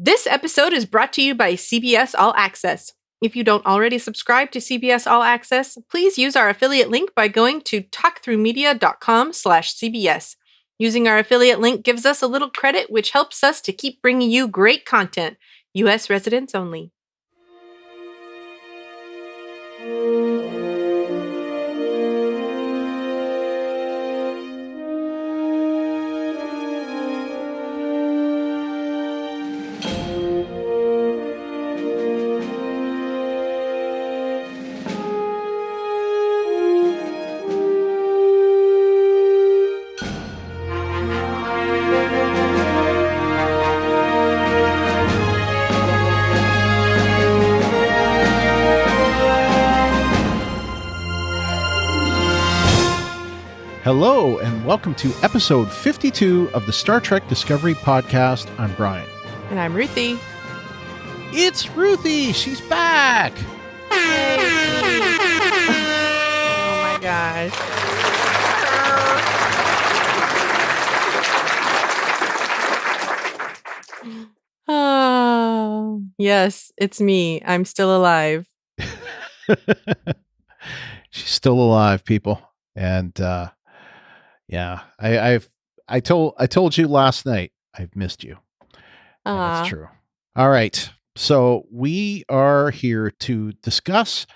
This episode is brought to you by CBS All Access. If you don't already subscribe to CBS All Access, please use our affiliate link by going to talkthroughmedia.com/CBS. Using our affiliate link gives us a little credit, which helps us to keep bringing you great content. U.S. residents only. Hello, and welcome to episode 52 of the Star Trek Discovery Podcast. I'm Brian. And I'm Ruthie. It's Ruthie! She's back! Oh my gosh. Oh, yes, it's me. I'm still alive. She's still alive, people. And, yeah, I told you last night I've missed you. And that's true. All right. So we are here to discuss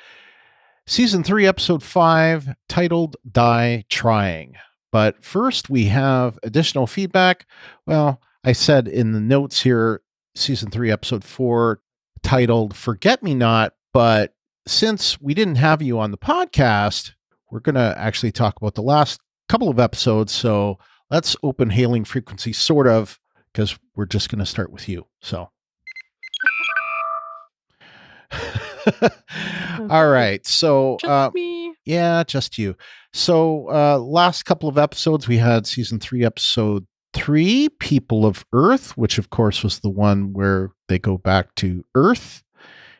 season 3, episode 5, titled Die Trying. But first we have additional feedback. Well, I said in the notes here, season 3, episode 4, titled Forget Me Not. But since we didn't have you on the podcast, we're going to actually talk about the last couple of episodes. So let's open hailing frequency, sort of, because we're just going to start with you. So. All right. So, just me. Yeah, just you. So, last couple of episodes, we had season 3, episode 3, People of Earth, which of course was the one where they go back to Earth,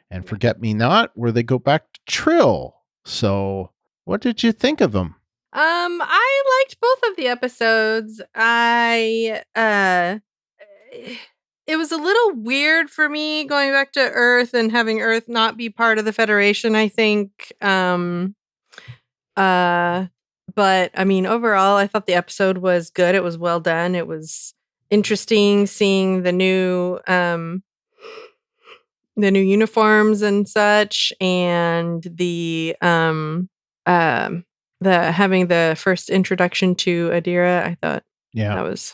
and Forget Me Not, where they go back to Trill. So, what did you think of them? I liked both of the episodes. It was a little weird for me going back to Earth and having Earth not be part of the Federation, I think. But I mean, overall, I thought the episode was good. It was well done. It was interesting seeing the new uniforms and such, and the having the first introduction to Adira. I thought,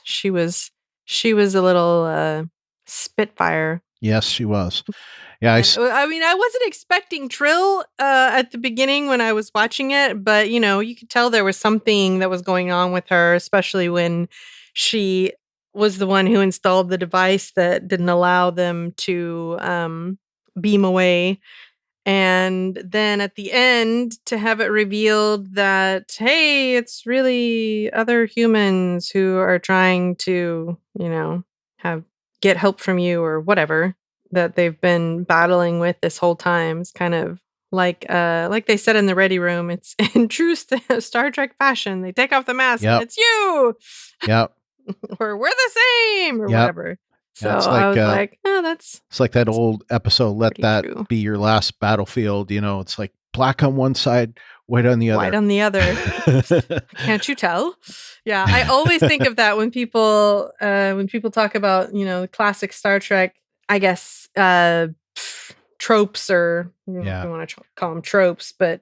she was a little Spitfire. Yes, she was. Yeah, I mean, I wasn't expecting Trill at the beginning when I was watching it, but you could tell there was something that was going on with her, especially when she was the one who installed the device that didn't allow them to beam away. And then at the end, to have it revealed that, hey, it's really other humans who are trying to, get help from you or whatever that they've been battling with this whole time. It's kind of like they said in the Ready Room, it's in true Star Trek fashion. They take off the mask and it's you. Yep. Or we're the same or whatever. So yeah, I was like, oh, it's like that old episode, Let That Be Your Last Battlefield. It's like black on one side, white on the other. White on the other. Can't you tell? Yeah, I always think of that when people talk about, classic Star Trek, I guess, tropes, or you want to call them tropes, but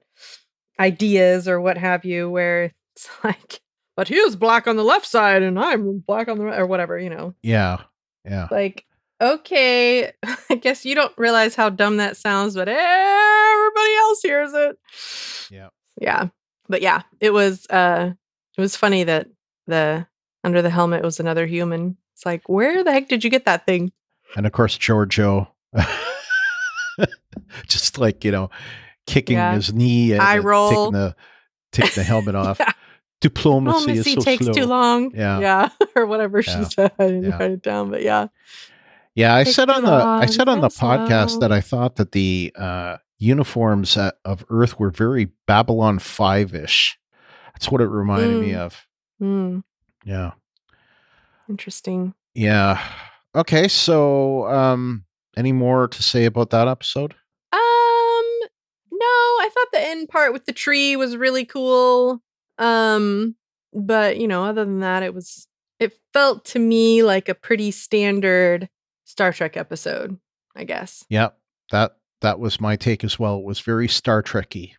ideas or what have you, where it's like, but he was black on the left side and I'm black on the right, or whatever, Yeah. Yeah. Like, okay, I guess you don't realize how dumb that sounds, but everybody else hears it. Yeah. Yeah. But yeah, it was funny that the under the helmet was another human. It's like, where the heck did you get that thing? And of course, Giorgio just like, kicking his knee and taking the helmet off. Yeah. Diplomacy is so takes slow. Too long. Yeah. Or whatever she said. I didn't write it down, but yeah. Yeah, I said on the podcast that I thought that the uniforms of Earth were very Babylon 5-ish. That's what it reminded me of. Mm. Yeah. Interesting. Yeah. Okay, so any more to say about that episode? No, I thought the end part with the tree was really cool. Um, but other than that, it felt to me like a pretty standard Star Trek episode, I guess. Yeah, that was my take as well. It was very Star Trekky.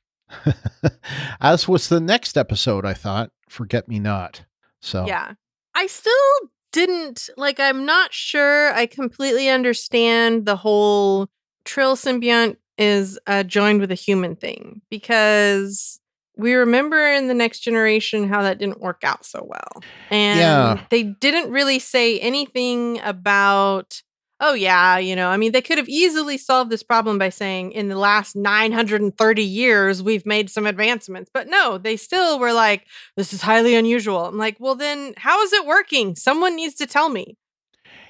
As was the next episode, I thought, Forget Me Not. So Yeah. I still didn't I'm not sure I completely understand the whole Trill symbiont is joined with a human thing, because we remember in the Next Generation how that didn't work out so well. yeah, And they didn't really say anything about, oh yeah, I mean, they could have easily solved this problem by saying in the last 930 years we've made some advancements. But no, they still were like, this is highly unusual. I'm like, well, then how is it working? Someone needs to tell me.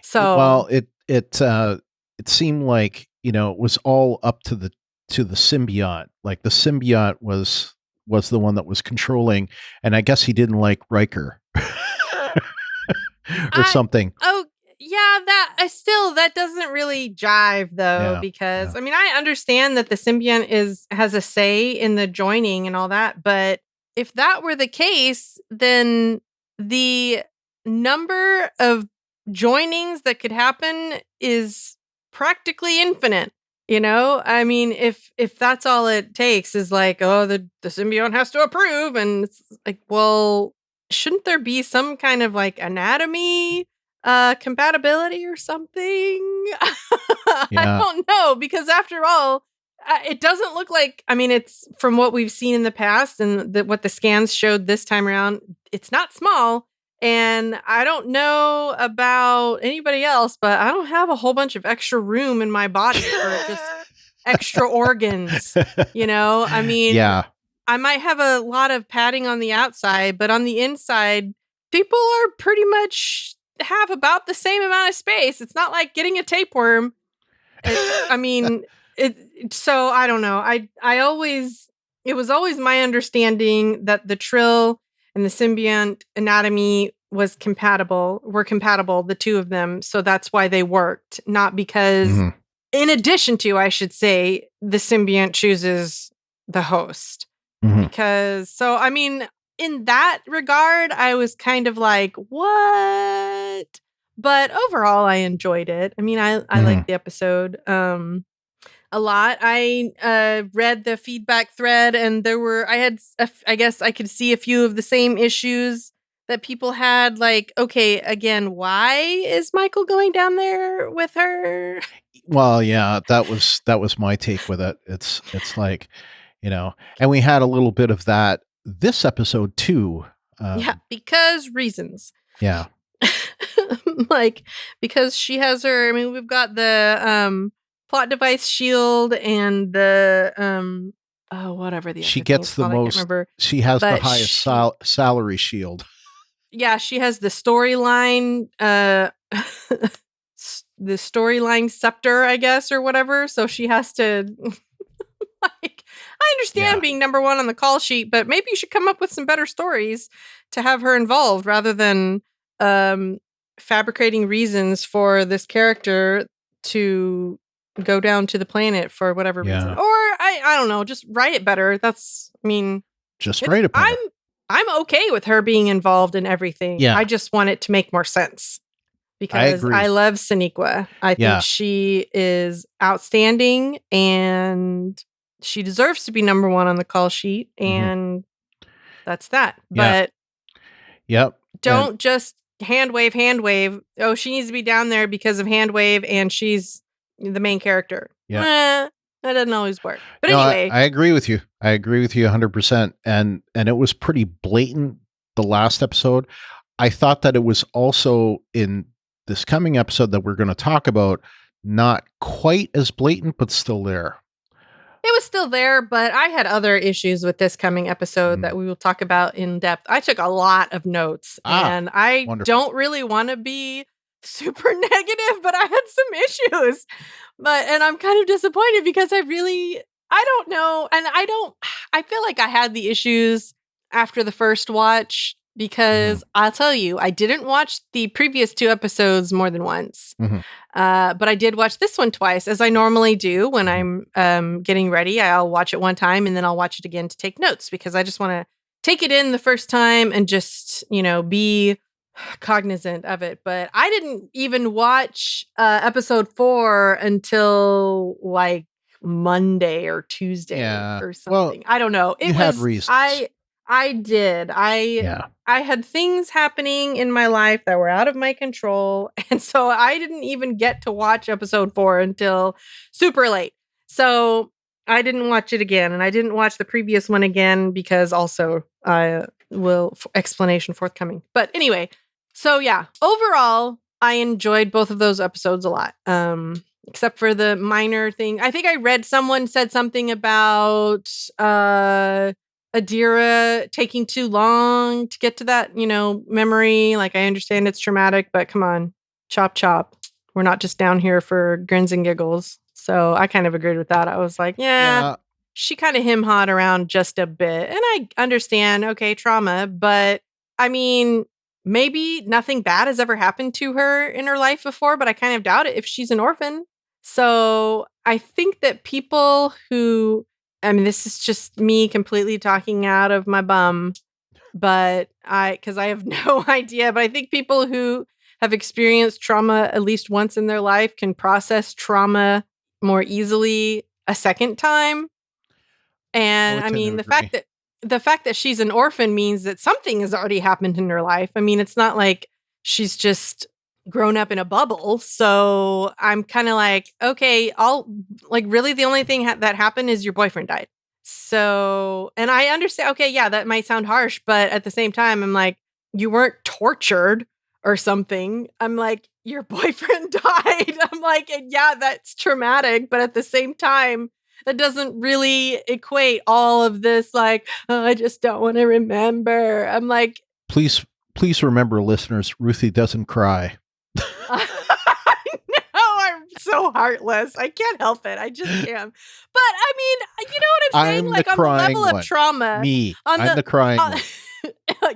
So, well, it seemed like it was all up to the symbiont. Like the symbiont was the one that was controlling, and I guess he didn't like Riker or I, something. oh, yeah, that doesn't really jive though, Yeah, because yeah. I mean, I understand that the symbiont has a say in the joining and all that, but if that were the case, then the number of joinings that could happen is practically infinite. I mean, if that's all it takes is like, oh, the symbiont has to approve, and it's like, well, shouldn't there be some kind of anatomy compatibility or something? I Yeah. don't know, because after all, it doesn't look like, I mean, it's from what we've seen in the past and what the scans showed this time around, it's not small. And I don't know about anybody else, but I don't have a whole bunch of extra room in my body for just extra organs. I mean, Yeah. I might have a lot of padding on the outside, but on the inside, people are pretty much have about the same amount of space. It's not like getting a tapeworm. I mean, so I don't know. It was always my understanding that the Trill and the symbiont anatomy were compatible, the two of them. So that's why they worked, not because, Mhm. in addition to, I should say, the symbiont chooses the host. Mhm. Because, so, I mean, in that regard, I was kind of like, what? But overall, I enjoyed it. I mean, I Mhm. liked the episode a lot. I read the feedback thread, and I guess I could see a few of the same issues that people had. Like, okay, again, why is Michael going down there with her? Well, yeah, that was my take with it. It's like, and we had a little bit of that this episode too. Yeah, Um, because reasons. yeah, Like, because she has her, I mean, we've got the plot device shield and the oh, whatever the she other thing's gets the called, I can't most. remember. She has the But highest she salary shield. Yeah, she has the storyline the storyline scepter, I guess, or whatever. So she has to like, I understand Yeah, being number one on the call sheet, but maybe you should come up with some better stories to have her involved rather than um, fabricating reasons for this character to go down to the planet for whatever reason. yeah. Or I don't know, just write it better. I mean, Just it's write it better. I'm okay with her being involved in everything. I Yeah, just want it to make more sense, I because I agree. love Sonequa. I think Yeah. she is outstanding, and she deserves to be number one on the call sheet. Hmm. And that's that. Yeah. But Yep. And don't just hand wave. Oh, she needs to be down there because of hand wave and she's the main character. yeah. That doesn't always work. But No, anyway, I agree with you. I agree with you 100%. And it was pretty blatant the last episode. I thought that it was also in this coming episode that we're going to talk about, not quite as blatant, but still there. it was still there, but I had other issues with this coming episode Mm. that we will talk about in depth. I took a lot of notes, Ah, and I wonderful. don't really want to be super negative, but I had some issues. And I'm kind of disappointed because I don't know, and I feel like I had the issues after the first watch because I'll tell you, I didn't watch the previous 2 episodes more than once. But I did watch this one twice, as I normally do when I'm getting ready. I'll watch it one time and then I'll watch it again to take notes because I just want to take it in the first time and just, be cognizant of it. But I didn't even watch episode 4 until like Monday or Tuesday or something. Well, I don't know. You had reasons. I did. I had things happening in my life that were out of my control. And so I didn't even get to watch episode 4 until super late. So I didn't watch it again. And I didn't watch the previous one again because also I will explanation forthcoming. But anyway, so yeah, overall, I enjoyed both of those episodes a lot. Except for the minor thing. I think I read someone said something about Adira taking too long to get to that, memory. Like, I understand it's traumatic, but come on, chop chop. We're not just down here for grins and giggles. So I kind of agreed with that. I was like, yeah. She kind of him-hawed around just a bit. And I understand, okay, trauma, but I mean, maybe nothing bad has ever happened to her in her life before, but I kind of doubt it if she's an orphan. So I think that people who, this is just me completely talking out of my bum, but because I have no idea, but I think people who have experienced trauma at least once in their life can process trauma more easily a second time. And the fact that she's an orphan means that something has already happened in her life. It's not like she's just grown up in a bubble. So I'm kind of like, okay, really the only thing that happened is your boyfriend died. So, and I understand, okay, yeah, that might sound harsh, but at the same time, I'm like, you weren't tortured or something. I'm like, your boyfriend died. I'm like, yeah, that's traumatic. But at the same time, that doesn't really equate all of this, like, oh, I just don't want to remember. I'm like, please remember, listeners, Ruthie doesn't cry. I know, I'm so heartless. I can't help it. I just can't. But you know what I'm saying? Like, on the level of trauma. I'm the crying one.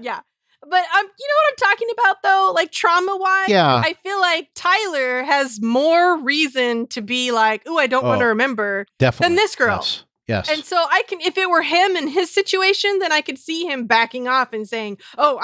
Yeah. But you know what I'm talking about, though? Like, trauma-wise, I feel like Tyler has more reason to be like, "Ooh, I don't want to remember," than this girl. Yes. And so I can, if it were him in his situation, then I could see him backing off and saying, "Oh,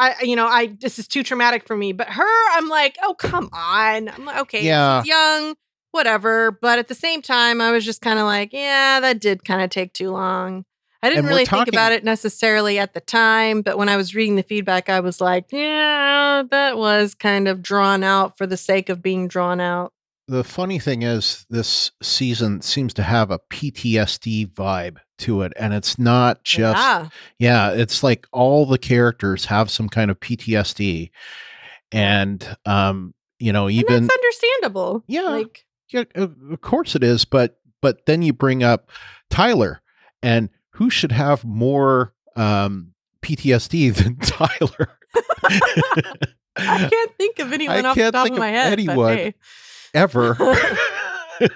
this is too traumatic for me." But her, I'm like, "Oh, come on." I'm like, okay, she's young, whatever. But at the same time, I was just kind of like, yeah, that did kind of take too long. I didn't really think about it necessarily at the time, but when I was reading the feedback, I was like, yeah, that was kind of drawn out for the sake of being drawn out. The funny thing is, this season seems to have a PTSD vibe to it, and it's not just, it's like all the characters have some kind of PTSD, and even and that's understandable. Yeah, of course it is, but then you bring up Tyler, and who should have more PTSD than Tyler? I can't think of anyone off the top of my head. Anyone ever.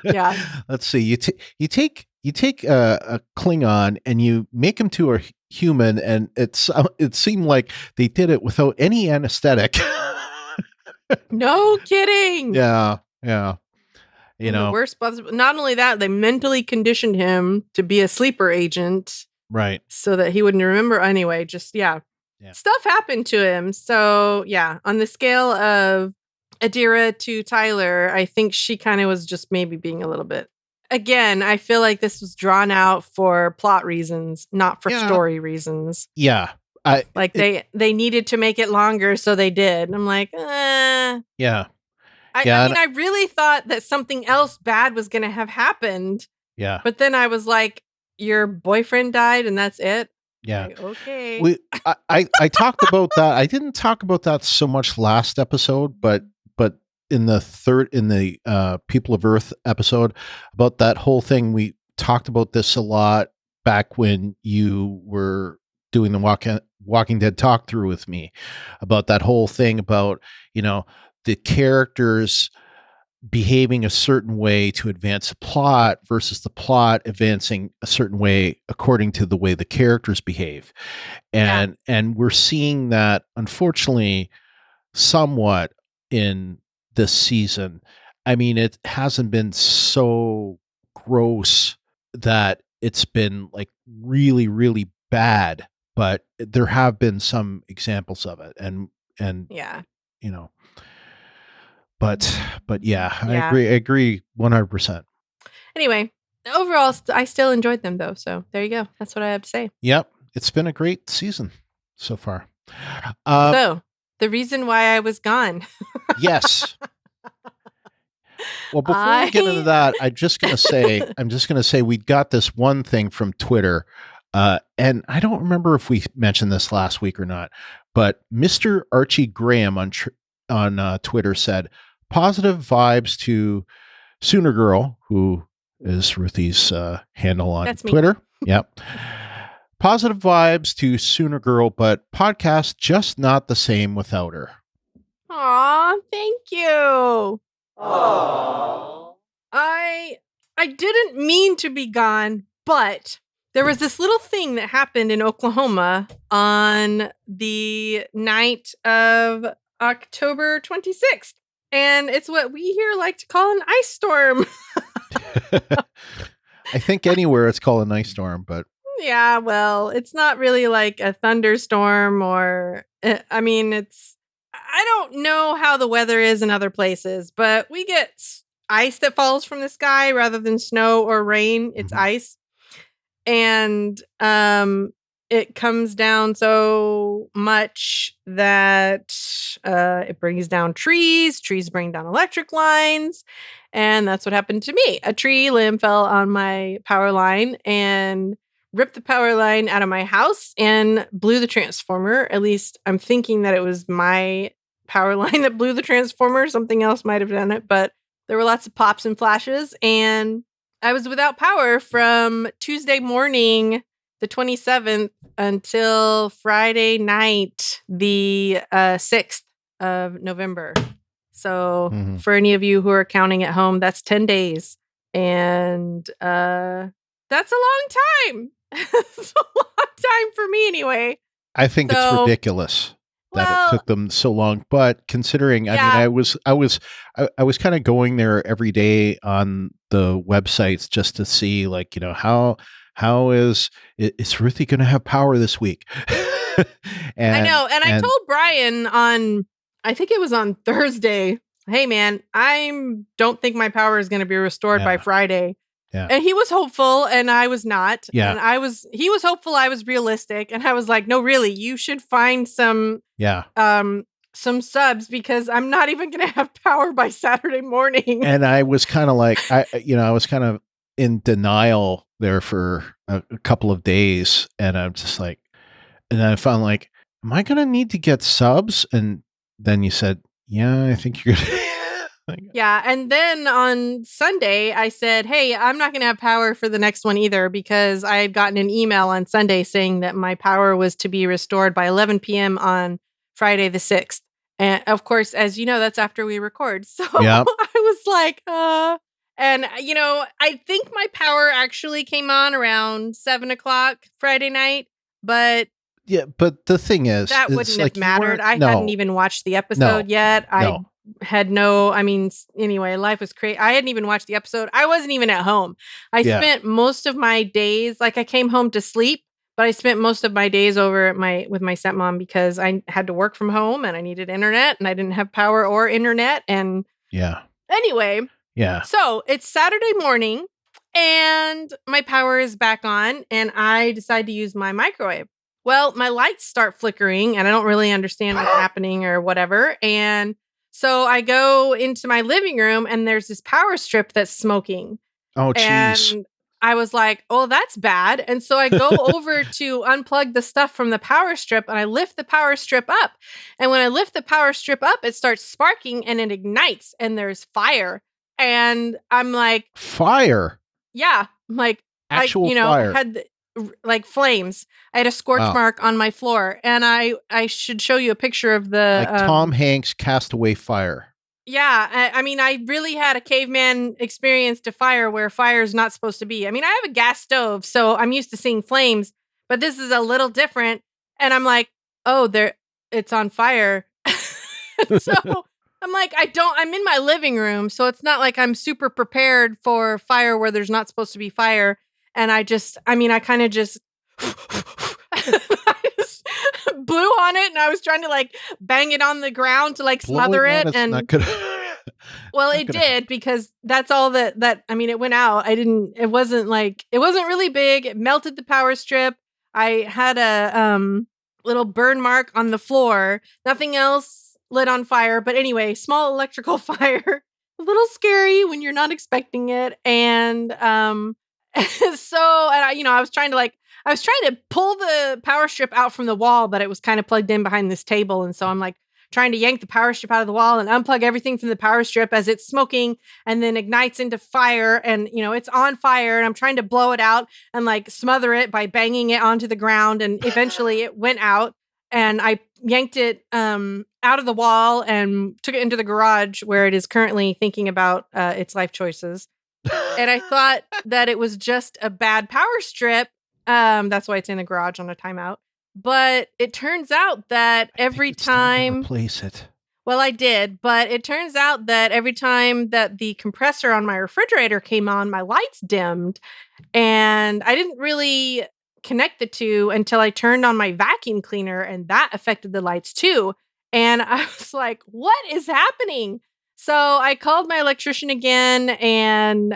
Yeah. Let's see. You take a Klingon and you make him to a human, and it seemed like they did it without any anesthetic. No kidding. Yeah. The worst possible. Not only that, they mentally conditioned him to be a sleeper agent, right? So that he wouldn't remember. Anyway, just stuff happened to him. So on the scale of Adira to Tyler, I think she kind of was just maybe being a little bit. Again, I feel like this was drawn out for plot reasons, not for story reasons. Yeah. They needed to make it longer, so they did. And I'm like, yeah. I really thought that something else bad was going to have happened. Yeah. But then I was like, your boyfriend died and that's it? Yeah. Like, okay. I talked about that. I didn't talk about that so much last episode, but in the People of Earth episode about that whole thing, we talked about this a lot back when you were doing the Walking Dead talk through with me about that whole thing about, the characters behaving a certain way to advance the plot versus the plot advancing a certain way according to the way the characters behave. And we're seeing that, unfortunately, somewhat in this season. I mean, it hasn't been so gross that it's been like really, really bad, but there have been some examples of it. And Yeah. you know, but yeah, I Yeah. agree 100%. Anyway, overall, I still enjoyed them though. So there you go. That's what I have to say. Yep. It's been a great season so far. So the reason why I was gone. Yes. Well, before we get into that, I'm just going to say we got this one thing from Twitter. And I don't remember if we mentioned this last week or not, but Mr. Archie Graham on Twitter said, positive vibes to Sooner Girl, who is Ruthie's handle on Twitter. Yep. Positive vibes to Sooner Girl, but podcast just not the same without her. Aw, thank you. Aww. I didn't mean to be gone, but there was this little thing that happened in Oklahoma on the night of October 26th. And it's what we here like to call an ice storm. I think anywhere it's called an ice storm, but yeah, well, it's not really like a thunderstorm or, I mean, I don't know how the weather is in other places, but we get ice that falls from the sky rather than snow or rain. It's ice. And it comes down so much that it brings down trees. Trees bring down electric lines. And that's what happened to me. A tree limb fell on my power line and ripped the power line out of my house and blew the transformer. At least I'm thinking that it was my power line that blew the transformer. Something else might have done it, but there were lots of pops and flashes. And I was without power from Tuesday morning, the 27th, until Friday night, the 6th of November. So for any of you who are counting at home, that's 10 days. And that's a long time. It's a long time for me anyway. I think it's ridiculous that it took them so long. But considering, I mean, I was kind of going there every day on the websites just to see, like, you know, how is Ruthie going to have power this week? And I know. And I told Brian on, I think it was on Thursday, hey man, I don't think my power is going to be restored by Friday. Yeah. And he was hopeful and I was not. Yeah. And he was hopeful, I was realistic. And I was like, no, really, you should find some subs because I'm not even going to have power by Saturday morning. And I was kind of like, I was kind of in denial there for a couple of days. And I'm just like, and I found like, am I going to need to get subs? And then you said, yeah, I think you're going to. Yeah. And then on Sunday, I said, hey, I'm not going to have power for the next one either because I had gotten an email on Sunday saying that my power was to be restored by 11 p.m. on Friday the 6th. And of course, as you know, that's after we record. So I was like, and, you know, I think my power actually came on around 7 o'clock Friday night, but. Yeah, but the thing is, that wouldn't have mattered. I hadn't even watched the episode yet. I had anyway, life was crazy. I hadn't even watched the episode. I wasn't even at home. I spent most of my days, like I came home to sleep, but I spent most of my days over at with my stepmom because I had to work from home and I needed internet and I didn't have power or internet. And anyway, so it's Saturday morning and my power is back on and I decide to use my microwave. Well, my lights start flickering and I don't really understand what's happening or whatever. And so I go into my living room and there's this power strip that's smoking. Oh, jeez. And I was like, oh, that's bad. And so I go over to unplug the stuff from the power strip and I lift the power strip up. And when I lift the power strip up, it starts sparking and it ignites and there's fire. And I'm like, fire? Yeah. I'm like, actual fire. Had like flames. I had a scorch mark on my floor and I should show you a picture of the like Tom Hanks Castaway Fire. Yeah, I mean, I really had a caveman experience to fire where fire is not supposed to be. I mean, I have a gas stove, so I'm used to seeing flames, but this is a little different. And I'm like, oh, it's on fire. So I'm like, I'm in my living room, so it's not like I'm super prepared for fire where there's not supposed to be fire. And I kind of just, I just blew on it, and I was trying to like bang it on the ground to like Blowing smother on it. it's And not gonna. well, not it gonna help. did, because that's all I mean, it went out. It wasn't really big. It melted the power strip. I had a little burn mark on the floor. Nothing else lit on fire. But anyway, small electrical fire. A little scary when you're not expecting it. And I was trying to pull the power strip out from the wall, but it was kind of plugged in behind this table. And so I'm like trying to yank the power strip out of the wall and unplug everything from the power strip as it's smoking and then ignites into fire. And, it's on fire, and I'm trying to blow it out and like smother it by banging it onto the ground. And eventually it went out, and I yanked it out of the wall and took it into the garage where it is currently thinking about its life choices. And I thought that it was just a bad power strip. That's why it's in the garage on a timeout. But it turns out that I think every it's time to time, replace it. well, I did, but it turns out that every time that the compressor on my refrigerator came on, my lights dimmed. And I didn't really connect the two until I turned on my vacuum cleaner, and that affected the lights too. And I was like, what is happening? So I called my electrician again, and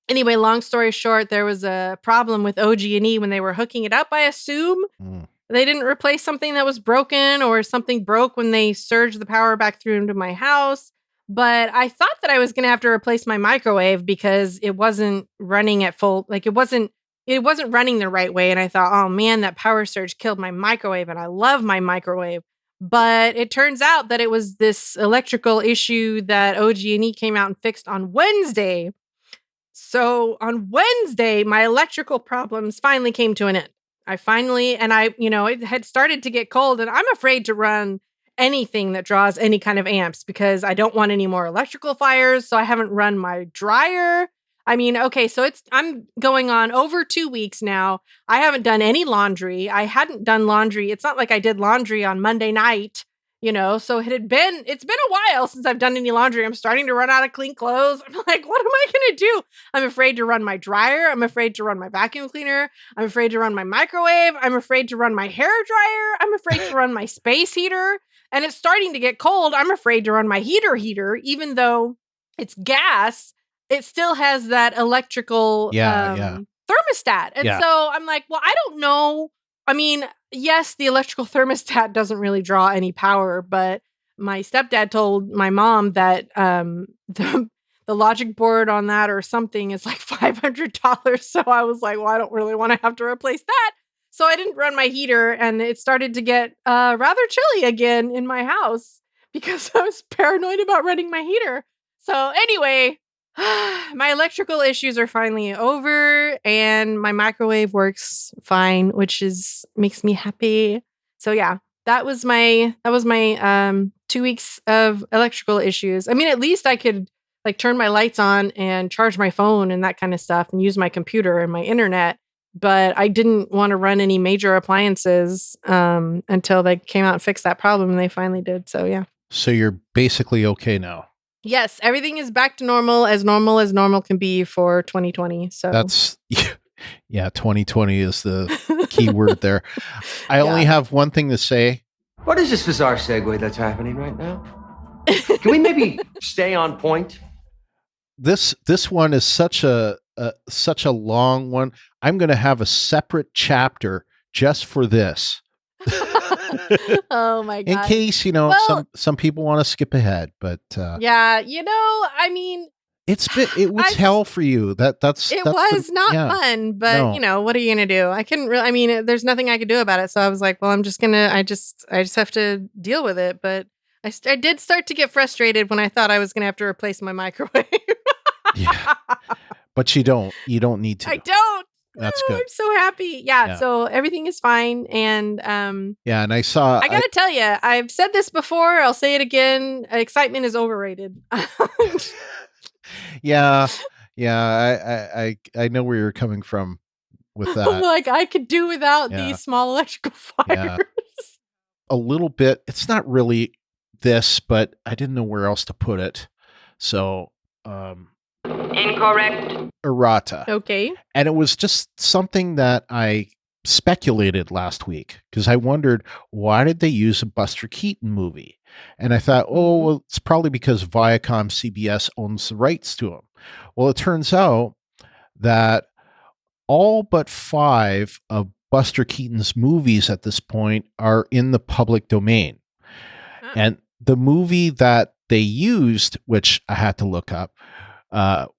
anyway, long story short, there was a problem with OG&E when they were hooking it up, I assume. Mm. They didn't replace something that was broken, or something broke when they surged the power back through into my house. But I thought that I was going to have to replace my microwave because it wasn't running at full, like it wasn't running the right way. And I thought, oh man, that power surge killed my microwave, and I love my microwave. But it turns out that it was this electrical issue that OG&E came out and fixed on Wednesday. So on Wednesday, my electrical problems finally came to an end. It had started to get cold, and I'm afraid to run anything that draws any kind of amps because I don't want any more electrical fires. So I haven't run my dryer. I mean, okay, so I'm going on over 2 weeks now. I haven't done any laundry. I hadn't done laundry. It's not like I did laundry on Monday night. So it's been a while since I've done any laundry. I'm starting to run out of clean clothes. I'm like, what am I going to do? I'm afraid to run my dryer. I'm afraid to run my vacuum cleaner. I'm afraid to run my microwave. I'm afraid to run my hair dryer. I'm afraid to run my space heater. And it's starting to get cold. I'm afraid to run my heater, even though it's gas. It still has that electrical thermostat. And so I'm like, well, I don't know. I mean, yes, the electrical thermostat doesn't really draw any power, but my stepdad told my mom that the logic board on that or something is like $500. So I was like, well, I don't really want to have to replace that. So I didn't run my heater, and it started to get rather chilly again in my house because I was paranoid about running my heater. So anyway, my electrical issues are finally over, and my microwave works fine, which makes me happy. So yeah, that was my 2 weeks of electrical issues. I mean, at least I could like turn my lights on and charge my phone and that kind of stuff and use my computer and my internet. But I didn't want to run any major appliances until they came out and fixed that problem, and they finally did. So yeah. So you're basically okay now. Yes, everything is back to normal as normal can be for 2020. So that's 2020 is the key word there. I only have one thing to say. What is this bizarre segue that's happening right now? Can we maybe stay on point? This one is such a long one. I'm going to have a separate chapter just for this. Oh my god! In case some people want to skip ahead, but yeah, I mean, it was hell for you. That's not fun, but no. What are you gonna do? I couldn't really. I mean, there's nothing I could do about it. So I was like, well, I'm just gonna. I just have to deal with it. But I did start to get frustrated when I thought I was gonna have to replace my microwave. Yeah, but you don't. You don't need to. I don't. That's Oh, good. I'm so happy. Yeah, Yeah. so everything is fine. And Yeah, and I saw. I gotta tell you, I've said this before. I'll say it again. Excitement is overrated. Yeah, I know where you're coming from with I'm that. like, I could do without Yeah. these small electrical Yeah. fires. A little bit. It's not really this, but I didn't know where else to put it. So, Incorrect. errata. Okay. And it was just something that I speculated last week because I wondered, why did they use a Buster Keaton movie? And I thought, oh, well, it's probably because Viacom CBS owns the rights to him. Well, it turns out that all but 5 of Buster Keaton's movies at this point are in the public domain. Huh. And the movie that they used, which I had to look up,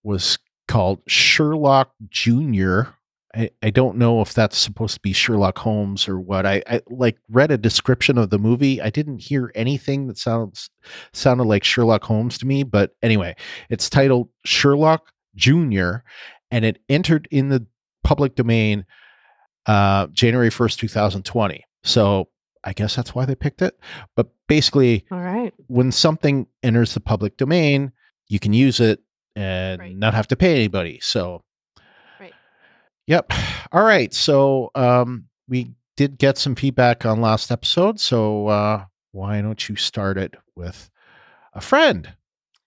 was called Sherlock Jr. I don't know if that's supposed to be Sherlock Holmes or what. I like read a description of the movie. I didn't hear anything that sounded like Sherlock Holmes to me. But anyway, it's titled Sherlock Jr. and it entered in the public domain January 1st, 2020. So I guess that's why they picked it. But basically, All right. when something enters the public domain, you can use it and not have to pay anybody. So, right. Yep. All right. So we did get some feedback on last episode. So why don't you start it with a friend?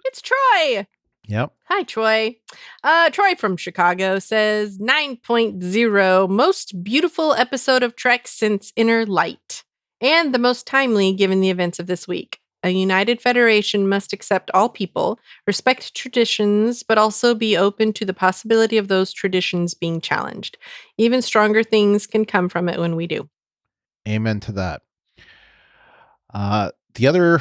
It's Troy. Yep. Hi, Troy. Troy from Chicago says 9.0, most beautiful episode of Trek since Inner Light, and the most timely given the events of this week. A united federation must accept all people, respect traditions, but also be open to the possibility of those traditions being challenged. Even stronger things can come from it when we do. Amen to that. The other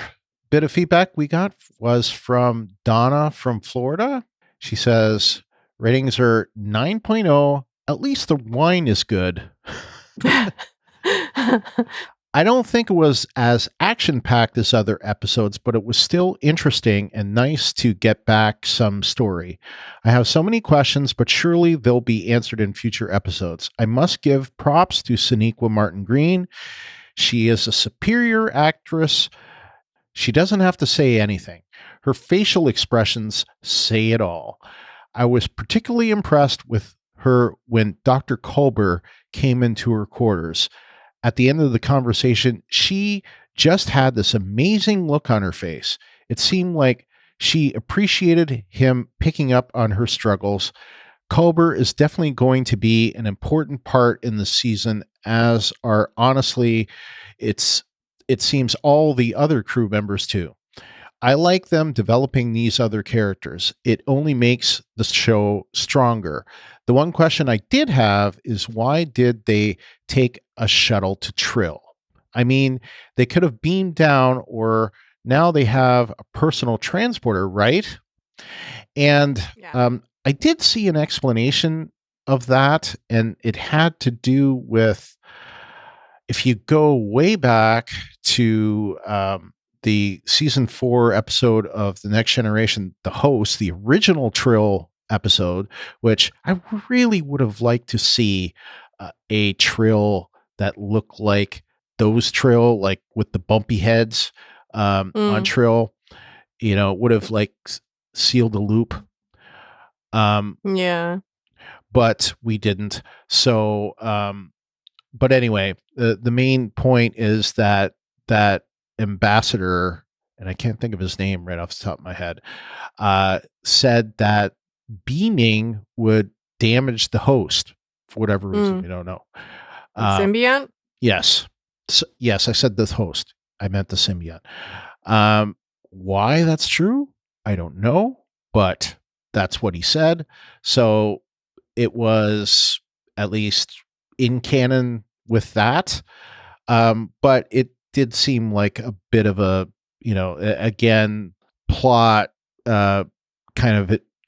bit of feedback we got was from Donna from Florida. She says ratings are 9.0. At least the wine is good. I don't think it was as action-packed as other episodes, but it was still interesting and nice to get back some story. I have so many questions, but surely they'll be answered in future episodes. I must give props to Sonequa Martin Green. She is a superior actress. She doesn't have to say anything. Her facial expressions say it all. I was particularly impressed with her when Dr. Culber came into her quarters. At the end of the conversation, she just had this amazing look on her face. It seemed like she appreciated him picking up on her struggles. Culber is definitely going to be an important part in the season, as are honestly, it seems all the other crew members too. I like them developing these other characters. It only makes the show stronger. The one question I did have is, why did they take a shuttle to Trill? I mean, they could have beamed down, or now they have a personal transporter, right? And I did see an explanation of that, and it had to do with, if you go way back to the season 4 episode of The Next Generation, The Host, the original Trill episode, which I really would have liked to see a Trill that looked like those Trill, like with the bumpy heads on Trill, would have like sealed the loop. Yeah. But we didn't. So, but anyway, the main point is that ambassador, and I can't think of his name right off the top of my head, said that beaming would damage the host for whatever reason. We don't know. Symbiont? Yes. Yes, I said the host. I meant the symbiont. Why that's true, I don't know, but that's what he said. So it was at least in canon with that. But it did seem like a bit of a, again, plot kind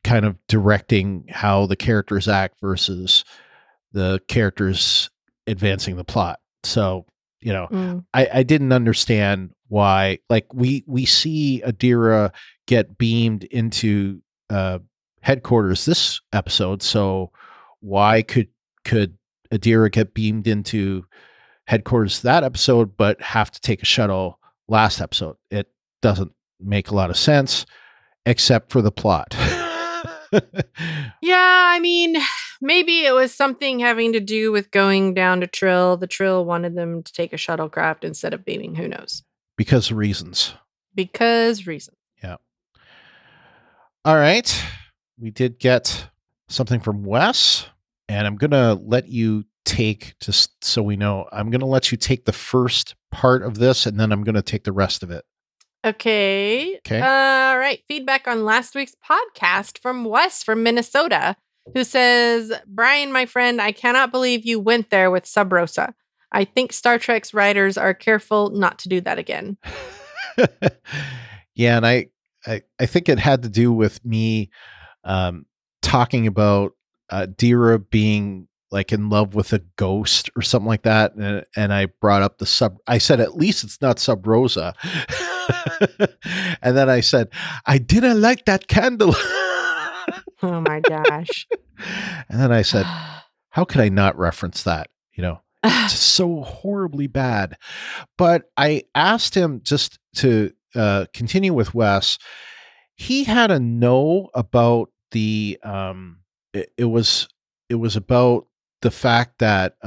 of directing how the characters act versus the characters advancing the plot. So, I didn't understand why, like we see Adira get beamed into headquarters this episode. So why could Adira get beamed into headquarters that episode, but have to take a shuttle last episode? It doesn't make a lot of sense, except for the plot. Yeah, I mean, maybe it was something having to do with going down to Trill. The Trill wanted them to take a shuttlecraft instead of beaming. Who knows? Because of reasons. Because reasons. Yeah. All right. We did get something from Wes, and I'm going to let you take, just so we know, I'm going to let you take the first part of this, and then I'm going to take the rest of it. Okay. All right. Feedback on last week's podcast from Wes from Minnesota, who says, Brian, my friend, I cannot believe you went there with Sub Rosa. I think Star Trek's writers are careful not to do that again. Yeah, and I think it had to do with me talking about Dira being like in love with a ghost or something like that, and I brought up I said, at least it's not Sub Rosa. And then I said, I didn't like that candle. Oh my gosh. And then I said, how could I not reference that? You know, it's so horribly bad. But I asked him, just to continue with Wes, he had a know about the it was about the fact that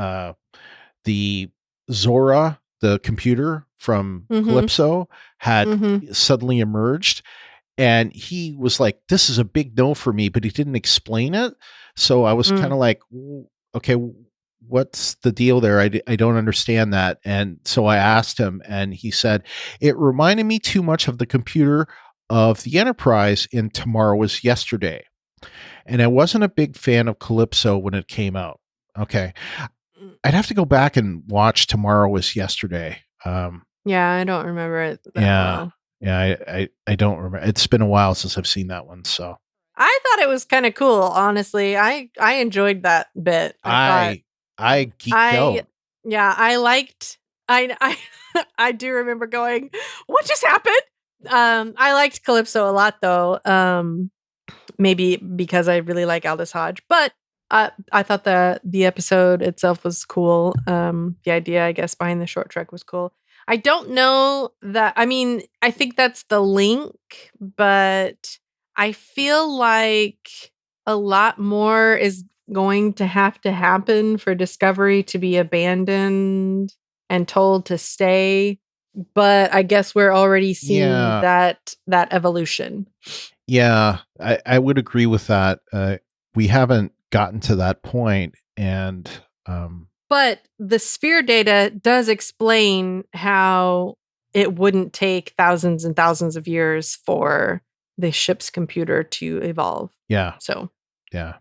the Zora, the computer from Calypso, had suddenly emerged, and he was like, this is a big no for me, but he didn't explain it. So I was kind of like, okay, what's the deal there? I don't understand that. And so I asked him, and he said, it reminded me too much of the computer of the Enterprise in Tomorrow Was Yesterday. And I wasn't a big fan of Calypso when it came out. Okay. I'd have to go back and watch Tomorrow Was Yesterday. Yeah, I don't remember it that well. Yeah, I don't remember. It's been a while since I've seen that one, so. I thought it was kind of cool, honestly. I enjoyed that bit. I geeked out. Yeah, I liked I do remember going, what just happened? I liked Calypso a lot though. Maybe because I really like Aldous Hodge, but I thought the episode itself was cool. The idea, I guess, behind the short trek was cool. I don't know that. I mean, I think that's the link, but I feel like a lot more is going to have to happen for Discovery to be abandoned and told to stay. But I guess we're already seeing that evolution. Yeah, I would agree with that. We haven't gotten to that point, and but the sphere data does explain how it wouldn't take thousands and thousands of years for the ship's computer to evolve. Yeah. So. Yeah.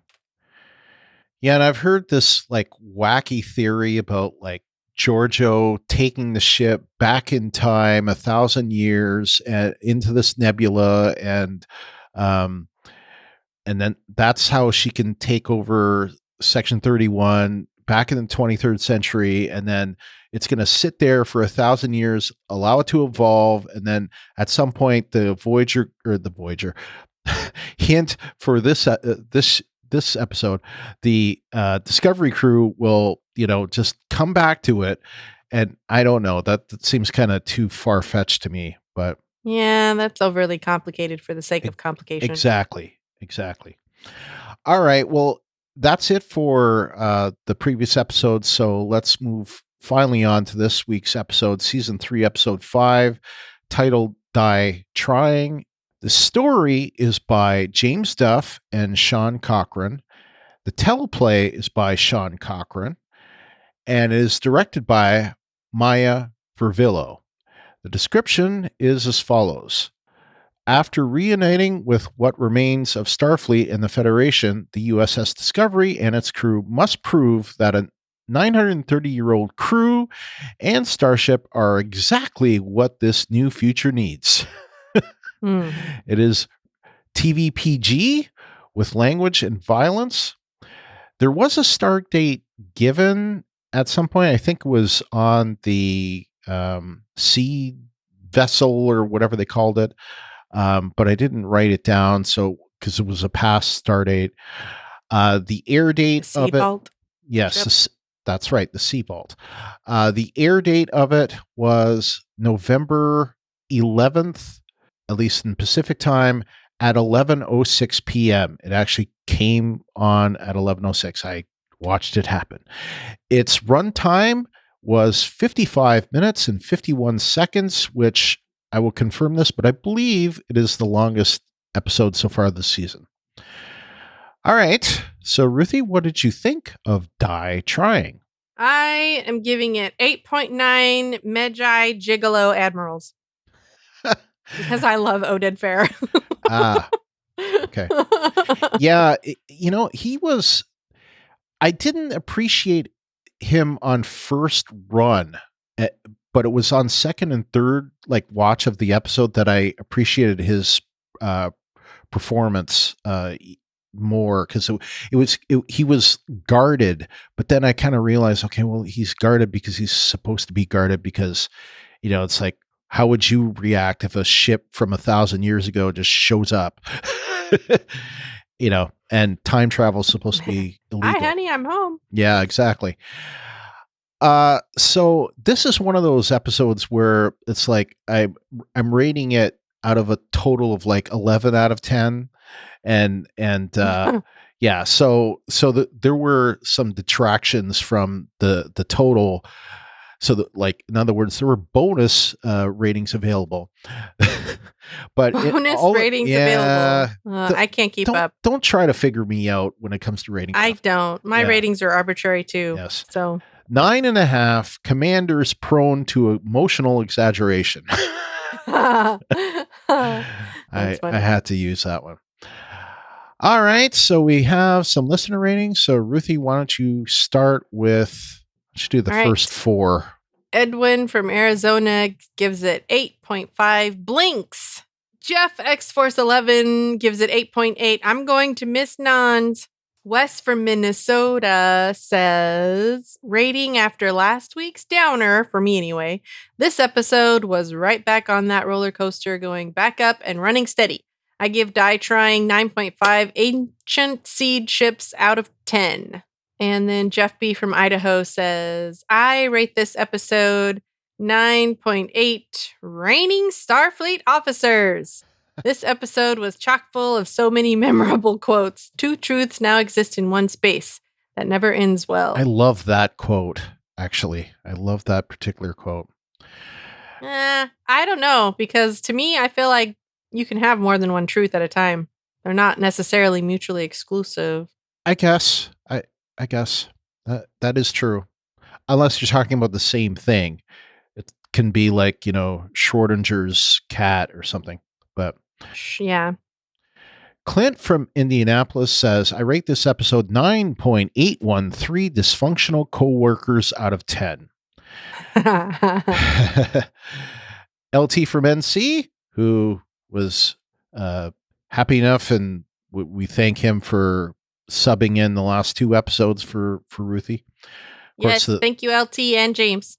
Yeah, and I've heard this like wacky theory about like Giorgio taking the ship back in time 1,000 years into this nebula, and then that's how she can take over Section 31 back in the 23rd century, and then it's going to sit there for 1,000 years, allow it to evolve, and then at some point the Voyager hint for this episode, the Discovery crew will, just come back to it. And I don't know, that seems kind of too far-fetched to me, but yeah, that's overly complicated for the sake of complication. Exactly. All right, well, that's it for the previous episode. So let's move finally on to this week's episode, season 3, episode 5, titled Die Trying. The story is by James Duff and Sean Cochran. The teleplay is by Sean Cochran and is directed by Maya Vervillo. The description is as follows. After reuniting with what remains of Starfleet and the Federation, the USS Discovery and its crew must prove that a 930-year-old crew and starship are exactly what this new future needs. It is TVPG with language and violence. There was a start date given at some point. I think it was on the sea vessel or whatever they called it. But I didn't write it down, so because it was a past start date. The air date of it. Yes, that's right, the Seabolt. The air date of it was November 11th, at least in Pacific time, at 11:06 p.m. It actually came on at 11:06. I watched it happen. Its runtime was 55 minutes and 51 seconds, which I will confirm this, but I believe it is the longest episode so far this season. All right. So, Ruthie, what did you think of Die Trying? I am giving it 8.9 Magi Gigolo Admirals. Because I love Oded Fair. Okay. Yeah, I didn't appreciate him on first run, but it was on second and third watch of the episode that I appreciated his performance more, because he was guarded, but then I kind of realized, okay, well, he's guarded because he's supposed to be guarded, because it's like, how would you react if a ship from 1,000 years ago just shows up? And time travel is supposed to be illegal. Hi, honey, I'm home. Yeah, exactly. So this is one of those episodes where it's like I'm rating it out of a total of 11 out of 10. And yeah, so there were some detractions from the total. So that, in other words, there were bonus ratings available. But bonus ratings available. I can't keep up. Don't try to figure me out when it comes to ratings. I don't. My ratings are arbitrary too. Yes. So 9.5. Commanders prone to emotional exaggeration. I had to use that one. All right, so we have some listener ratings. So Ruthie, why don't you start with? Let's do the first 4. Edwin from Arizona gives it 8.5 blinks. Jeff X Force 11 gives it 8.8. I'm going to miss Nons. Wes from Minnesota says, rating after last week's downer, for me anyway, this episode was right back on that roller coaster, going back up and running steady. I give Die Trying 9.5 ancient seed ships out of 10. And then Jeff B. from Idaho says, I rate this episode 9.8 Reigning Starfleet Officers. This episode was chock full of so many memorable quotes. 2 truths now exist in one space. That never ends well. I love that quote, actually. I love that particular quote. I don't know, because to me, I feel like you can have more than one truth at a time. They're not necessarily mutually exclusive. I guess. I guess that is true. Unless you're talking about the same thing. It can be like, Schrodinger's cat or something. But yeah. Clint from Indianapolis says, I rate this episode 9.813 dysfunctional coworkers out of 10. LT from NC, who was happy enough, and we thank him for subbing in the last 2 episodes for Ruthie. Yes, thank you, LT and James.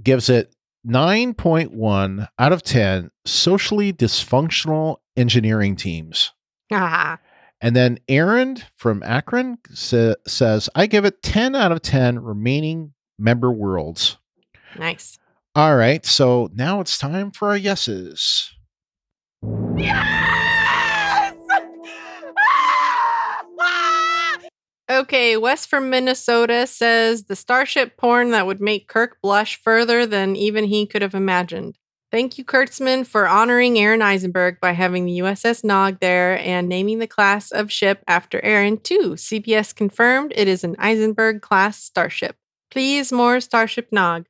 Gives it 9.1 out of 10 socially dysfunctional engineering teams. And then Aaron from Akron says, I give it 10 out of 10 remaining member worlds. Nice. All right, so now it's time for our yeses. Yes! Okay, Wes from Minnesota says the starship porn that would make Kirk blush further than even he could have imagined. Thank you, Kurtzman, for honoring Aaron Eisenberg by having the USS Nog there and naming the class of ship after Aaron, too. CBS confirmed it is an Eisenberg-class starship. Please, more Starship Nog.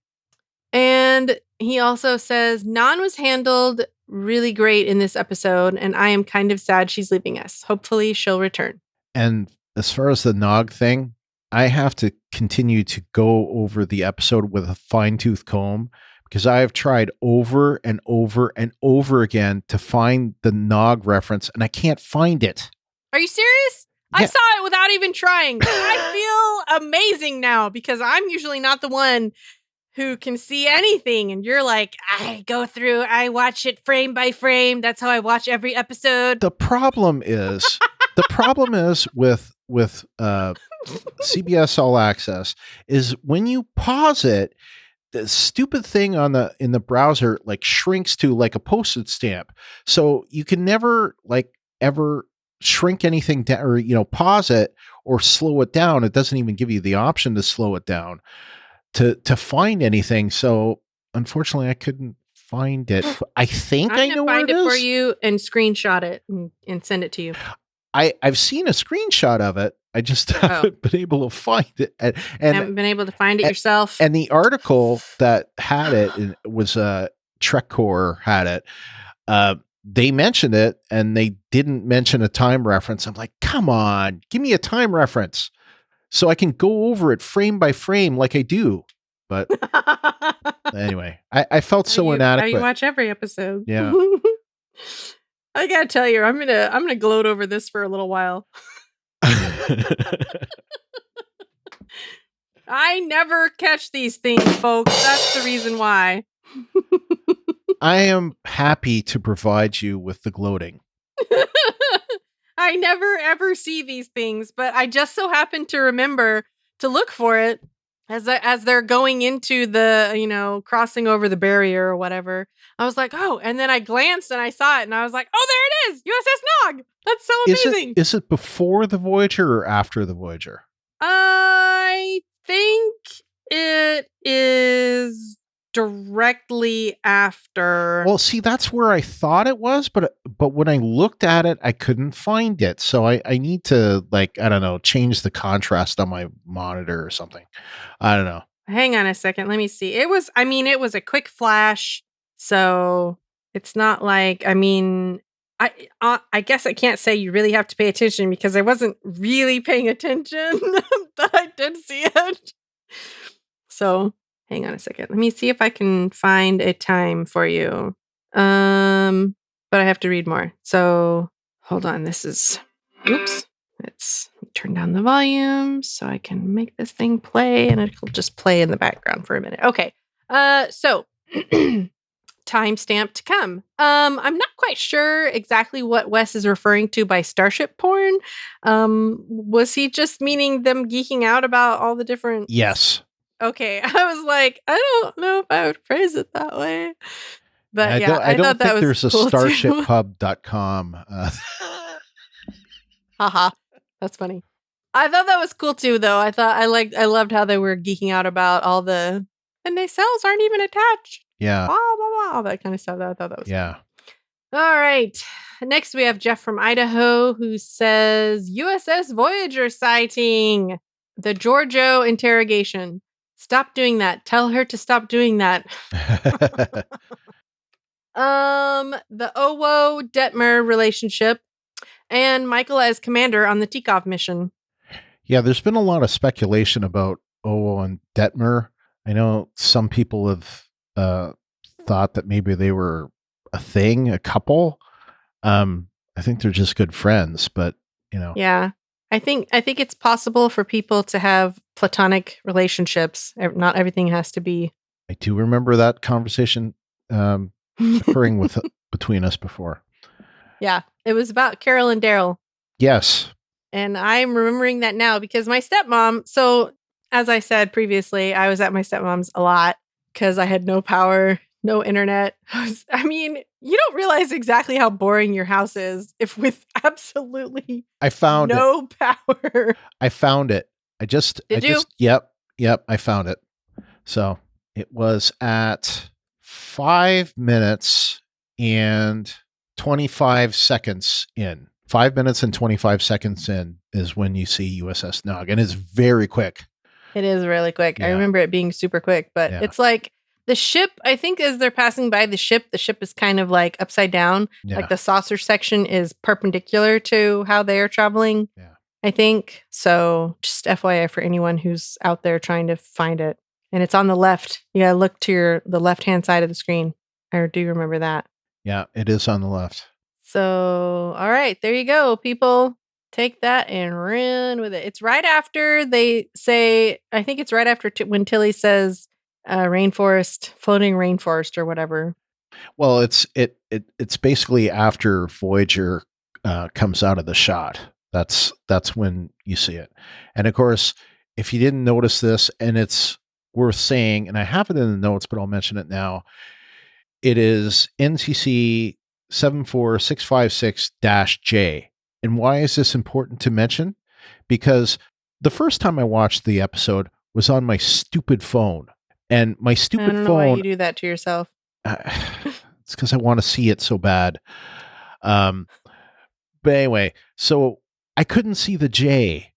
And he also says, Nan was handled really great in this episode, and I am kind of sad she's leaving us. Hopefully, she'll return. And as far as the Nog thing, I have to continue to go over the episode with a fine-tooth comb, because I have tried over and over and over again to find the Nog reference, and I can't find it. Are you serious? Yeah. I saw it without even trying. I feel amazing now, because I'm usually not the one who can see anything. And you're like, I watch it frame by frame. That's how I watch every episode. The problem is with with CBS All Access is when you pause it, the stupid thing in the browser like shrinks to like a postage stamp. So you can never like ever shrink anything down or pause it or slow it down. It doesn't even give you the option to slow it down to find anything. So unfortunately I couldn't find it. I think I know where it is. Find it for you and screenshot it and send it to you. I've seen a screenshot of it. I just haven't been able to find it. And haven't been able to find it yourself. And the article that had it was TrekCore had it. They mentioned it and they didn't mention a time reference. I'm like, come on, give me a time reference so I can go over it frame by frame like I do. But anyway, I felt so inadequate. You watch every episode. Yeah. I gotta tell you, I'm gonna gloat over this for a little while. I never catch these things, folks. That's the reason why. I am happy to provide you with the gloating. I never ever see these things, but I just so happen to remember to look for it as they're going into the, crossing over the barrier or whatever. I was like, oh, and then I glanced and I saw it and I was like, oh, there it is, USS Nog. That's so amazing. Is it before the Voyager or after the Voyager? I think it is directly after. Well, see, that's where I thought it was, but when I looked at it, I couldn't find it. So I need to, like, I don't know, change the contrast on my monitor or something. I don't know. Hang on a second. Let me see. It was a quick flash. So it's not like, I guess I can't say you really have to pay attention because I wasn't really paying attention, but I did see it. So hang on a second. Let me see if I can find a time for you. But I have to read more. So hold on. Oops. Let's turn down the volume so I can make this thing play and it'll just play in the background for a minute. Okay. So timestamp to come. I'm not quite sure exactly what Wes is referring to by starship porn. Was he just meaning them geeking out about all the different? Yes. Okay. I was like, I don't know if I would phrase it that way. But I don't think there's a cool starshiphub.com. Haha. That's funny. I thought that was cool too, though. I loved how they were geeking out about all and their cells aren't even attached. Yeah. Blah, blah, blah, all that kind of stuff. I thought that was yeah. Cool. All right. Next, we have Jeff from Idaho who says USS Voyager sighting. The Giorgio interrogation. Stop doing that. Tell her to stop doing that. The Owo Detmer relationship and Michael as commander on the Tikov mission. Yeah, there's been a lot of speculation about Owo and Detmer. I know some people have thought that maybe they were a couple. I think they're just good friends, but Yeah. I think it's possible for people to have platonic relationships. Not everything has to be. I do remember that conversation occurring between us before. Yeah, it was about Carol and Daryl. Yes. And I'm remembering that now because my stepmom, so as I said previously, I was at my stepmom's a lot because I had no power, no internet. You don't realize exactly how boring your house is if with absolutely no power. I found it. Did you? Yep, I found it. So it was at 5 minutes and 25 seconds in. 5 minutes and 25 seconds in is when you see USS Nog, and it's very quick. It is really quick. Yeah. I remember it being super quick, but it's like the ship, I think as they're passing by the ship is kind of like upside down. Yeah. Like the saucer section is perpendicular to how they're traveling. Yeah. I think. So just FYI for anyone who's out there trying to find it. And it's on the left. You gotta look to the left-hand side of the screen. I do remember that. Yeah, it is on the left. So, all right, there you go, people. Take that and run with it. It's right after they say, I think it's right after when Tilly says rainforest, floating rainforest or whatever. Well, it's basically after Voyager comes out of the shot. That's when you see it. And of course, if you didn't notice this, and it's worth saying, and I have it in the notes, but I'll mention it now. It is NCC 74656-J. And why is this important to mention? Because the first time I watched the episode was on my stupid phone. And my I stupid don't know why phone, you do that to yourself. it's because I want to see it so bad. But anyway, so I couldn't see the J.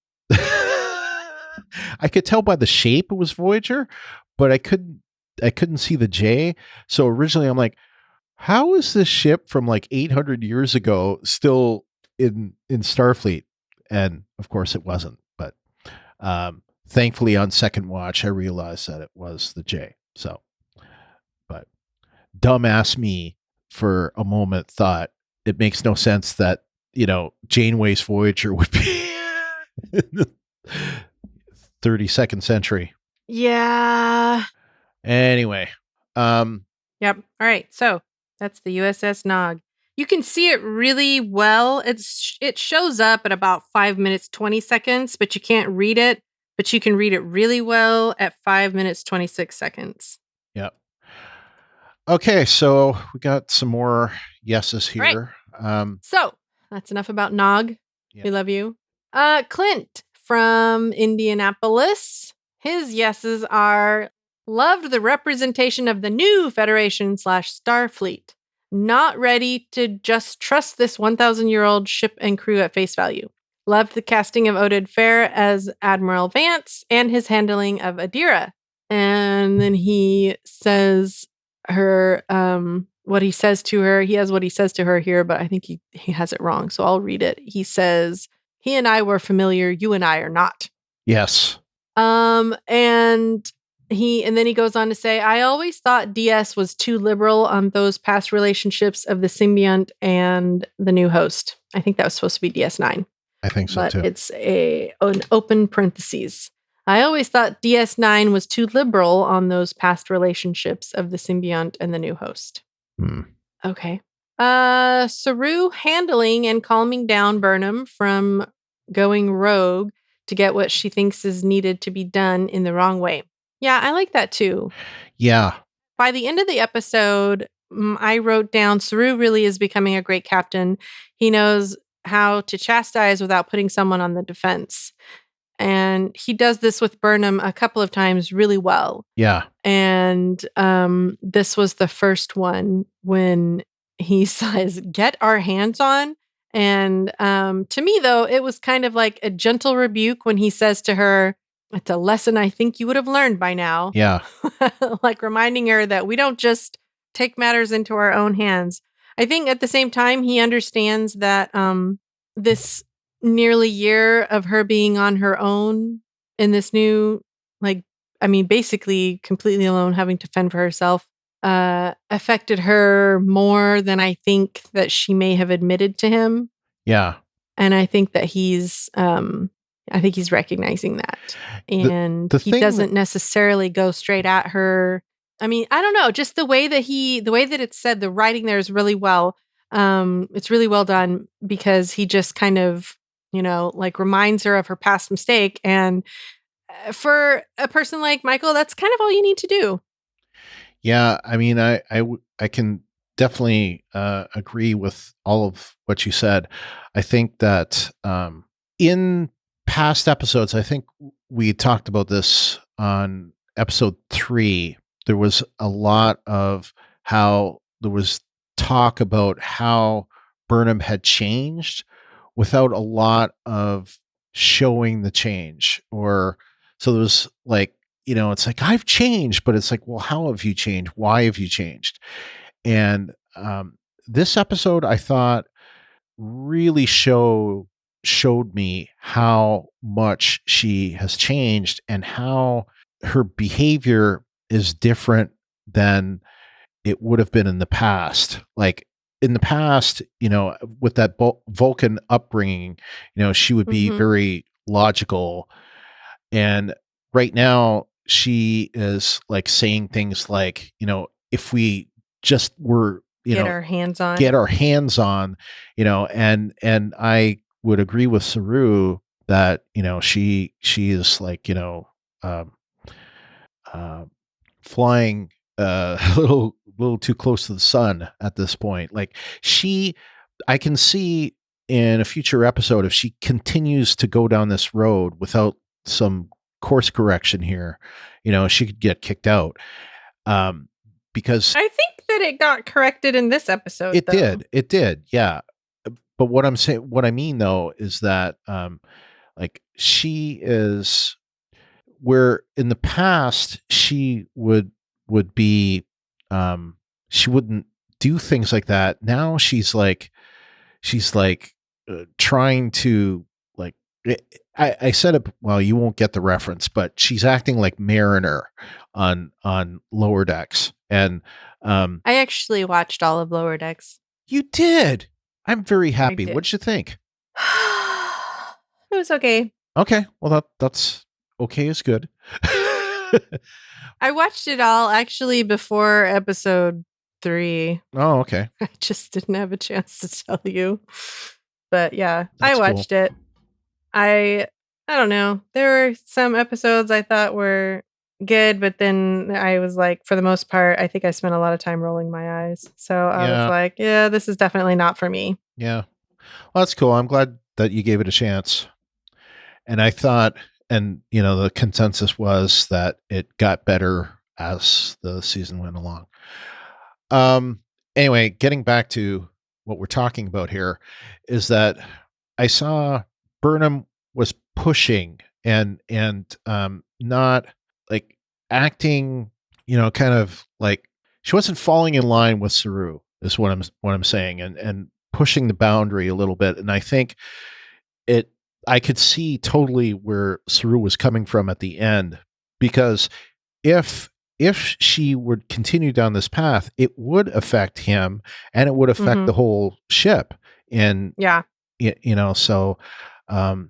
I could tell by the shape it was Voyager, but I couldn't see the J. So originally I'm like, how is this ship from like 800 years ago still in Starfleet? And of course it wasn't, but thankfully on second watch I realized that it was the J. So, but dumbass me for a moment thought it makes no sense that, Janeway's Voyager would be in the 32nd century. Yeah. Anyway, Yep. All right. So that's the USS Nog. You can see it really well. It shows up at about 5 minutes, 20 seconds, but you can't read it. But you can read it really well at 5 minutes, 26 seconds. Yep. Okay, so we got some more yeses here. Right. So that's enough about Nog. Yep. We love you. Clint from Indianapolis. His yeses are: loved the representation of the new Federation/Starfleet. Not ready to just trust this 1,000-year-old ship and crew at face value. Loved the casting of Oded Fair as Admiral Vance and his handling of Adira. And then he says what he says to her. He has what he says to her here, but I think he has it wrong. So I'll read it. He says, "He and I were familiar. You and I are not." Yes. And then he goes on to say, "I always thought DS was too liberal on those past relationships of the symbiont and the new host." I think that was supposed to be DS9. I think so but too. It's an open parentheses. "I always thought DS9 was too liberal on those past relationships of the symbiont and the new host." Okay. Saru handling and calming down Burnham from going rogue to get what she thinks is needed to be done in the wrong way. Yeah, I like that too. Yeah. By the end of the episode, I wrote down Saru really is becoming a great captain. He knows how to chastise without putting someone on the defense. And he does this with Burnham a couple of times really well. Yeah. And this was the first one when he says, "Get our hands on." And to me, though, it was kind of like a gentle rebuke when he says to her, "It's a lesson I think you would have learned by now." Yeah. Like reminding her that we don't just take matters into our own hands. I think at the same time, he understands that this nearly year of her being on her own in this new, basically completely alone, having to fend for herself, affected her more than I think that she may have admitted to him. Yeah. And I think that he's recognizing that. And he doesn't necessarily go straight at her. I mean, I don't know, just the way that it's said, the writing there is really well. It's really well done because he just kind of, reminds her of her past mistake. And for a person like Michael, that's kind of all you need to do. Yeah. I mean, I can definitely agree with all of what you said. I think that in past episodes, I think we talked about this on episode 3. There was a lot of how there was talk about how Burnham had changed without a lot of showing the change. So there was like, it's like, I've changed, but it's like, well, how have you changed? Why have you changed? And this episode, I thought, really showed me how much she has changed and how her behavior is different than it would have been in the past. Like in the past, with that Vulcan upbringing, she would be very logical. And right now she is like saying things like, if we just were, get our hands on, and I would agree with Saru that, she is like, um, uh, flying a little too close to the sun at this point. Like I can see in a future episode, if she continues to go down this road without some course correction here, she could get kicked out. Because I think that it got corrected in this episode. It did. Yeah. But what I mean though, is that, like she is, where in the past she would be, she wouldn't do things like that. Now she's like trying to, like, I said it, well, you won't get the reference, but she's acting like Mariner on Lower Decks. And I actually watched all of Lower Decks. You did. I'm very happy. What'd you think? It was okay. Okay. Well, that's okay is good. I watched it all actually before episode 3. Oh, okay. I just didn't have a chance to tell you. But yeah, I watched it. I don't know. There were some episodes I thought were good, but then I was like, for the most part, I think I spent a lot of time rolling my eyes. So I was like, yeah, this is definitely not for me. Yeah. Well, that's cool. I'm glad that you gave it a chance. And I thought, and the consensus was that it got better as the season went along. Anyway, getting back to what we're talking about here, is that I saw Burnham was pushing and not like acting, kind of like she wasn't falling in line with Saru, is what I'm saying, and pushing the boundary a little bit. And I think I could see totally where Saru was coming from at the end, because if she would continue down this path, it would affect him and it would affect the whole ship. And so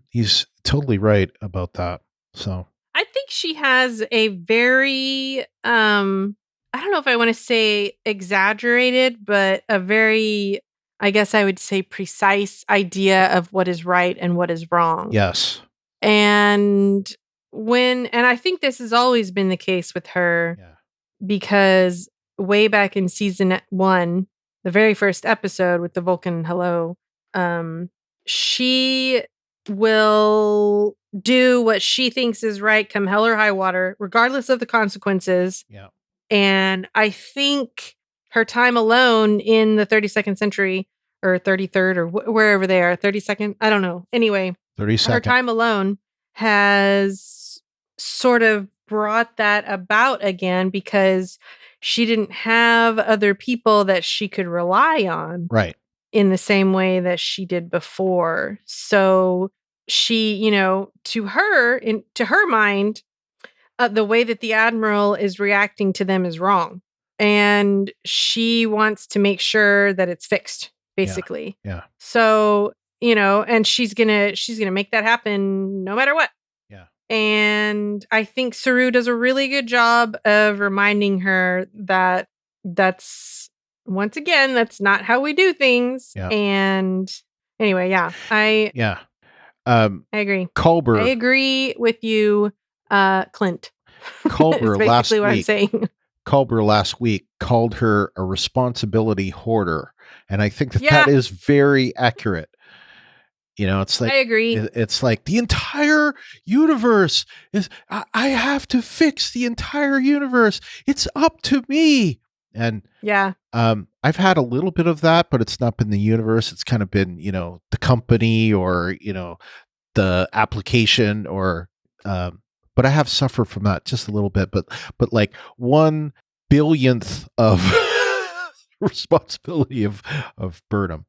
he's totally right about that. So I think she has a very I don't know if I want to say exaggerated, but a very, I guess I would say, precise idea of what is right and what is wrong. Yes. And I think this has always been the case with her, because way back in season 1, the very first episode with the Vulcan hello, she will do what she thinks is right, come hell or high water, regardless of the consequences. Yeah. And I think her time alone in the 32nd century, or 33rd, or wherever they are, 32nd, I don't know. Anyway, 32nd. Her time alone has sort of brought that about again, because she didn't have other people that she could rely on. Right. In the same way that she did before. So she, to her mind, the way that the Admiral is reacting to them is wrong. And she wants to make sure that it's fixed, basically. Yeah. So, and she's gonna make that happen no matter what. Yeah. And I think Saru does a really good job of reminding her that once again, that's not how we do things. Yeah. And anyway, I agree. Culber. I agree with you, Clint. Culber last week. What I'm saying. Culber last week called her a responsibility hoarder, and I think that is very accurate. It's like, I agree. It's like the entire universe is. I have to fix the entire universe. It's up to me. And I've had a little bit of that, but it's not been the universe. It's kind of been, the company, or, the application, or, but I have suffered from that just a little bit, but like 1/1000th of responsibility of Burnham.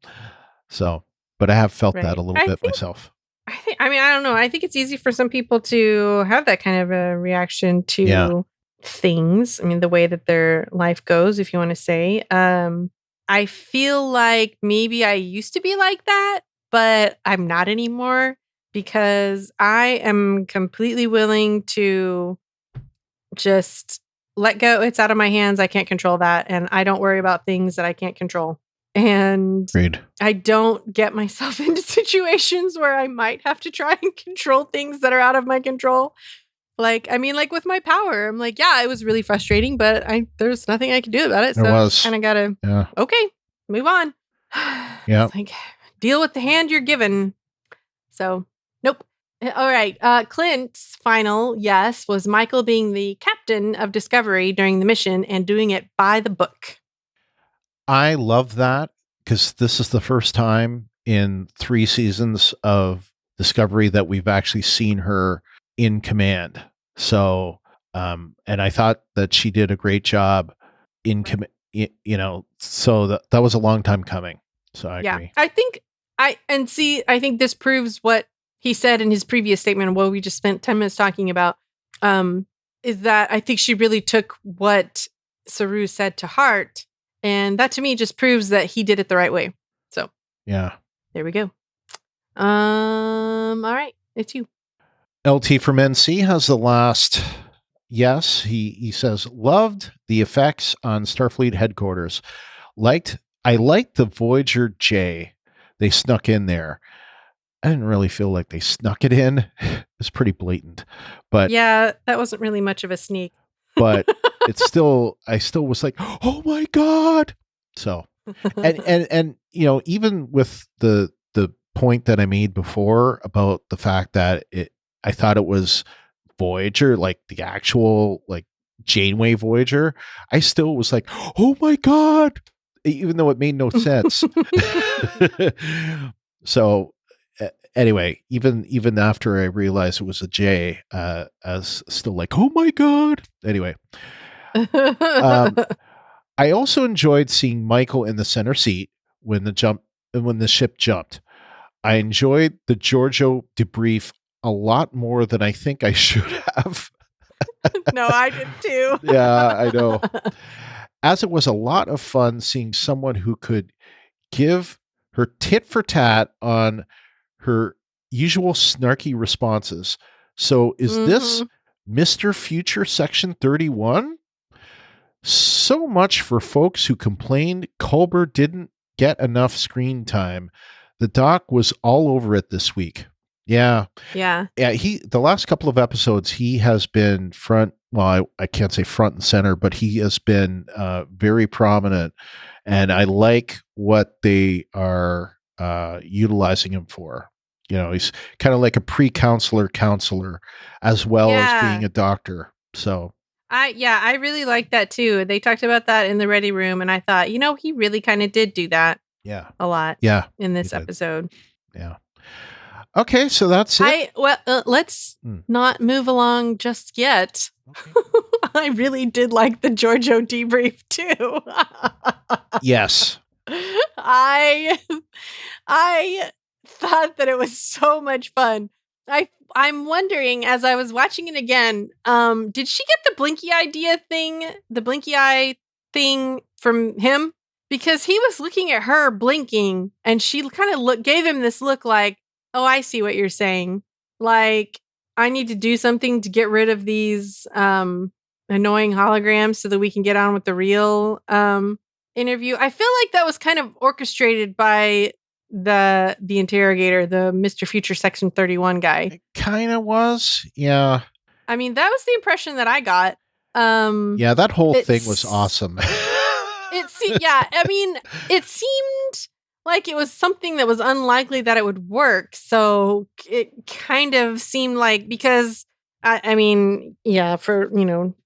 So, but I have felt that a little bit myself. I don't know. I think it's easy for some people to have that kind of a reaction to things. I mean, the way that their life goes, if you want to say. I feel like maybe I used to be like that, but I'm not anymore, because I am completely willing to just let go. It's out of my hands. I can't control that. And I don't worry about things that I can't control. And Agreed. I don't get myself into situations where I might have to try and control things that are out of my control. Like with my power, I'm like, yeah, it was really frustrating, but there's nothing I can do about it. There So was. kind of gotta, okay, move on. Yeah. Like, deal with the hand you're given. So, nope. All right. Clint's final yes was Michael being the captain of Discovery during the mission and doing it by the book. I love that because this is the first time in 3 seasons of Discovery that we've actually seen her in command. So, and I thought that she did a great job in command. So that was a long time coming. So I agree. I think I think this proves what he said in his previous statement, what we just spent 10 minutes talking about, is that I think she really took what Saru said to heart. And that to me just proves that he did it the right way. So yeah, there we go. All right, it's you. LT from NC has the last yes. He says loved the effects on Starfleet headquarters. I liked the Voyager J they snuck in there. I didn't really feel like they snuck it in. It was pretty blatant, but yeah, that wasn't really much of a sneak. But I still was like, oh my God. So, and even with the point that I made before about the fact that I thought it was Voyager, like the actual like Janeway Voyager, I still was like, oh my God, even though it made no sense. So anyway, even after I realized it was a J, I was still like, oh my God. Anyway, I also enjoyed seeing Michael in the center seat when the ship jumped. I enjoyed the Giorgio debrief a lot more than I think I should have. No, I did too. Yeah, I know. As it was a lot of fun seeing someone who could give her tit for tat on her usual snarky responses. So is this Mr. Future Section 31? So much for folks who complained Culber didn't get enough screen time. The doc was all over it this week. Yeah. The last couple of episodes, he has been I can't say front and center, but he has been very prominent. And I like what they are utilizing him for. He's kind of like a pre-counselor as well as being a doctor. So I really like that too. They talked about that in the Ready Room, and I thought, he really kind of did do that. Yeah, a lot. Yeah, in this episode. Yeah. Okay, so that's it. Let's not move along just yet. Okay. I really did like the Giorgio debrief too. Yes. I thought that it was so much fun. I'm wondering, as I was watching it again, did she get the blinky eye thing from him? Because he was looking at her blinking, and she kind of gave him this look like, oh, I see what you're saying. Like, I need to do something to get rid of these annoying holograms so that we can get on with the real interview. I feel like that was kind of orchestrated by the interrogator, the Mr. Future Section 31 guy. It kind of was. Yeah. I mean, that was the impression that I got. Yeah, that whole thing was awesome. It seemed like it was something that was unlikely that it would work. So it kind of seemed like, because for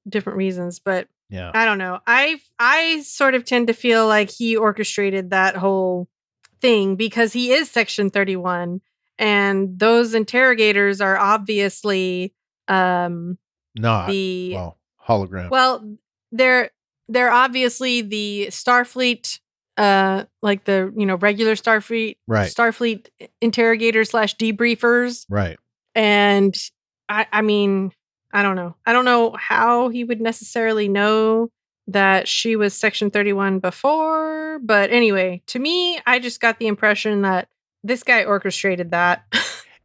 different reasons, but yeah, I don't know. I sort of tend to feel like he orchestrated that whole thing because he is Section 31, and those interrogators are obviously not hologram. Well, they're obviously the Starfleet, like the regular Starfleet, right? Starfleet interrogators / debriefers, right? And I mean, I don't know. I don't know how he would necessarily know that she was Section 31 before, but anyway, to me, I just got the impression that this guy orchestrated that.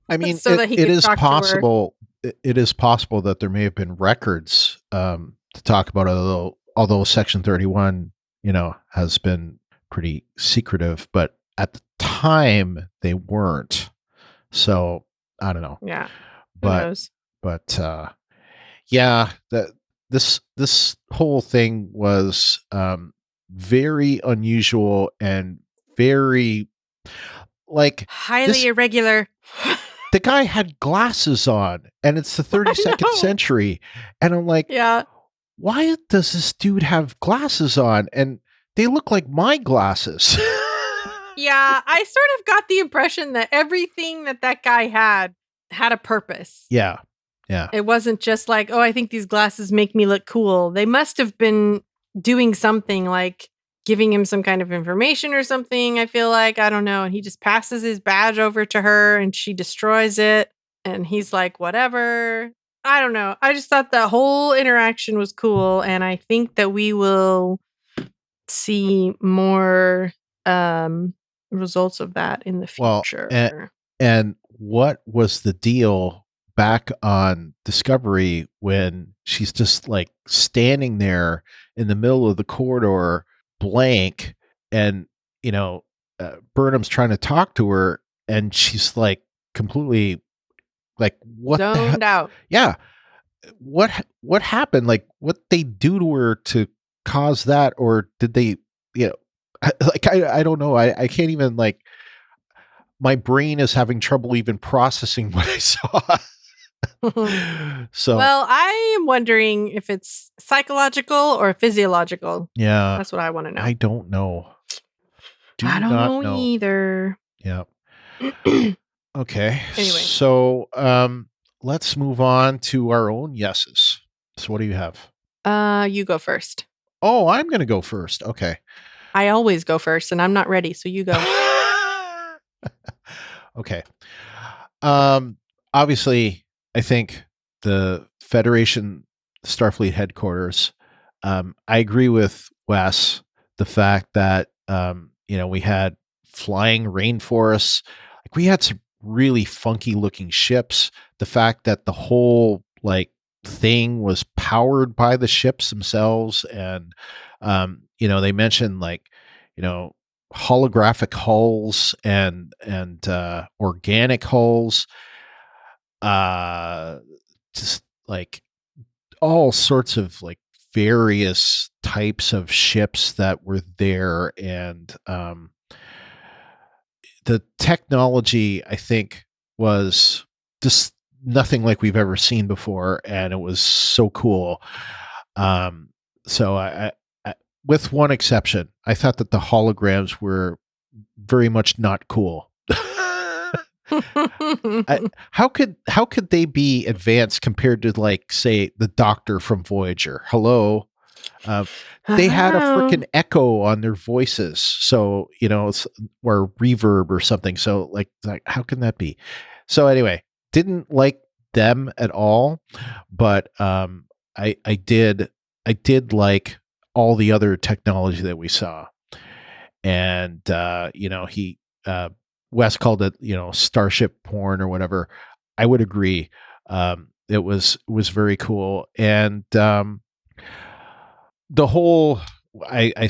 I mean, so that he could is talk possible. It is possible that there may have been records to talk about, although Section 31, has been pretty secretive, but at the time they weren't. So I don't know. Yeah. Who But knows? Yeah, this whole thing was very unusual and very like Highly this. irregular. The guy had glasses on, and it's the 32nd century, and I'm like, yeah. Why does this dude have glasses on? And they look like my glasses. Yeah, I sort of got the impression that everything that guy had a purpose. Yeah. Yeah. It wasn't just like, oh, I think these glasses make me look cool. They must have been doing something like giving him some kind of information or something, I feel like. I don't know. And he just passes his badge over to her and she destroys it. And he's like, whatever. I don't know. I just thought the whole interaction was cool. And I think that we will see more results of that in the future. Well, and what was the deal back on Discovery when she's just like standing there in the middle of the corridor blank, and Burnham's trying to talk to her and she's like completely like what zoned out. Yeah. What happened? Like what they do to her to cause that, or did they I don't know. I can't even like, my brain is having trouble even processing what I saw. So, well, I am wondering if it's psychological or physiological. Yeah. That's what I want to know. I don't know. I don't know either. Yeah. Okay. Anyway. So, let's move on to our own yeses. So what do you have? You go first. Oh, I'm going to go first. Okay. I always go first and I'm not ready, so you go. Okay. Obviously, I think the Federation Starfleet headquarters, I agree with Wes, the fact that, we had flying rainforests, like we had some really funky looking ships. The fact that the whole like thing was powered by the ships themselves. And, they mentioned like, holographic hulls and organic hulls, just like all sorts of like various types of ships that were there. And the technology, I think, was just nothing like we've ever seen before, and it was so cool. So I with one exception, I thought that the holograms were very much not cool. How could they be advanced compared to, like, say, the Doctor from Voyager? Hello. They had a freaking echo on their voices, so or reverb or something. So like how can that be? So anyway, didn't like them at all, but I did like all the other technology that we saw. And he Wes called it starship porn or whatever. I would agree. It was very cool. And the whole, I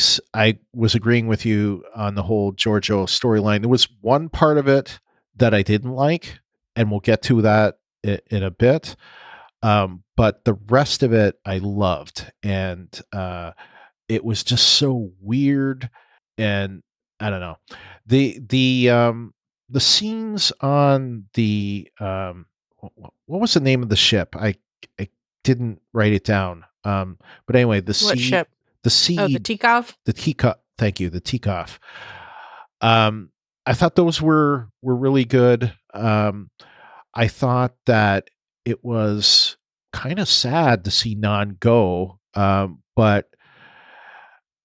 was agreeing with you on the whole Giorgio storyline. There was one part of it that I didn't like, and we'll get to that in a bit. But the rest of it I loved, and it was just so weird, and I don't know, the scenes on the what was the name of the ship? I didn't write it down. But anyway, what ship? The sea. Oh, the Tikov. The Tikov. Thank you, the Tikov. I thought those were really good. I thought that it was kind of sad to see Nan go, but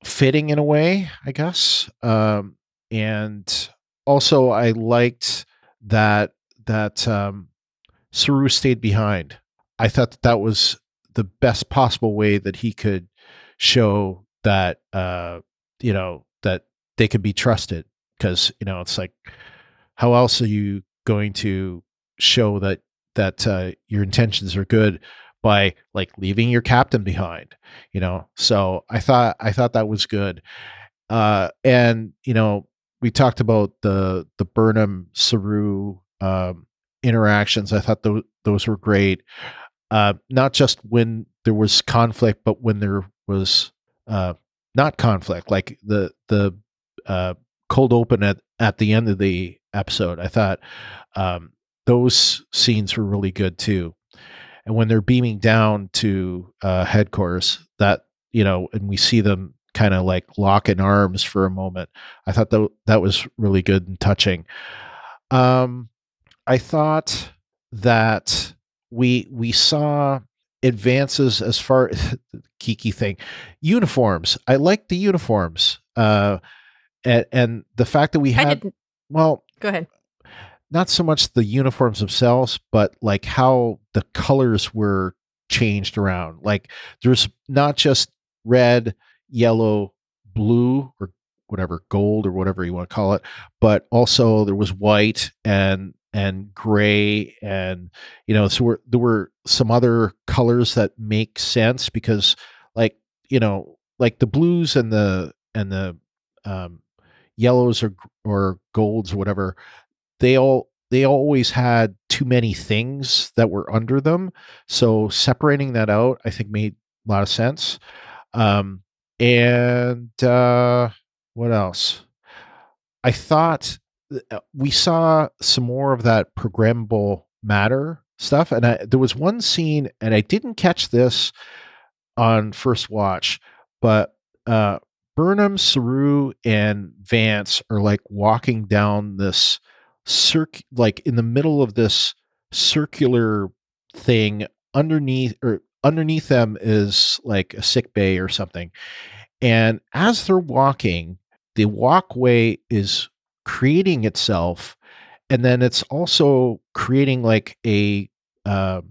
fitting in a way, I guess. And also, I liked that Saru stayed behind. I thought that was the best possible way that he could show that that they could be trusted, because it's like, how else are you going to show that your intentions are good by like leaving your captain behind? So I thought that was good. And we talked about the Burnham Saru interactions. I thought those were great. Not just when there was conflict, but when there was not conflict, like the cold open at the end of the episode. I thought those scenes were really good too. And when they're beaming down to headquarters, that and we see them kind of like lock in arms for a moment. I thought that was really good and touching. I thought that we saw advances as far as the Kiki thing, uniforms. I like the uniforms, and the fact that we I had didn't. well, Go ahead. not so much the uniforms themselves, but like how the colors were changed around. Like there's not just red, yellow, blue, or whatever, gold or whatever you want to call it, but also there was white and gray, and so there were some other colors that make sense because like like the blues and the um, yellows or golds or whatever, they always had too many things that were under them. So separating that out, I think, made a lot of sense. And what else? I thought we saw some more of that programmable matter stuff, and there was one scene, and I didn't catch this on first watch, but Burnham, Saru, and Vance are like walking down this like in the middle of this circular thing. Underneath them is like a sick bay or something. And as they're walking, the walkway is creating itself, and then it's also creating like uh,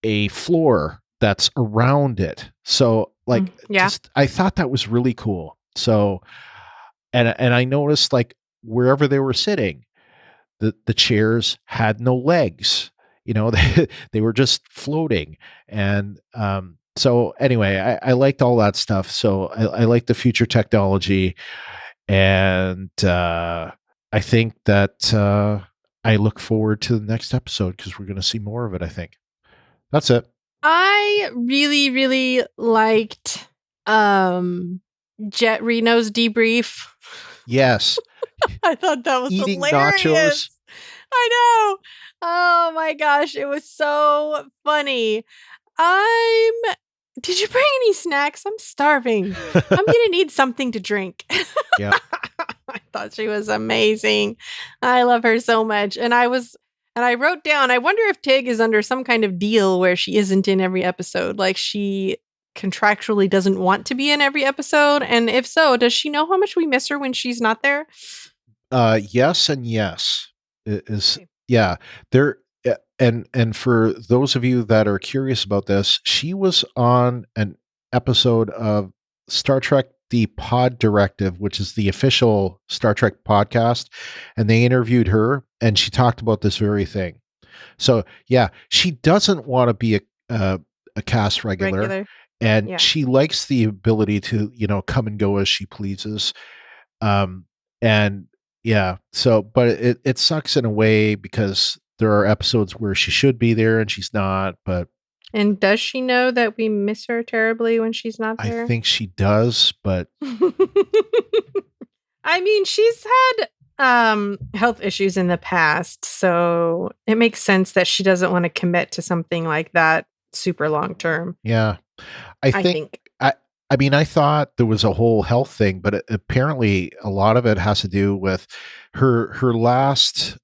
a floor that's around it. So like Yeah. just I thought that was really cool. So and I noticed like wherever they were sitting, the chairs had no legs. They were just floating. And so anyway, I liked all that stuff. So I like the future technology, and I think that I look forward to the next episode because we're going to see more of it. I think that's it. I really, really liked Jet Reno's debrief. Yes. I thought that was Eating hilarious. nachos. I know. Oh my gosh, it was so funny. Did you bring any snacks? I'm starving. I'm gonna need something to drink. Yeah. I thought she was amazing. I love her so much. And I wrote down, I wonder if Tig is under some kind of deal where she isn't in every episode. Like she contractually doesn't want to be in every episode. And if so, does she know how much we miss her when she's not there? Yes and yes. It is Okay. yeah. There and for those of you that are curious about this, she was on an episode of Star Trek The Pod Directive, which is the official Star Trek podcast, and they interviewed her and she talked about this very thing. So, yeah, she doesn't want to be a cast regular. And Yeah. she likes the ability to, come and go as she pleases. And yeah, so, but it sucks in a way because there are episodes where she should be there and she's not, but And does she know that we miss her terribly when she's not there? I think she does, but I mean, she's had health issues in the past, so it makes sense that she doesn't want to commit to something like that super long term. yeah. I think I mean, I thought there was a whole health thing, but apparently a lot of it has to do with her last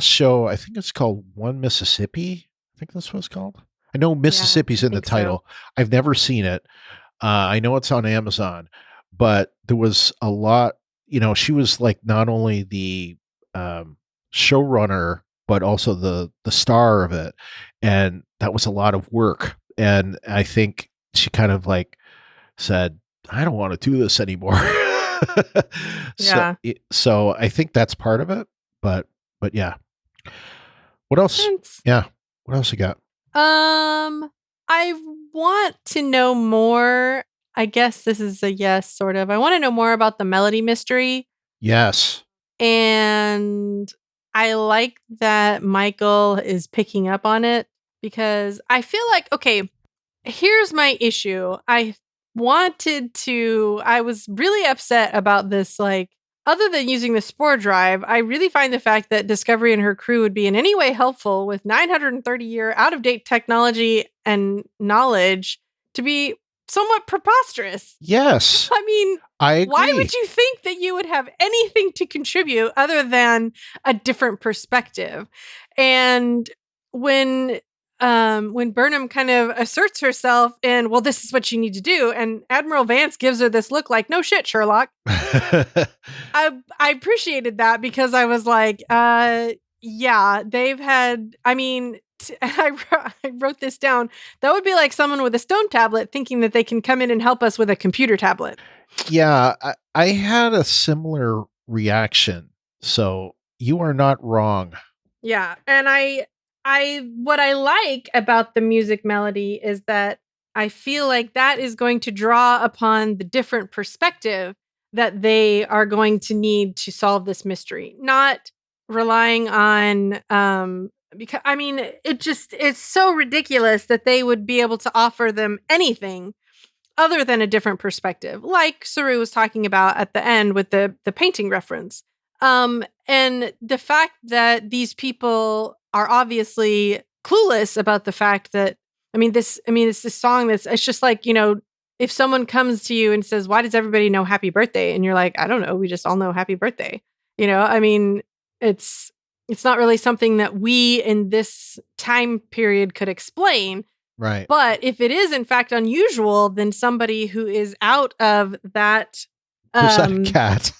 show. I think it's called One Mississippi. I think that's what it's called. I know Mississippi's in the title. So. I've never seen it. I know it's on Amazon, but there was a lot. She was like not only the showrunner, but also the star of it, and that was a lot of work. And I think she kind of like said, I don't want to do this anymore. Yeah. So I think that's part of it, but yeah. What else? Yeah. What else you got? I want to know more I guess this is a yes, sort of. I want to know more about the melody mystery. Yes. And I like that Michael is picking up on it because I feel like, okay, here's my issue. I was really upset about this. Like, other than using the spore drive, I really find the fact that Discovery and her crew would be in any way helpful with 930-year out of date technology and knowledge to be somewhat preposterous. Yes. I mean, I agree. why would you think that you would have anything to contribute other than a different perspective? And when Burnham kind of asserts herself in, well, this is what you need to do, and Admiral Vance gives her this look like, no shit, Sherlock. I appreciated that because I was like, yeah, they've had, I mean, I wrote this down. That would be like someone with a stone tablet thinking that they can come in and help us with a computer tablet. Yeah, I had a similar reaction. So you are not wrong. Yeah. And what I like about the music melody is that I feel like that is going to draw upon the different perspective that they are going to need to solve this mystery, not relying on, because I mean, it's so ridiculous that they would be able to offer them anything other than a different perspective, like Saru was talking about at the end with the painting reference. And the fact that these people are obviously clueless about the fact that, it's this song it's just like, if someone comes to you and says, why does everybody know happy birthday? And you're like, I don't know. We just all know happy birthday. It's not really something that we in this time period could explain. Right. But if it is in fact unusual, then somebody who is out of that. Was that a cat?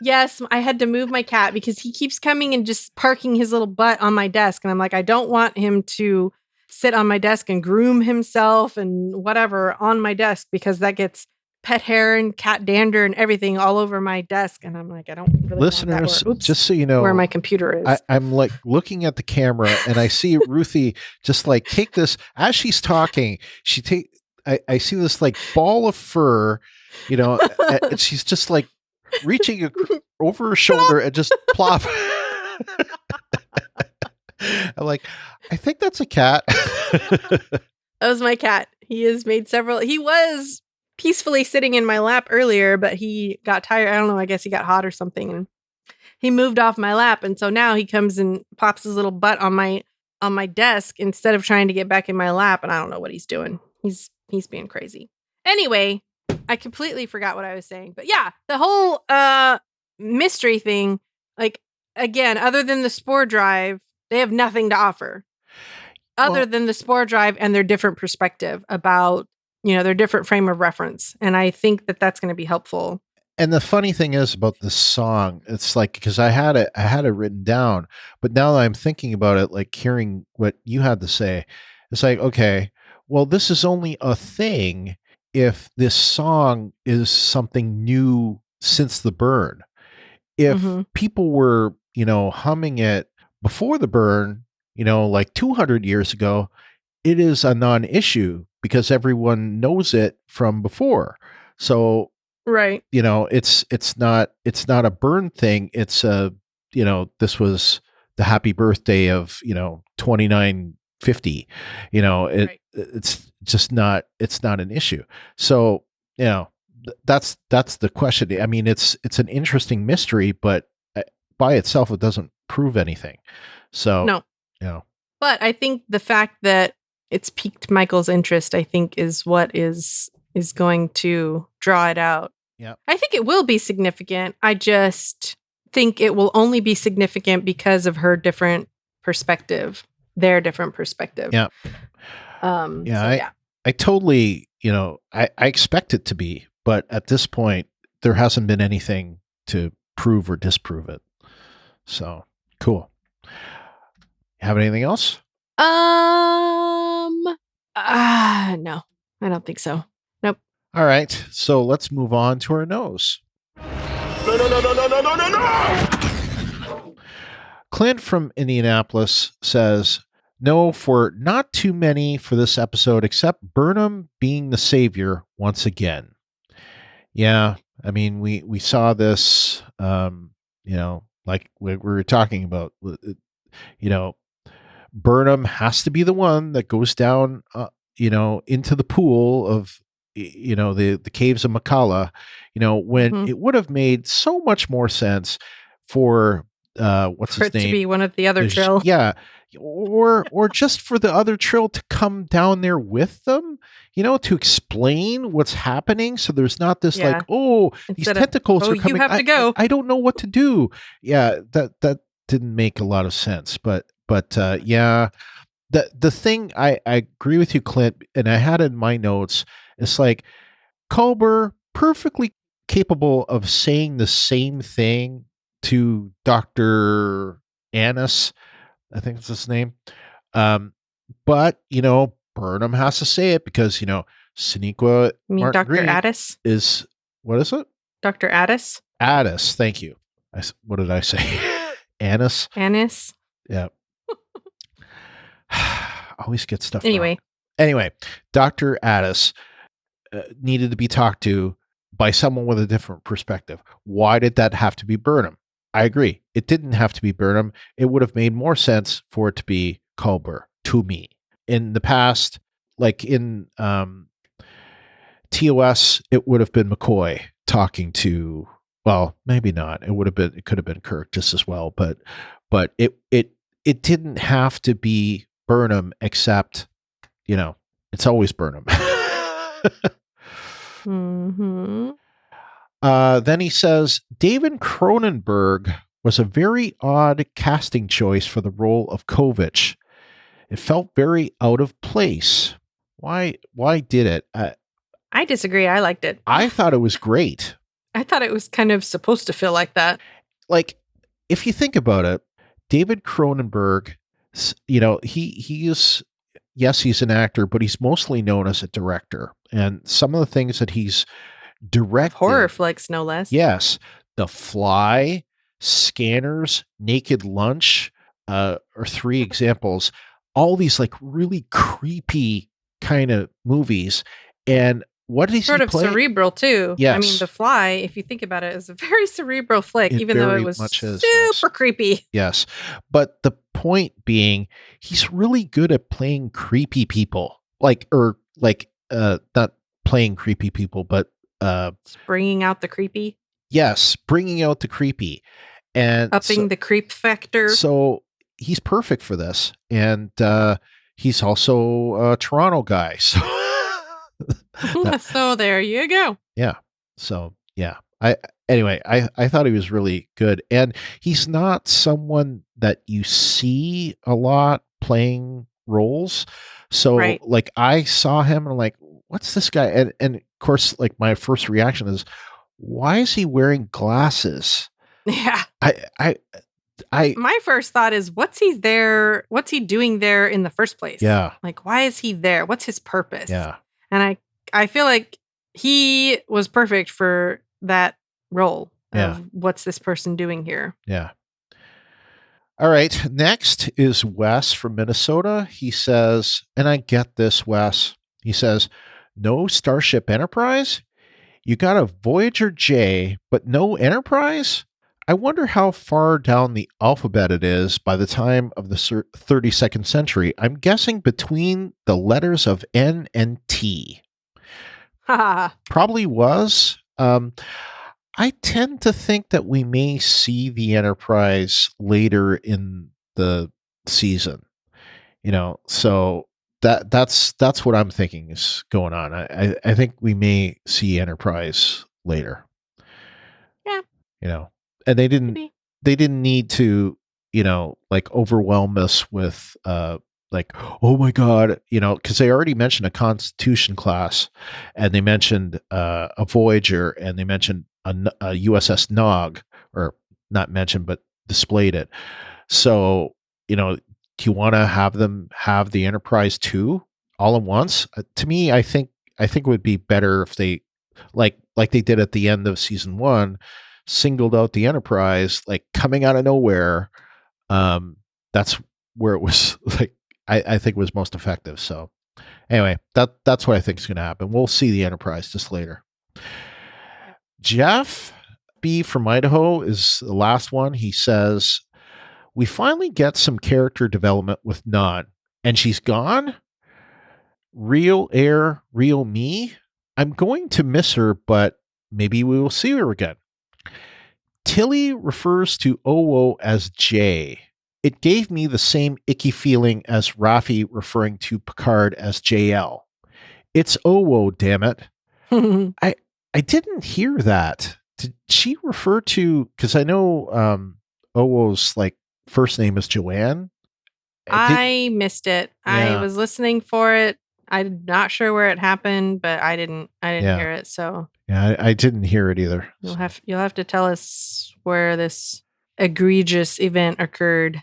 Yes, I had to move my cat because he keeps coming and just parking his little butt on my desk. And I'm like, I don't want him to sit on my desk and groom himself and whatever on my desk because that gets pet hair and cat dander and everything all over my desk. And I'm like, I don't really Listeners, just so you know, where my computer is. I'm like looking at the camera and I see Ruthie just like take this as she's talking. I see this like ball of fur, and she's just like reaching over her shoulder and just plop. I'm like, I think that's a cat. That was my cat. He was peacefully sitting in my lap earlier, but he got tired. I don't know. I guess he got hot or something. And he moved off my lap. And so now he comes and pops his little butt on my desk instead of trying to get back in my lap. And I don't know what he's doing. He's being crazy. Anyway, I completely forgot what I was saying. But yeah, the whole mystery thing, like, again, other than the spore drive, they have nothing to offer other than the spore drive and their different perspective about, their different frame of reference. And I think that that's going to be helpful. And the funny thing is about this song, it's like, because I had it written down, but now that I'm thinking about it, like hearing what you had to say, it's like, okay, well, this is only a thing if this song is something new since the burn. If people were, humming it before the burn, like 200 years ago, it is a non-issue because everyone knows it from before. So, right. It's not a burn thing. It's this was the happy birthday of, 2950, right. It's just not, it's not an issue. So, that's the question. I mean, it's an interesting mystery, but by itself, it doesn't prove anything. So, no. But I think the fact that it's piqued Michael's interest, I think, is what is going to draw it out. Yeah. I think it will be significant. I just think it will only be significant because of her different perspective, their different perspective. Yeah. I totally, I expect it to be, but at this point, there hasn't been anything to prove or disprove it. So cool. Have anything else? No, I don't think so. Nope. All right. So let's move on to our nose. No. Clint from Indianapolis says, no, for not too many for this episode, except Burnham being the savior once again. Yeah, I mean, we saw this, like we were talking about, Burnham has to be the one that goes down, into the pool of, the caves of Makala, when Mhm. it would have made so much more sense for, what's For his it to name? be one of the other Trill. Yeah, or just for the other Trill to come down there with them, to explain what's happening. So there's not this like, Yeah. oh, these Instead of, tentacles "Oh, are you coming. have to go." I don't know what to do. Yeah, that didn't make a lot of sense. But yeah, the thing I agree with you, Clint, and I had in my notes. It's like Culber perfectly capable of saying the same thing to Dr. Annis, I think that's his name. Um, but Burnham has to say it because Sonequa You mean Martin Dr. Green Addis? is, what is it? Dr. Addis? Addis. Thank you. What did I say? Annis. Annis? Yeah. Always get stuff wrong. Anyway. Anyway, Dr. Addis needed to be talked to by someone with a different perspective. Why did that have to be Burnham? I agree. It didn't have to be Burnham. It would have made more sense for it to be Culber to me. In the past, like in TOS, it would have been McCoy talking to, well, maybe not. It could have been Kirk just as well, but it didn't have to be Burnham, except, it's always Burnham. Mm-hmm. Then he says David Cronenberg was a very odd casting choice for the role of Kovich. It felt very out of place. Why did it? I disagree. I liked it. I thought it was great. I thought it was kind of supposed to feel like that. Like, if you think about it, David Cronenberg, he is, yes, he's an actor, but he's mostly known as a director. And some of the things that he's directed, horror flicks, no less. Yes, The Fly, Scanners, Naked Lunch, are three examples. All these like really creepy kind of movies. And what does sort he of play? Cerebral too. Yes. I mean, The Fly, if you think about it, is a very cerebral flick, It even though very it was much is, super creepy. Yes. But the point being, he's really good at playing creepy people. Not playing creepy people, but bringing out the creepy. Yes, bringing out the creepy. And upping the creep factor. So he's perfect for this. And he's also a Toronto guy. So so there you go. Yeah. So yeah. I thought he was really good. And he's not someone that you see a lot playing roles. So right. like I saw him and I'm like, what's this guy? And of course, like my first reaction is, why is he wearing glasses? Yeah. My first thought is, what's he doing there in the first place? Yeah. Like, why is he there? What's his purpose? Yeah. And I feel like he was perfect for that role of what's this person doing here. Yeah. All right. Next is Wes from Minnesota. He says, and I get this, Wes. He says, no Starship Enterprise? You got a Voyager J, but no Enterprise? I wonder how far down the alphabet it is by the time of the 32nd century. I'm guessing between the letters of N and T. Probably was. I tend to think that we may see the Enterprise later in the season. So that's what I'm thinking is going on. I think we may see Enterprise later. Yeah. And they didn't need to, like overwhelm us with like, oh my God, because they already mentioned a Constitution class, and they mentioned a Voyager, and they mentioned a USS Nog, or not mentioned, but displayed it. So, do you want to have them have the Enterprise too, all at once? To me, I think it would be better if they, like they did at the end of season 1, singled out the Enterprise, like coming out of nowhere. That's where it was like, I think was most effective. So anyway, that's what I think is going to happen. We'll see the Enterprise just later. Jeff B from Idaho is the last one. He says, we finally get some character development with Nod, and she's gone? Real air, real me? I'm going to miss her, but maybe we will see her again. Tilly refers to Owo as J. It gave me the same icky feeling as Rafi referring to Picard as JL. It's Owo, damn it. I didn't hear that. Did she refer to, because I know Owo's like first name is Joanne. I missed it. Yeah. I was listening for it. I'm not sure where it happened, but I didn't hear it. So yeah, I didn't hear it either. You'll have to tell us where this egregious event occurred.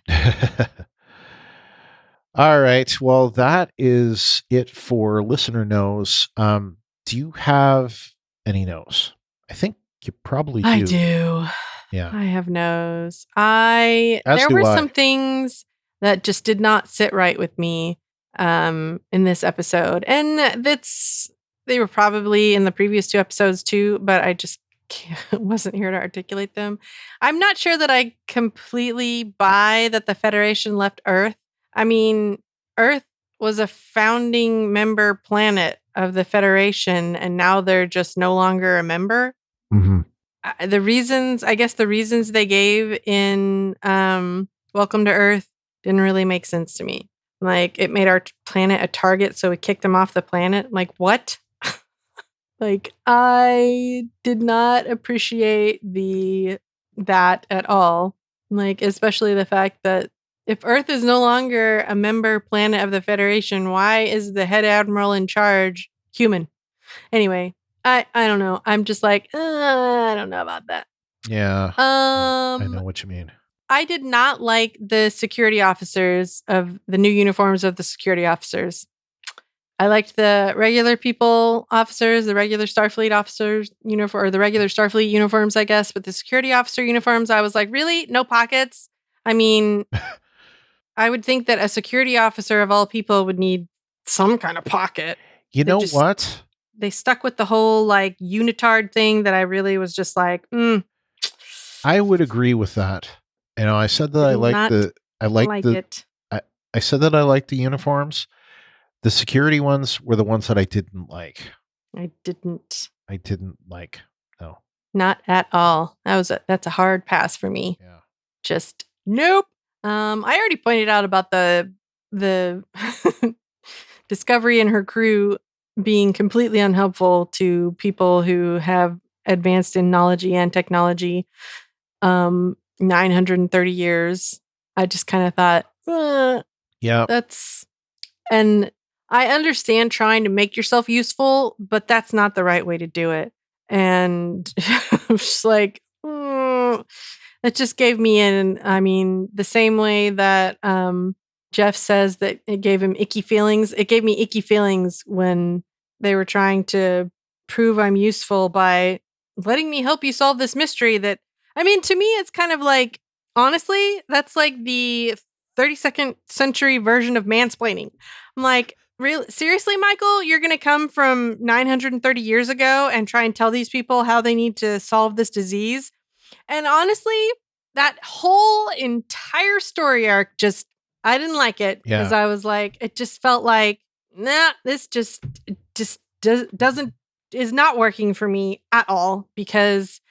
All right. Well, that is it for listener knows. Do you have any knows? I think you probably do. I do. Yeah. I have knows. There were some things that just did not sit right with me in this episode. And they were probably in the previous 2 episodes too, but I just wasn't here to articulate them. I'm not sure that I completely buy that the Federation left Earth. I mean, Earth was a founding member planet of the Federation, and now they're just no longer a member. Mm-hmm. The reasons they gave in Welcome to Earth didn't really make sense to me. Like, it made our planet a target, so we kicked them off the planet. Like, what? Like, I did not appreciate that at all. Like, especially the fact that if Earth is no longer a member planet of the Federation, why is the head admiral in charge human? Anyway, I don't know. I'm just like, I don't know about that. Yeah. I know what you mean. I did not like the security officers of the new uniforms of the security officers. I liked the regular people officers, the regular Starfleet officers uniform, or the regular Starfleet uniforms, I guess. But the security officer uniforms, I was like, really? No pockets? I mean, I would think that a security officer of all people would need some kind of pocket. You know what? They stuck with the whole like unitard thing that I really was just like, I would agree with that. You know, I said that I said that I liked the uniforms. The security ones were the ones that I didn't like. I didn't like. No. Not at all. That's a hard pass for me. Yeah. Just nope. I already pointed out about the Discovery and her crew being completely unhelpful to people who have advanced in knowledge and technology. 930 years. I just kind of thought, yeah, and I understand trying to make yourself useful, but that's not the right way to do it. And just like, it just gave me the same way that Jeff says that it gave him icky feelings. It gave me icky feelings when they were trying to prove I'm useful by letting me help you solve this mystery that, to me, it's kind of like, honestly, that's like the 32nd century version of mansplaining. I'm like, really? Seriously, Michael? You're going to come from 930 years ago and try and tell these people how they need to solve this disease? And honestly, that whole entire story arc I didn't like it because I was like, it just felt like, nah, this is not working for me at all, because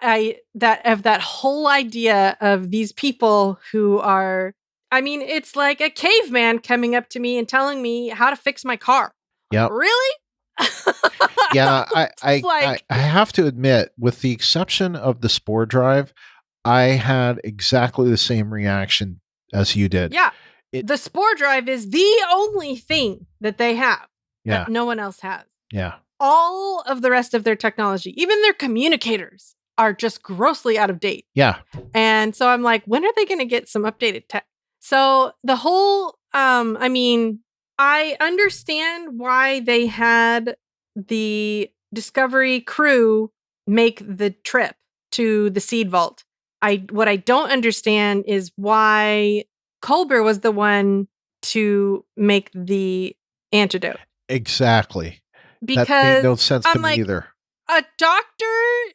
that whole idea of these people who are, it's like a caveman coming up to me and telling me how to fix my car. Yeah. Really? Yeah, I have to admit, with the exception of the spore drive, I had exactly the same reaction as you did. Yeah. The spore drive is the only thing that they have that no one else has. Yeah. All of the rest of their technology, even their communicators, are just grossly out of date. Yeah. And so I'm like, when are they going to get some updated tech? So the whole, I understand why they had the Discovery crew make the trip to the seed vault. What I don't understand is why Culber was the one to make the antidote. Exactly. Because that made no sense to me either. a doctor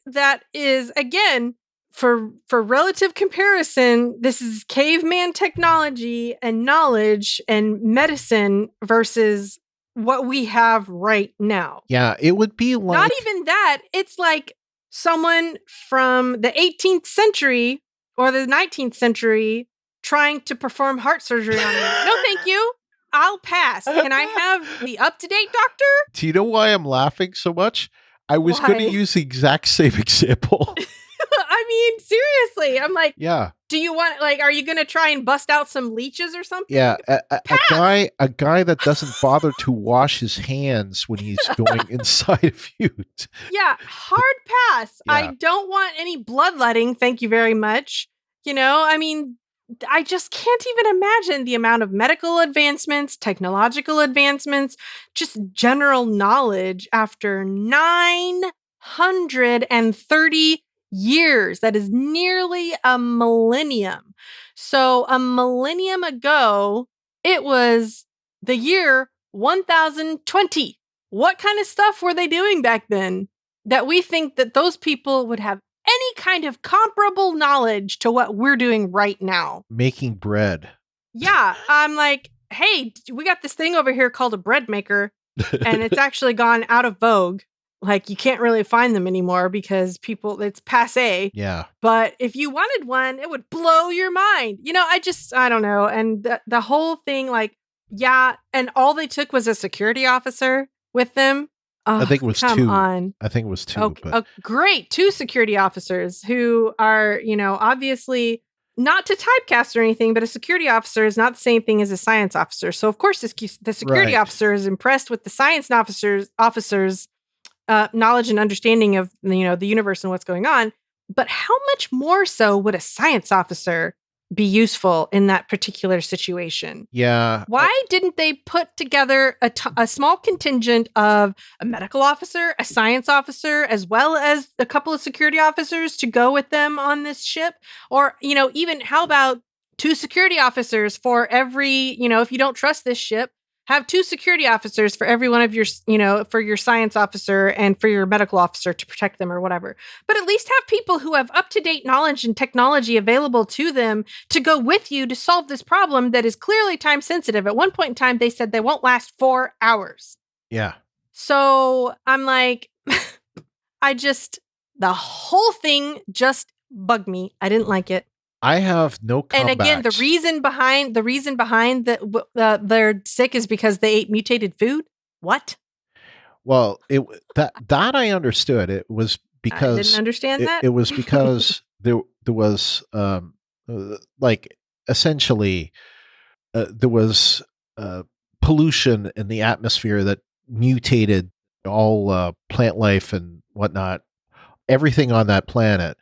that is, again, for relative comparison, this is caveman technology and knowledge and medicine versus what we have right now. Yeah, it would be like... Not even that. It's like someone from the 18th century or the 19th century trying to perform heart surgery on me. No, thank you. I'll pass. Can I have the up-to-date doctor? Do you know why I'm laughing so much? I was going to use the exact same example. I mean, seriously. I'm like, yeah. Do you want, like, are you going to try and bust out some leeches or something? Yeah, a guy that doesn't bother to wash his hands when he's going inside of you. Yeah, hard pass. Yeah. I don't want any bloodletting. Thank you very much. You know, I mean, I just can't even imagine the amount of medical advancements, technological advancements, just general knowledge after 930 years. That is nearly a millennium. So a millennium ago, it was the year 1020. What kind of stuff were they doing back then that we think that those people would have any kind of comparable knowledge to what we're doing right now? Making bread. Yeah. I'm like, hey, we got this thing over here called a bread maker, and it's actually gone out of vogue. Like, you can't really find them anymore because it's passé. Yeah. But if you wanted one, it would blow your mind. You know, I don't know. And the whole thing, like, yeah. And all they took was a security officer with them. Oh, I think it was two. I think it was two. Great. 2 security officers who are, you know, obviously not to typecast or anything, but a security officer is not the same thing as a science officer. So, of course, the security officer is impressed with the science officer's knowledge and understanding of, you know, the universe and what's going on. But how much more so would a science officer be useful in that particular situation? Yeah. Why didn't they put together a small contingent of a medical officer, a science officer, as well as a couple of security officers to go with them on this ship? Or, you know, even how about 2 security officers for every, you know, if you don't trust this ship, have 2 security officers for every one of your, you know, for your science officer and for your medical officer to protect them or whatever. But at least have people who have up-to-date knowledge and technology available to them to go with you to solve this problem that is clearly time sensitive. At one point in time, they said they won't last 4 hours. Yeah. So I'm like, the whole thing just bugged me. I didn't like it. I have no comebacks. And again, the reason behind they're sick is because they ate mutated food. What? Well, that I understood. It was because I didn't understand that. It was because there was like essentially there was pollution in the atmosphere that mutated all plant life and whatnot, everything on that planet,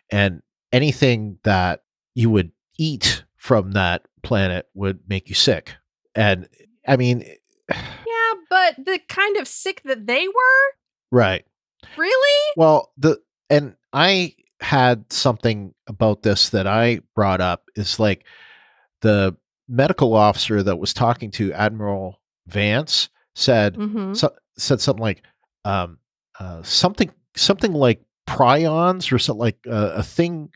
and anything that you would eat from that planet would make you sick. And I mean, yeah, but the kind of sick that they were, right? Really? Well, and I had something about this that I brought up is like the medical officer that was talking to Admiral Vance said said something like something like prions or something like a thing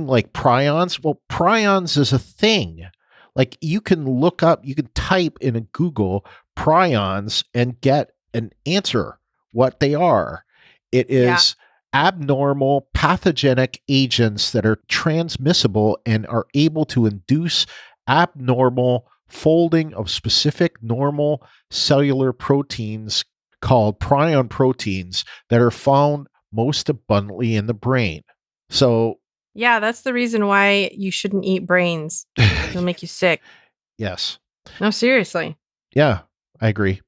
like prions. Well, prions is a thing. Like you can look up, you can type in a Google prions and get an answer what they are. It is abnormal pathogenic agents that are transmissible and are able to induce abnormal folding of specific normal cellular proteins called prion proteins that are found most abundantly in the brain. So yeah, that's the reason why you shouldn't eat brains. It'll make you sick. Yes. No, seriously. Yeah, I agree.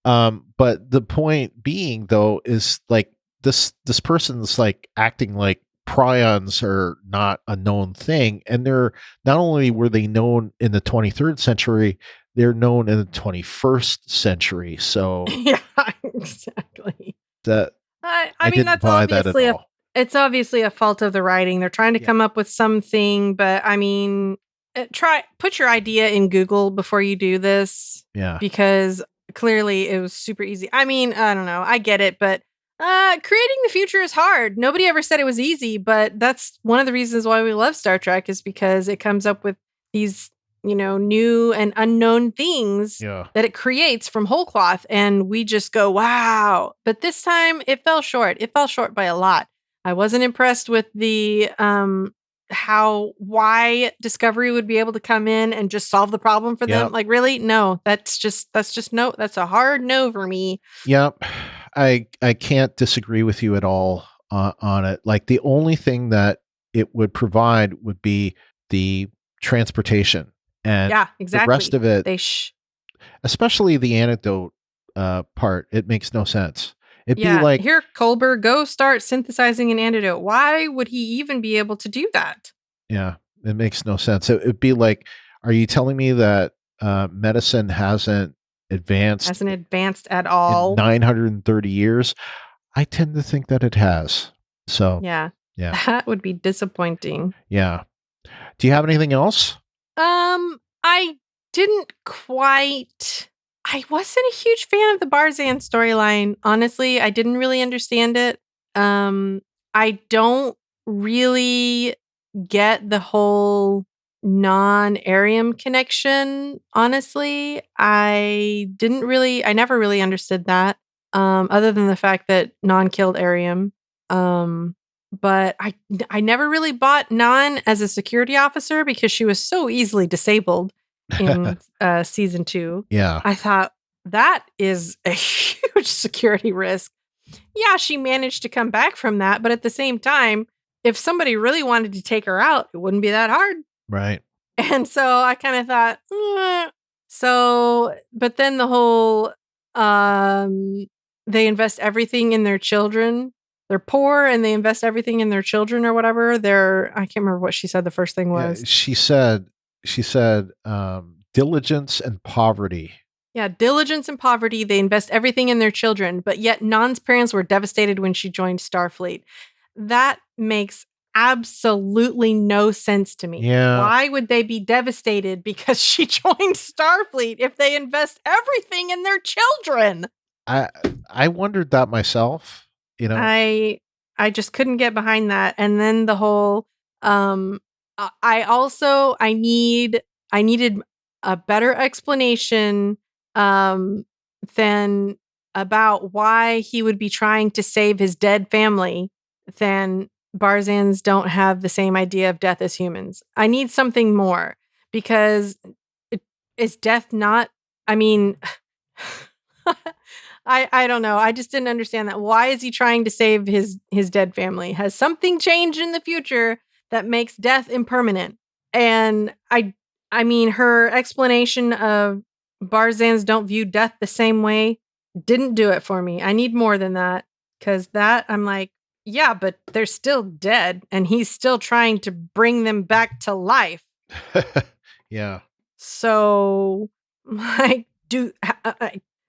But the point being, though, is like this person's like acting like prions are not a known thing, and they're not only were they known in the 23rd century, they're known in the 21st century. So yeah, exactly. That I mean, that's obviously it's obviously a fault of the writing. They're trying to come up with something, but I mean, put your idea in Google before you do this. Yeah. Because clearly it was super easy. I mean, I don't know. I get it, but Creating the future is hard. Nobody ever said it was easy, but that's one of the reasons why we love Star Trek is because it comes up with these, new and unknown things that it creates from whole cloth. And we just go, wow. But this time it fell short. It fell short by a lot. I wasn't impressed with the, why Discovery would be able to come in and just solve the problem for them. Like, really? No, that's just no, that's a hard no for me. Yep. I can't disagree with you at all on it. Like, the only thing that it would provide would be the transportation, and exactly. the rest of it, especially the antidote part, it makes no sense. It'd be like, here, Culber, go start synthesizing an antidote. Why would he even be able to do that? Yeah, it makes no sense. It'd be like, are you telling me that medicine hasn't advanced at all in 930 years? I tend to think that it has. So yeah, that would be disappointing. Yeah. Do you have anything else? I didn't quite. I wasn't a huge fan of the Barzan storyline. Honestly, I didn't really understand it. I don't really get the whole non-Arium connection. Honestly, I never really understood that. Other than the fact that Non killed Arium. But I never really bought Non as a security officer because she was so easily disabled in season 2. Yeah. I thought that is a huge security risk. Yeah, she managed to come back from that, but at the same time, if somebody really wanted to take her out, it wouldn't be that hard. Right. And so I kind of thought, but then the whole they invest everything in their children. They're poor and they invest everything in their children or whatever. I can't remember what she said the first thing was. Yeah, she said diligence and poverty. Yeah, diligence and poverty. They invest everything in their children, but yet Non's parents were devastated when she joined Starfleet. That makes absolutely no sense to me. Yeah. Why would they be devastated because she joined Starfleet if they invest everything in their children? I wondered that myself. I just couldn't get behind that. And then the whole I needed a better explanation than about why he would be trying to save his dead family than Barzans don't have the same idea of death as humans. I need something more because is death not, I mean, I don't know. I just didn't understand that. Why is he trying to save his dead family? Has something changed in the future that makes death impermanent? And I mean, her explanation of Barzans don't view death the same way didn't do it for me. I need more than that because that I'm like, yeah, but they're still dead and he's still trying to bring them back to life. Yeah. So, like,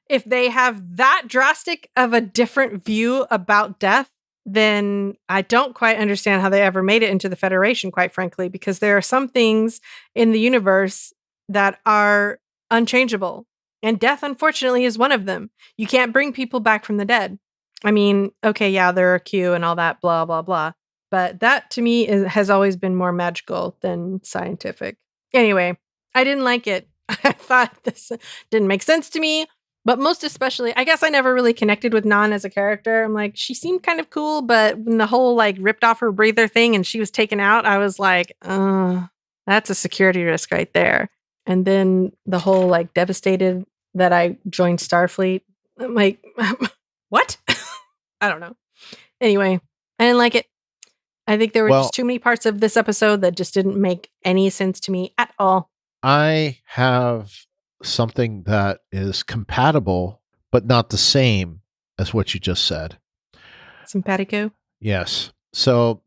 if they have that drastic of a different view about death, then I don't quite understand how they ever made it into the Federation, quite frankly, because there are some things in the universe that are unchangeable. And death, unfortunately, is one of them. You can't bring people back from the dead. I mean, okay, yeah, there are Q and all that, blah, blah, blah. But that, to me, has always been more magical than scientific. Anyway, I didn't like it. I thought this didn't make sense to me. But most especially, I guess I never really connected with Non as a character. I'm like, she seemed kind of cool, but when the whole like ripped off her breather thing and she was taken out, I was like, that's a security risk right there. And then the whole like devastated that I joined Starfleet. I'm like, what? I don't know. Anyway, I didn't like it. I think there were just too many parts of this episode that just didn't make any sense to me at all. I have something that is compatible, but not the same as what you just said. Simpatico? Yes. So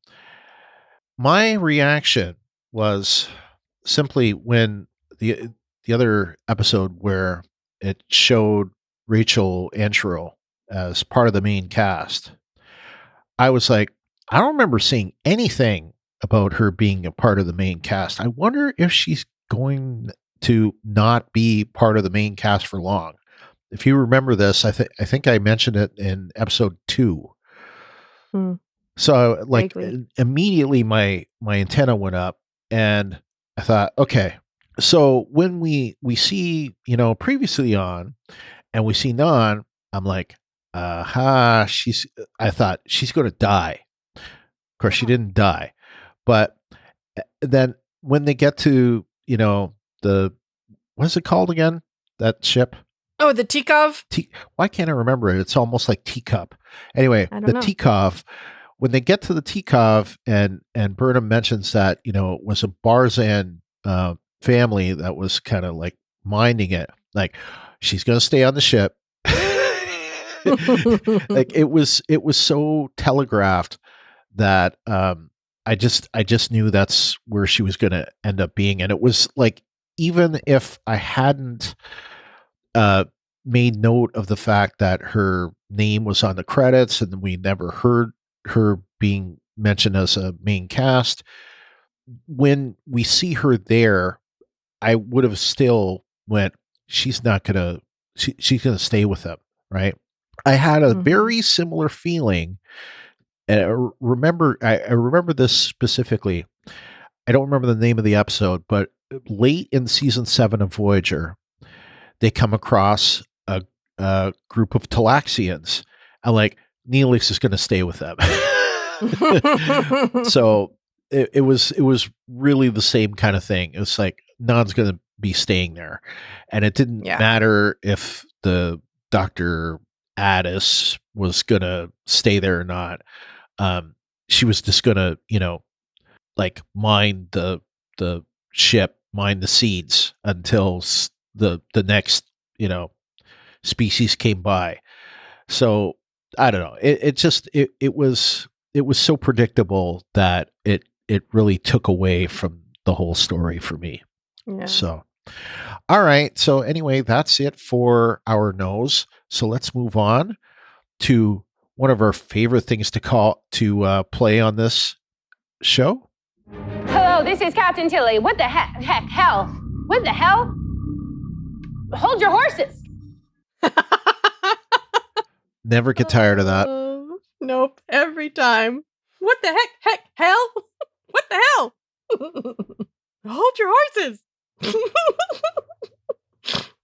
my reaction was simply when the other episode where it showed Rachel Antrell as part of the main cast, I was like, I don't remember seeing anything about her being a part of the main cast. I wonder if she's going to not be part of the main cast for long. If you remember this, I think I mentioned it in episode 2. So like Vaguely. immediately my antenna went up, and I thought, okay, so when we see, previously on, and we see Non, I'm like, I thought she's going to die. Of course, she didn't die. But then when they get to, the, what is it called again? That ship? Oh, the Tikov? Why can't I remember it? It's almost like teacup. Anyway, I don't the know. Tikov, when they get to the Tikov, and Burnham mentions that, it was a Barzan family that was kind of like minding it, like she's going to stay on the ship. Like it was so telegraphed that I just knew that's where she was going to end up being. And it was like, even if I hadn't made note of the fact that her name was on the credits and we never heard her being mentioned as a main cast, when we see her there, I would have still went, she's not gonna, she's gonna stay with them, right? I had a very similar feeling. And I remember this specifically. I don't remember the name of the episode, but late in season 7 of Voyager, they come across a group of Talaxians. I'm like, Neelix is going to stay with them. So it was really the same kind of thing. It was like, Non's going to be staying there, and it didn't matter if the Dr. Addis was going to stay there or not. She was just going to, like mind the ship, mind the seeds until the next, species came by. So I don't know. It was so predictable that it really took away from the whole story for me. Yeah. So, all right. So anyway, that's it for our nose. So let's move on to one of our favorite things to play on this show. Hello, this is Captain Tilly. What the hell? What the hell? Hold your horses. Never get tired of that. Nope, every time. What the hell? What the hell? Hold your horses.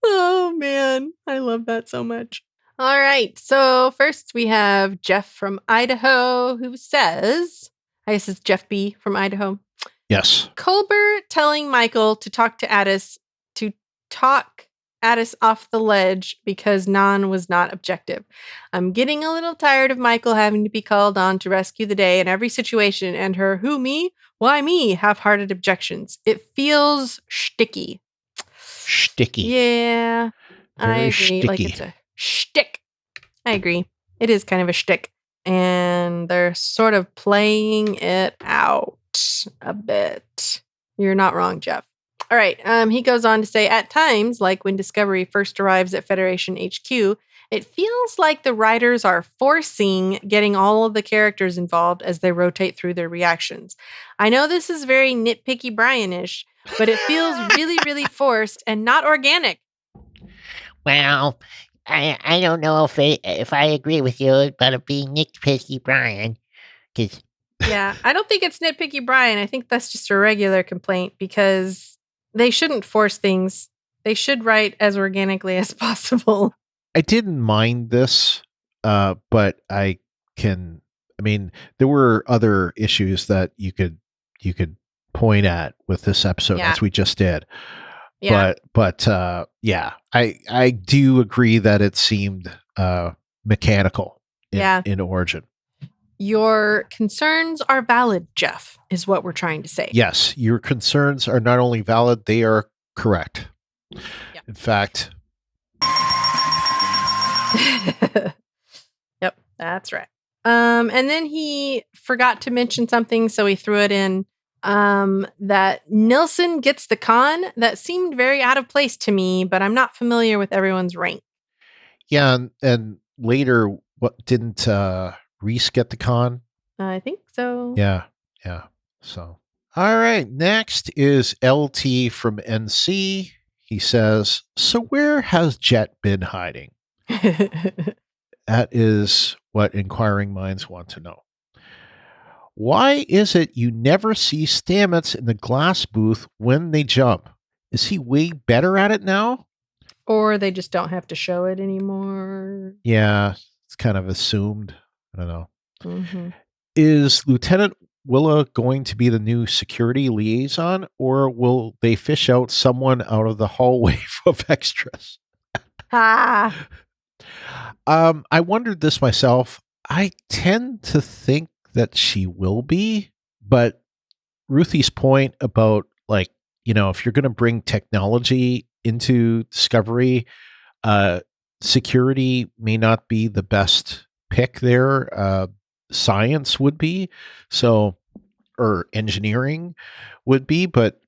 Oh man, I love that so much. All right, so first we have Jeff from Idaho who says, I guess it's Jeff B from Idaho. Yes. Culber telling Michael to talk Addis off the ledge because Non was not objective. I'm getting a little tired of Michael having to be called on to rescue the day in every situation, and her "who, me? Why me?" half-hearted objections. It feels shticky. Shticky. Yeah, Very I agree. shticky. Like it's a shtick. I agree. It is kind of a shtick, and they're sort of playing it out a bit. You're not wrong, Jeff. All right. He goes on to say, at times, like when Discovery first arrives at Federation HQ, it feels like the writers are forcing getting all of the characters involved as they rotate through their reactions. I know this is very nitpicky Brian-ish, but it feels really, really forced and not organic. Well, I don't know if I agree with you about it being nitpicky Brian, because yeah, I don't think it's nitpicky Brian. I think that's just a regular complaint because they shouldn't force things. They should write as organically as possible. I didn't mind this, but there were other issues that you could point at with this episode, as we just did. Yeah. But I do agree that it seemed mechanical in origin. Your concerns are valid, Jeff, is what we're trying to say. Yes, your concerns are not only valid, they are correct. Yep. In fact. Yep, that's right. And then he forgot to mention something, so he threw it in. That Nilsson gets the con. That seemed very out of place to me, but I'm not familiar with everyone's rank. Yeah, and later, what didn't Reese get the con? I think so. Yeah. So, all right. Next is LT from NC. He says, "So where has Jet been hiding?" That is what inquiring minds want to know. Why is it you never see Stamets in the glass booth when they jump? Is he way better at it now? Or they just don't have to show it anymore. Yeah, it's kind of assumed. I don't know. Mm-hmm. Is Lieutenant Willa going to be the new security liaison, or will they fish out someone out of the hallway of extras? Ha! I wondered this myself. I tend to think that she will be, but Ruthie's point about, like, if you're going to bring technology into Discovery, security may not be the best pick there. Science would be, or engineering would be, but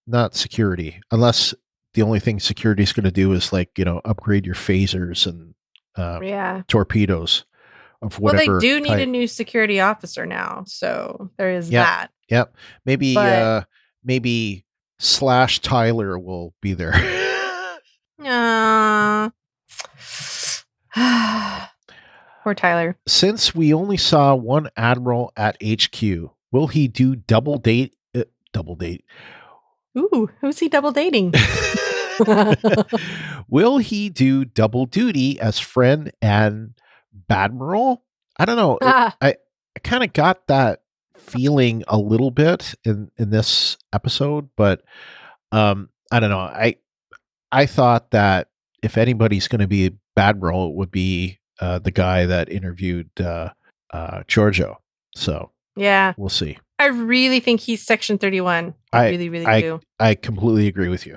not security, unless the only thing security is going to do is upgrade your phasers and torpedoes of whatever. Well, they do need a new security officer now, so there is that. Yep. Maybe Slash Tyler will be there. Poor Tyler. Since we only saw one admiral at HQ, will he do double date? Ooh, who's he double dating? Will he do double duty as friend and badmiral? I don't know. I kind of got that feeling a little bit in this episode, but I don't know. I thought that if anybody's going to be a badmiral, it would be the guy that interviewed Giorgio. So yeah, we'll see. I really think he's Section 31. I really do. I completely agree with you.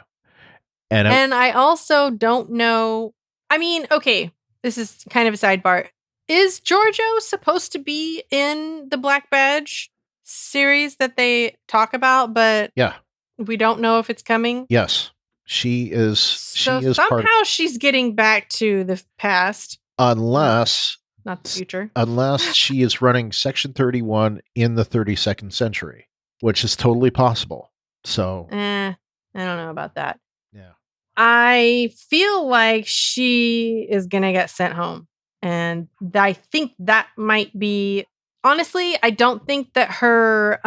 And I also don't know. I mean, okay, this is kind of a sidebar. Is Giorgio supposed to be in the Black Badge series that they talk about? But yeah, we don't know if it's coming. Yes, she is. So somehow she's getting back to the past, unless not the future. Unless she is running Section 31 in the 32nd century, which is totally possible. So, I don't know about that. Yeah. I feel like she is going to get sent home. And I think that might be, honestly, I don't think that her,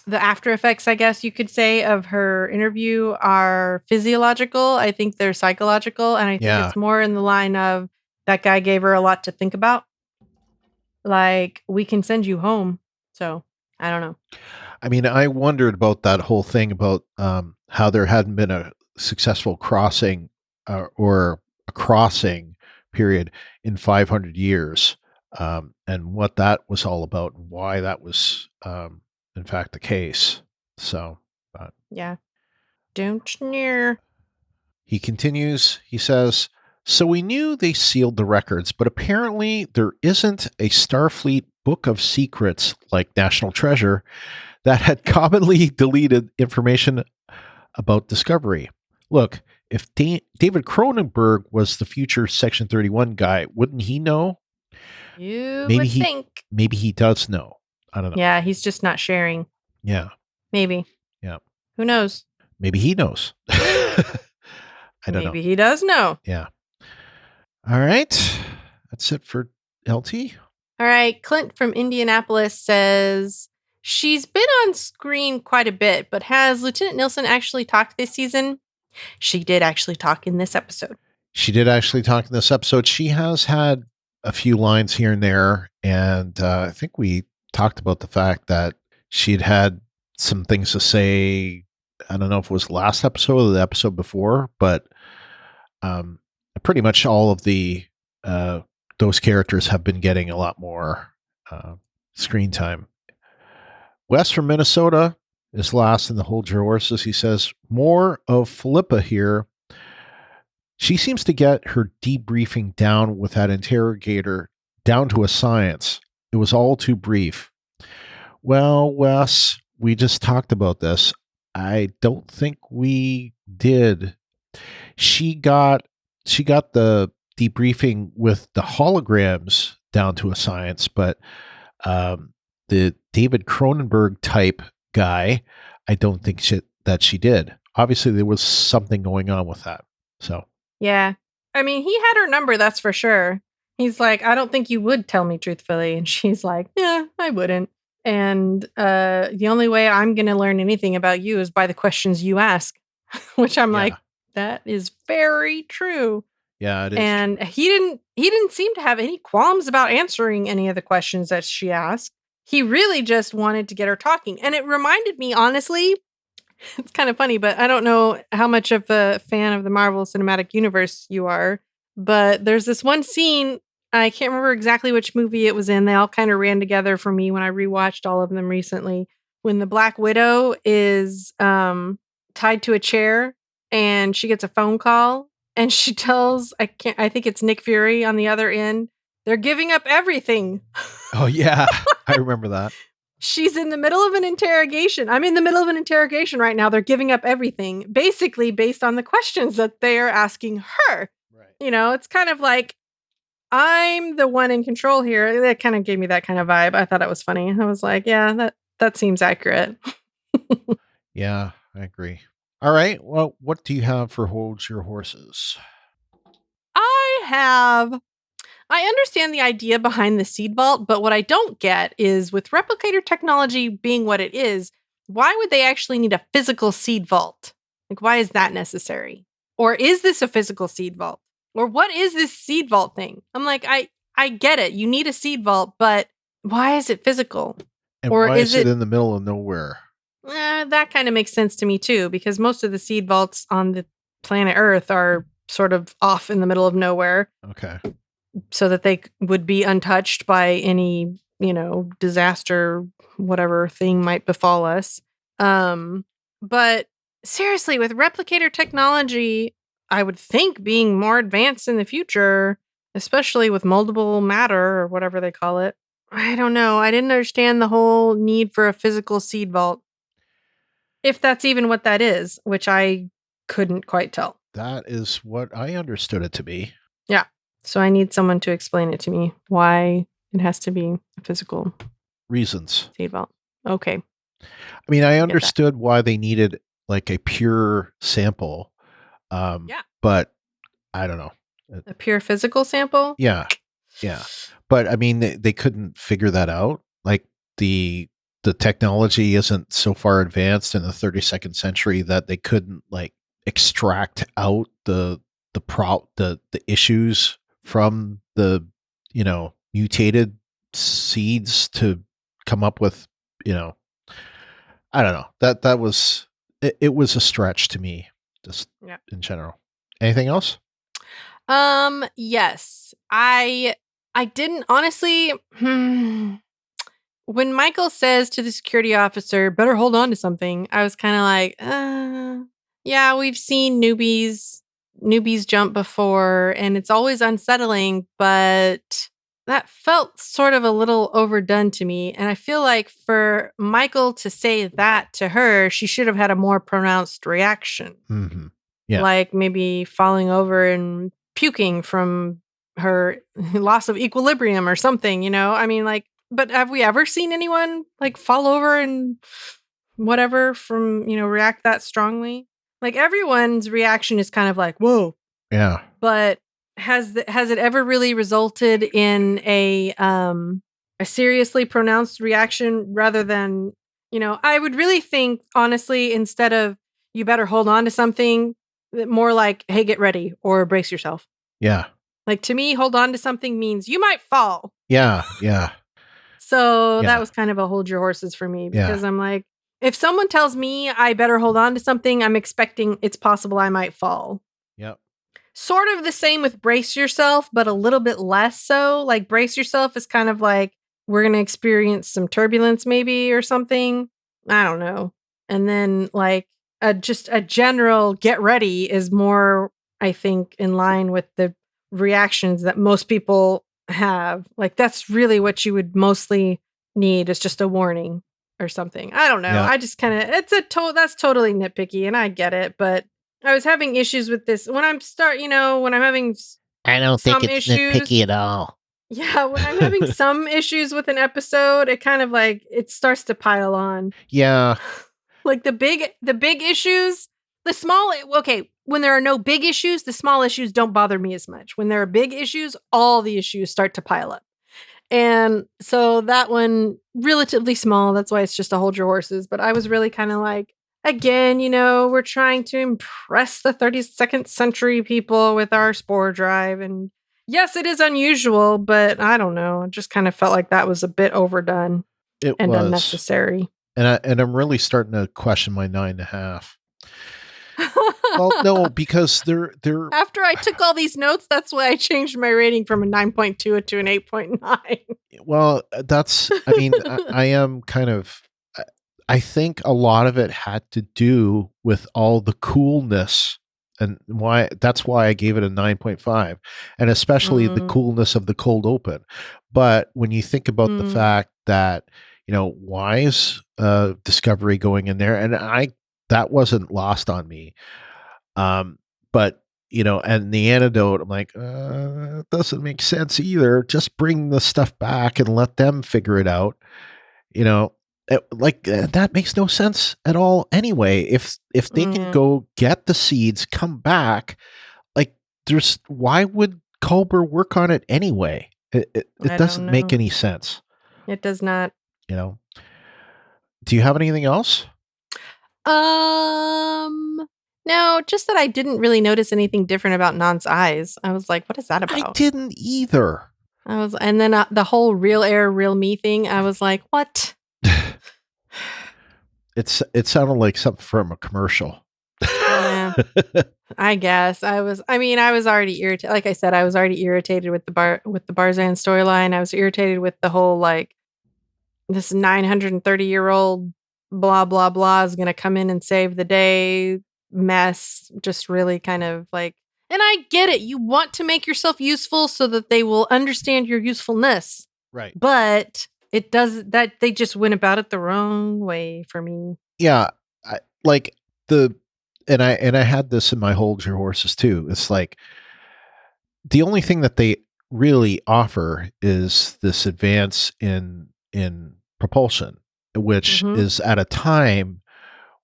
the after effects, I guess you could say, of her interview are physiological. I think they're psychological. And I think it's more in the line of that guy gave her a lot to think about. Like, we can send you home. So, I don't know. I mean, I wondered about that whole thing about how there hadn't been a successful crossing or a crossing period in 500 years, and what that was all about and why that was, in fact, the case. So, yeah. Don't sneer. He continues, he says, so we knew they sealed the records, but apparently there isn't a Starfleet book of secrets like National Treasure that had commonly deleted information about Discovery. Look, if David Cronenberg was the future Section 31 guy, wouldn't he know? You would think. Maybe he does know. I don't know. Yeah, he's just not sharing. Yeah. Maybe. Yeah. Who knows? Maybe he knows. I don't know. Maybe he does know. Yeah. All right. That's it for LT. All right. Clint from Indianapolis says, she's been on screen quite a bit, but has Lieutenant Nielsen actually talked this season? She did actually talk in this episode. She has had a few lines here and there, and I think we talked about the fact that she'd had some things to say. I don't know if it was last episode or the episode before, but pretty much all of the those characters have been getting a lot more screen time. Wes from Minnesota is last in the whole drawers, as he says, more of Philippa here. She seems to get her debriefing down with that interrogator down to a science. It was all too brief. Well, Wes, we just talked about this. I don't think we did. She got the debriefing with the holograms down to a science, but the David Cronenberg type guy, I don't think that she did. Obviously, there was something going on with that. So yeah, I mean, he had her number, that's for sure. He's like, I don't think you would tell me truthfully. And she's like, yeah, I wouldn't. And the only way I'm going to learn anything about you is by the questions you ask, which I'm like, that is very true. Yeah, it is. And true. he didn't seem to have any qualms about answering any of the questions that she asked. He really just wanted to get her talking. And it reminded me, honestly, it's kind of funny, but I don't know how much of a fan of the Marvel Cinematic Universe you are, but there's this one scene, I can't remember exactly which movie it was in. They all kind of ran together for me when I rewatched all of them recently. When the Black Widow is tied to a chair and she gets a phone call and she tells, I think it's Nick Fury on the other end, they're giving up everything. Oh, yeah. I remember that. She's in the middle of an interrogation. I'm in the middle of an interrogation right now. They're giving up everything, basically based on the questions that they are asking her. Right. You know, it's kind of like, I'm the one in control here. That kind of gave me that kind of vibe. I thought it was funny. I was like, yeah, that seems accurate. Yeah, I agree. All right. Well, what do you have for Hold Your Horses? I understand the idea behind the seed vault, but what I don't get is with replicator technology being what it is, why would they actually need a physical seed vault? Like, why is that necessary? Or is this a physical seed vault? Or what is this seed vault thing? I'm like, I get it. You need a seed vault, but why is it physical? And or why is it in the middle of nowhere? That kind of makes sense to me too, because most of the seed vaults on the planet Earth are sort of off in the middle of nowhere. Okay. So that they would be untouched by any, disaster, whatever thing might befall us. But seriously, with replicator technology, I would think being more advanced in the future, especially with moldable matter or whatever they call it. I don't know. I didn't understand the whole need for a physical seed vault. If that's even what that is, which I couldn't quite tell. That is what I understood it to be. Yeah. So I need someone to explain it to me, why it has to be a physical reasons. Seed vault. Okay. I mean, I understood why they needed like a pure sample. But I don't know. A pure physical sample? Yeah. Yeah. But I mean, they couldn't figure that out. Like the technology isn't so far advanced in the 32nd century that they couldn't like extract out the issues from the mutated seeds to come up with I don't know, that was it was a stretch to me, just in general. Anything else? Yes, I didn't honestly. When Michael says to the security officer, "Better hold on to something," I was kind of like, yeah, we've seen newbies jump before, and it's always unsettling, but that felt sort of a little overdone to me. And I feel like for Michael to say that to her, she should have had a more pronounced reaction. Mm-hmm. Yeah. Like maybe falling over and puking from her loss of equilibrium or something, I mean, like, but have we ever seen anyone like fall over and whatever from, react that strongly? Like everyone's reaction is kind of like, whoa. Yeah. But has it ever really resulted in a seriously pronounced reaction rather than, I would really think, honestly, instead of you better hold on to something, more like, hey, get ready or brace yourself. Yeah. Like to me, hold on to something means you might fall. Yeah. Yeah. So that was kind of a hold your horses for me because I'm like, if someone tells me I better hold on to something, I'm expecting it's possible I might fall. Yep. Sort of the same with brace yourself, but a little bit less so. Like brace yourself is kind of like we're going to experience some turbulence maybe or something. I don't know. And then like just a general get ready is more, I think, in line with the reactions that most people have. Like that's really what you would mostly need is just a warning or something. I don't know. Yeah. I just kind of that's totally nitpicky and I get it, but I was having issues with this when I'm having I don't think it's nitpicky at all. Yeah, when I'm having some issues with an episode, it kind of like it starts to pile on. Yeah. Like the big issues, the small, okay, when there are no big issues, the small issues don't bother me as much. When there are big issues, all the issues start to pile up. And so that one, relatively small, that's why it's just a hold your horses. But I was really kind of like, again, we're trying to impress the 32nd century people with our spore drive. And yes, it is unusual, but I don't know. It just kind of felt like that was a bit overdone and unnecessary. And I'm really starting to question my 9.5. Well, no, because they're after I took all these notes, that's why I changed my rating from a 9.2 to an 8.9. Well, I mean, I am kind of, I think a lot of it had to do with all the coolness, and that's why I gave it a 9.5, and especially the coolness of the cold open. But when you think about the fact that, why is Discovery going in there? And that wasn't lost on me. But and the antidote, I'm like, it doesn't make sense either. Just bring the stuff back and let them figure it out. That makes no sense at all. Anyway, if they can go get the seeds, come back, why would Culber work on it anyway? It doesn't make any sense. It does not. Do you have anything else? No, just that I didn't really notice anything different about Nan's eyes. I was like, what is that about? I didn't either. And then the whole real air, real me thing, I was like, what? It sounded like something from a commercial. Yeah, I guess. I was already irritated. Like I said, I was already irritated with the Barzan storyline. I was irritated with the whole, this 930-year-old blah, blah, blah is going to come in and save the day mess. Just really kind of and I get it. You want to make yourself useful so that they will understand your usefulness. Right. But it does that. They just went about it the wrong way for me. Yeah. And I had this in my hold your horses too. It's like the only thing that they really offer is this advance in propulsion, which is at a time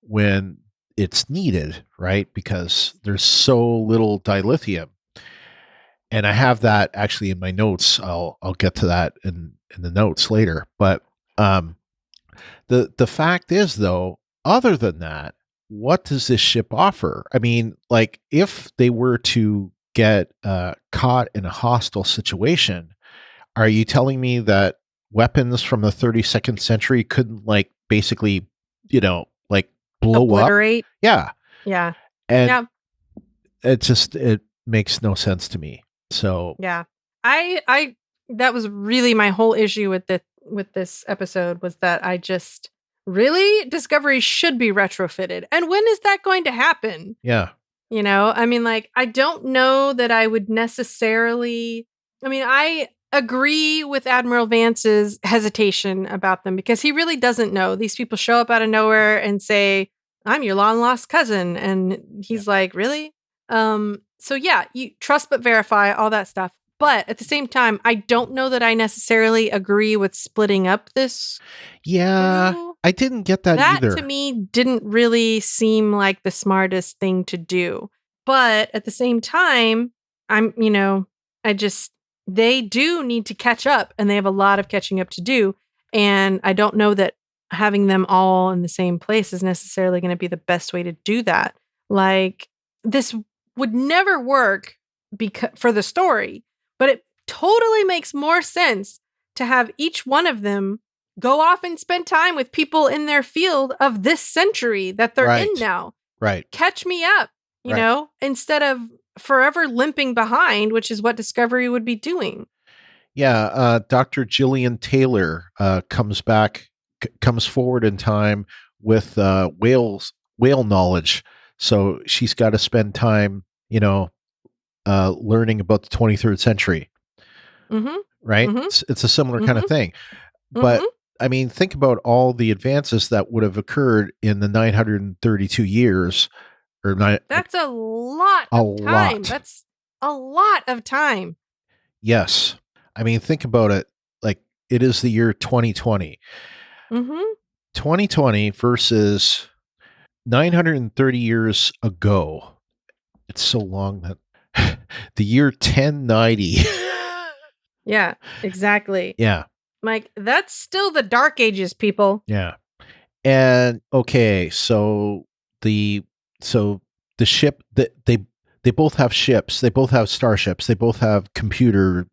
when it's needed, right? Because there's so little dilithium. And I have that actually in my notes. I'll get to that in the notes later. But the fact is, though, other than that, what does this ship offer? I mean, if they were to get caught in a hostile situation, are you telling me that weapons from the 32nd century couldn't basically, blow obliterate? Up? Yeah. Yeah. And it makes no sense to me. So yeah, I that was really my whole issue with this episode, was that I just really Discovery should be retrofitted. And when is that going to happen? Yeah. I don't know that I would necessarily, I agree with Admiral Vance's hesitation about them, because he really doesn't know. These people show up out of nowhere and say, I'm your long lost cousin. And he's like, really? So yeah, you trust but verify, all that stuff. But at the same time, I don't know that I necessarily agree with splitting up this. Yeah, crew. I didn't get that either. That to me didn't really seem like the smartest thing to do. But at the same time, they do need to catch up, and they have a lot of catching up to do. And I don't know that having them all in the same place is necessarily going to be the best way to do that. This would never work for the story, but it totally makes more sense to have each one of them go off and spend time with people in their field of this century that they're in now. Right. Catch me up, instead of forever limping behind, which is what Discovery would be doing. Yeah. Dr. Gillian Taylor comes forward in time with whale knowledge. So she's got to spend time, learning about the 23rd century. Mm-hmm. Right? Mm-hmm. It's a similar kind of thing. But think about all the advances that would have occurred in the 932 years. That's a lot of time. That's a lot of time. Yes. Think about it. It is the year 2020. 2020 versus 930 years ago. It's so long that the year 1090. Yeah, exactly. Yeah. Like, that's still the Dark Ages, people. Yeah. And okay, so the ship that they both have ships, they both have starships, they both have computer,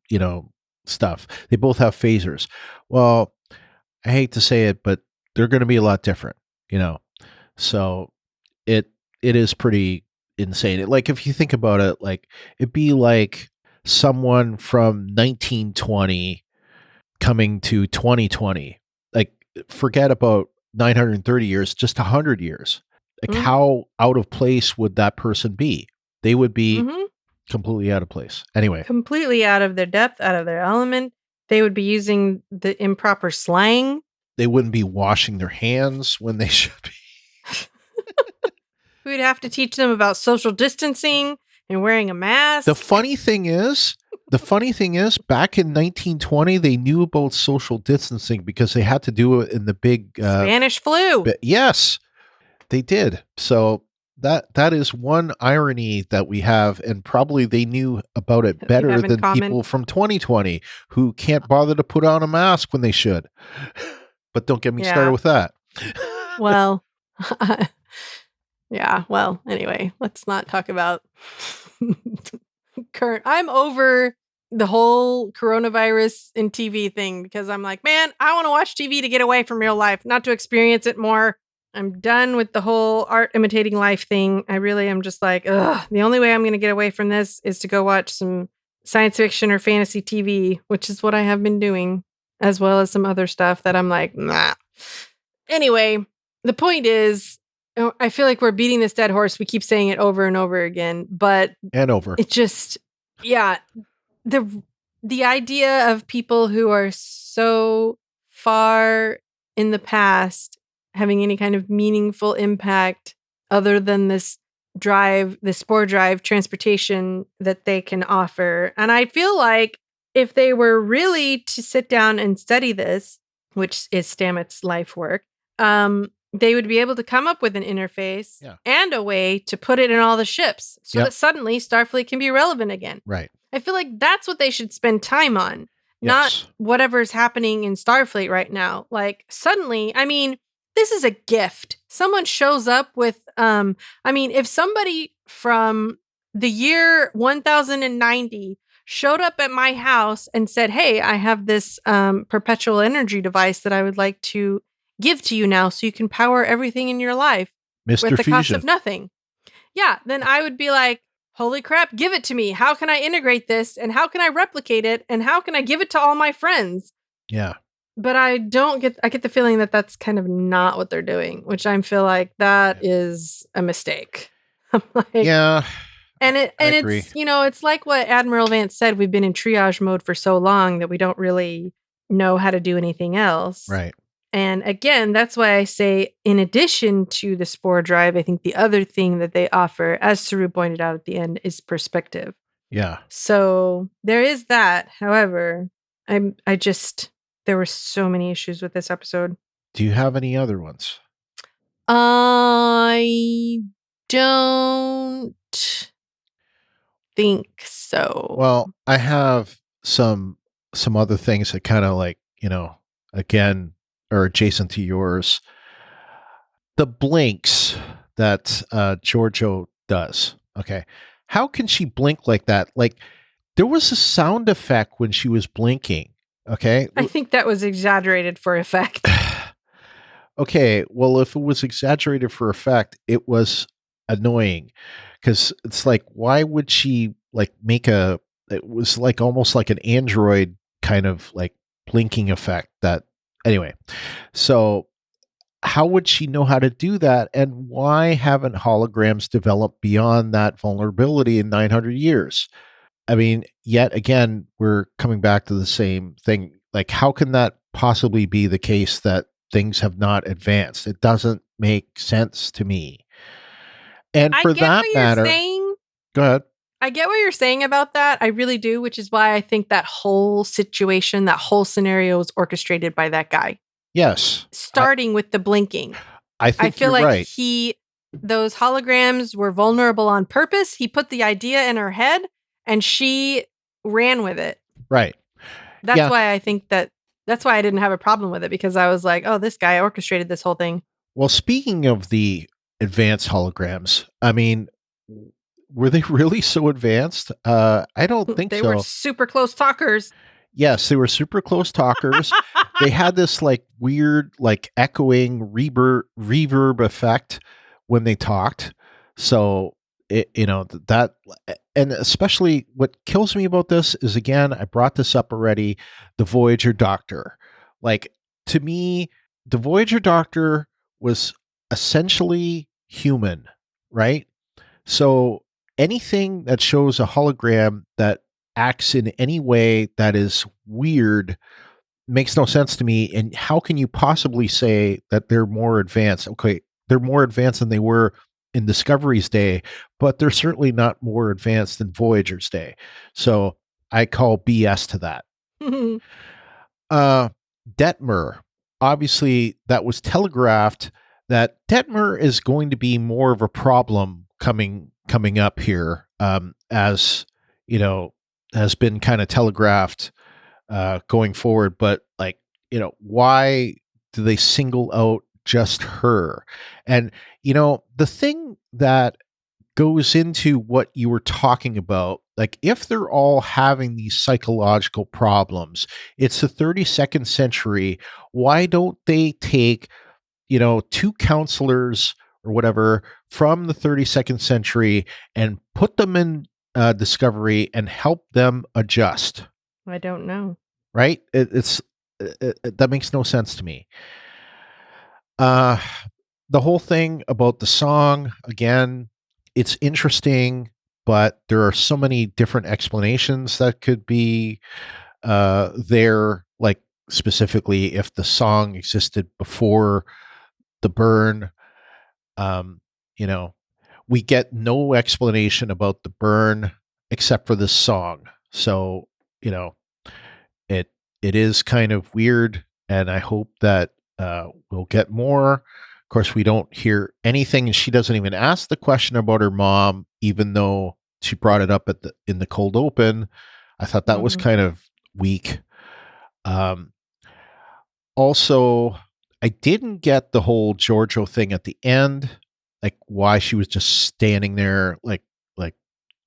stuff. They both have phasers. Well, I hate to say it, but they're going to be a lot different, So it is pretty insane. Like if you think about it, like it'd be like someone from 1920 coming to 2020. Like forget about 930 years, just 100 years. Like how out of place would that person be? They would be completely out of place. Anyway. Completely out of their depth, out of their element. They would be using the improper slang. They wouldn't be washing their hands when they should be. We'd have to teach them about social distancing and wearing a mask. The funny thing is, back in 1920, they knew about social distancing because they had to do it in the big Spanish flu. Yes, they did. So that is one irony that we have, and probably they knew about it better than people from 2020 who can't bother to put on a mask when they should. But don't get me started with that. Well, yeah. Well, anyway, let's not talk about current. I'm over the whole coronavirus and TV thing because I'm like, man, I want to watch TV to get away from real life, not to experience it more. I'm done with the whole art imitating life thing. I really am just like, ugh, the only way I'm going to get away from this is to go watch some science fiction or fantasy TV, which is what I have been doing, as well as some other stuff that I'm like, nah. Anyway, the point is, I feel like we're beating this dead horse. We keep saying it over and over again, but it just, yeah, the idea of people who are so far in the past having any kind of meaningful impact other than this drive, the spore drive transportation that they can offer. And I feel like if they were really to sit down and study this, which is Stamets' life work, they would be able to come up with an interface and a way to put it in all the ships so that suddenly Starfleet can be relevant again. Right. I feel like that's what they should spend time on, not whatever's happening in Starfleet right now. Like suddenly, I mean, this is a gift. Someone shows up with, if somebody from the year 1090 showed up at my house and said, hey, I have this perpetual energy device that I would like to give to you now so you can power everything in your life with the cost of nothing. Yeah, then I would be like, holy crap, give it to me. How can I integrate this? And how can I replicate it? And how can I give it to all my friends? Yeah. But I get the feeling that that's kind of not what they're doing, which I feel like that is a mistake. I'm like, yeah. And it's, it's like what Admiral Vance said, we've been in triage mode for so long that we don't really know how to do anything else. Right. And again, that's why I say, in addition to the spore drive, I think the other thing that they offer, as Saru pointed out at the end, is perspective. Yeah. So there is that. However, there were so many issues with this episode. Do you have any other ones? I don't think so. Well, I have some other things that kind of like, again, are adjacent to yours. The blinks that Giorgio does. Okay. How can she blink like that? Like there was a sound effect when she was blinking. Okay. I think that was exaggerated for effect. Okay. Well, if it was exaggerated for effect, it was annoying because it's like, why would she like it was like almost like an Android kind of like blinking effect that anyway. So how would she know how to do that? And why haven't holograms developed beyond that vulnerability in 900 years? I mean, yet again, we're coming back to the same thing. Like, how can that possibly be the case that things have not advanced? It doesn't make sense to me. And for that matter, go ahead. I get what you're saying about that. I really do, which is why I think that whole situation, that whole scenario is orchestrated by that guy. Yes. Starting with the blinking. I think feel you're like right. he those holograms were vulnerable on purpose. He put the idea in her head and she ran with it. Right. That's why I think that's why I didn't have a problem with it, because I was like, oh, this guy orchestrated this whole thing. Well, speaking of the advanced holograms, I mean, were they really so advanced? I don't think they so. They were super close talkers. Yes, they were super close talkers. They had this like weird, like echoing reverb effect when they talked. So, that, and especially what kills me about this is, again, I brought this up already, the Voyager Doctor. Like, to me, the Voyager Doctor was essentially human, right? So anything that shows a hologram that acts in any way that is weird makes no sense to me. And how can you possibly say that they're more advanced? Okay, they're more advanced than they were in Discovery's day, but they're certainly not more advanced than Voyager's day. So I call BS to that. Detmer, obviously that was telegraphed that Detmer is going to be more of a problem coming up here, as has been kind of telegraphed going forward. But like, why do they single out just her? And the thing that goes into what you were talking about, like, if they're all having these psychological problems, it's the 32nd century. Why don't they take, two counselors or whatever from the 32nd century and put them in Discovery and help them adjust? I don't know. Right? That makes no sense to me. The whole thing about the song, again, it's interesting, but there are so many different explanations that could be there. Like, specifically, if the song existed before the burn, we get no explanation about the burn except for this song. So, it is kind of weird, and I hope that we'll get more. Of course, we don't hear anything, and she doesn't even ask the question about her mom, even though she brought it up in the cold open. I thought that was kind of weak. Also, I didn't get the whole Giorgio thing at the end, like why she was just standing there, like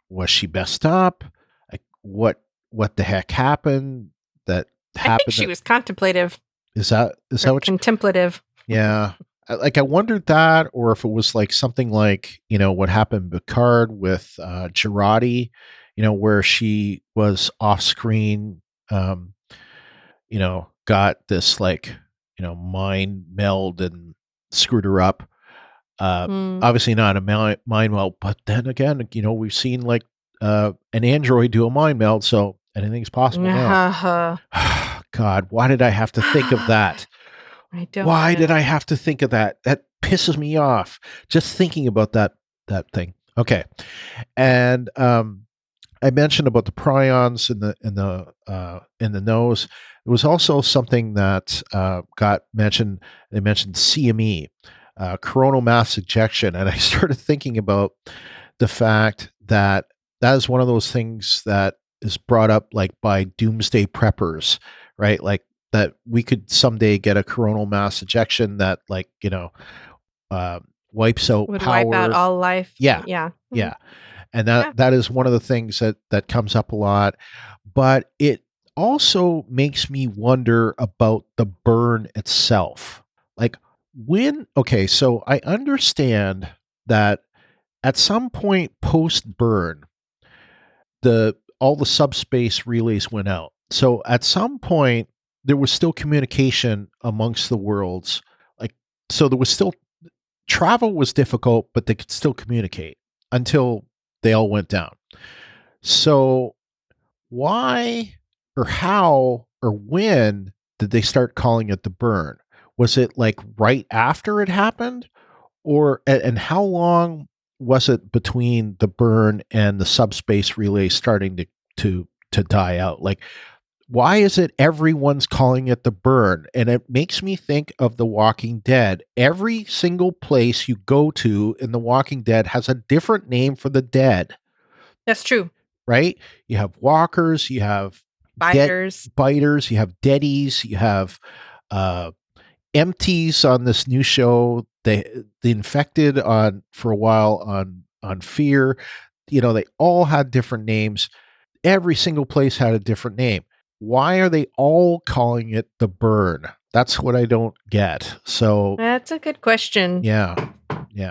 was she messed up? Like, what the heck happened? I think she was contemplative. Is that what contemplative? Yeah. I wondered that, or if it was like something like, what happened to Picard with Girardi, where she was off screen, got this like, mind meld and screwed her up. Obviously not a mind meld, but then again, we've seen like an android do a mind meld, so anything's possible now. God, why did I have to think of that? Why did I have to think of that? That pisses me off just thinking about that thing. Okay, and I mentioned about the prions in the nose. It was also something that got mentioned. They mentioned CME, coronal mass ejection, and I started thinking about the fact that is one of those things that is brought up like by doomsday preppers, right? Like that we could someday get a coronal mass ejection that, like, wipes out would power. Wipe out all life. Yeah. Yeah. Yeah. And that is one of the things that comes up a lot. But it also makes me wonder about the burn itself. Like, so I understand that at some point post burn, all the subspace relays went out. So at some point there was still communication amongst the worlds. Like, so there was still travel was difficult, but they could still communicate until they all went down. So why or how or when did they start calling it the burn? Was it like right after it happened? And how long was it between the burn and the subspace relay starting to die out? Like, Why is it everyone's calling it the burn? And it makes me think of The Walking Dead. Every single place you go to in The Walking Dead has a different name for the dead, That's true. right? You have walkers, you have Biters. biters, you have deadies, you have empties on this new show. The infected on for a while on Fear. You know, they all had different names. Every single place had a different name. Why are they all calling it the burn? That's what I don't get. So That's a good question. yeah.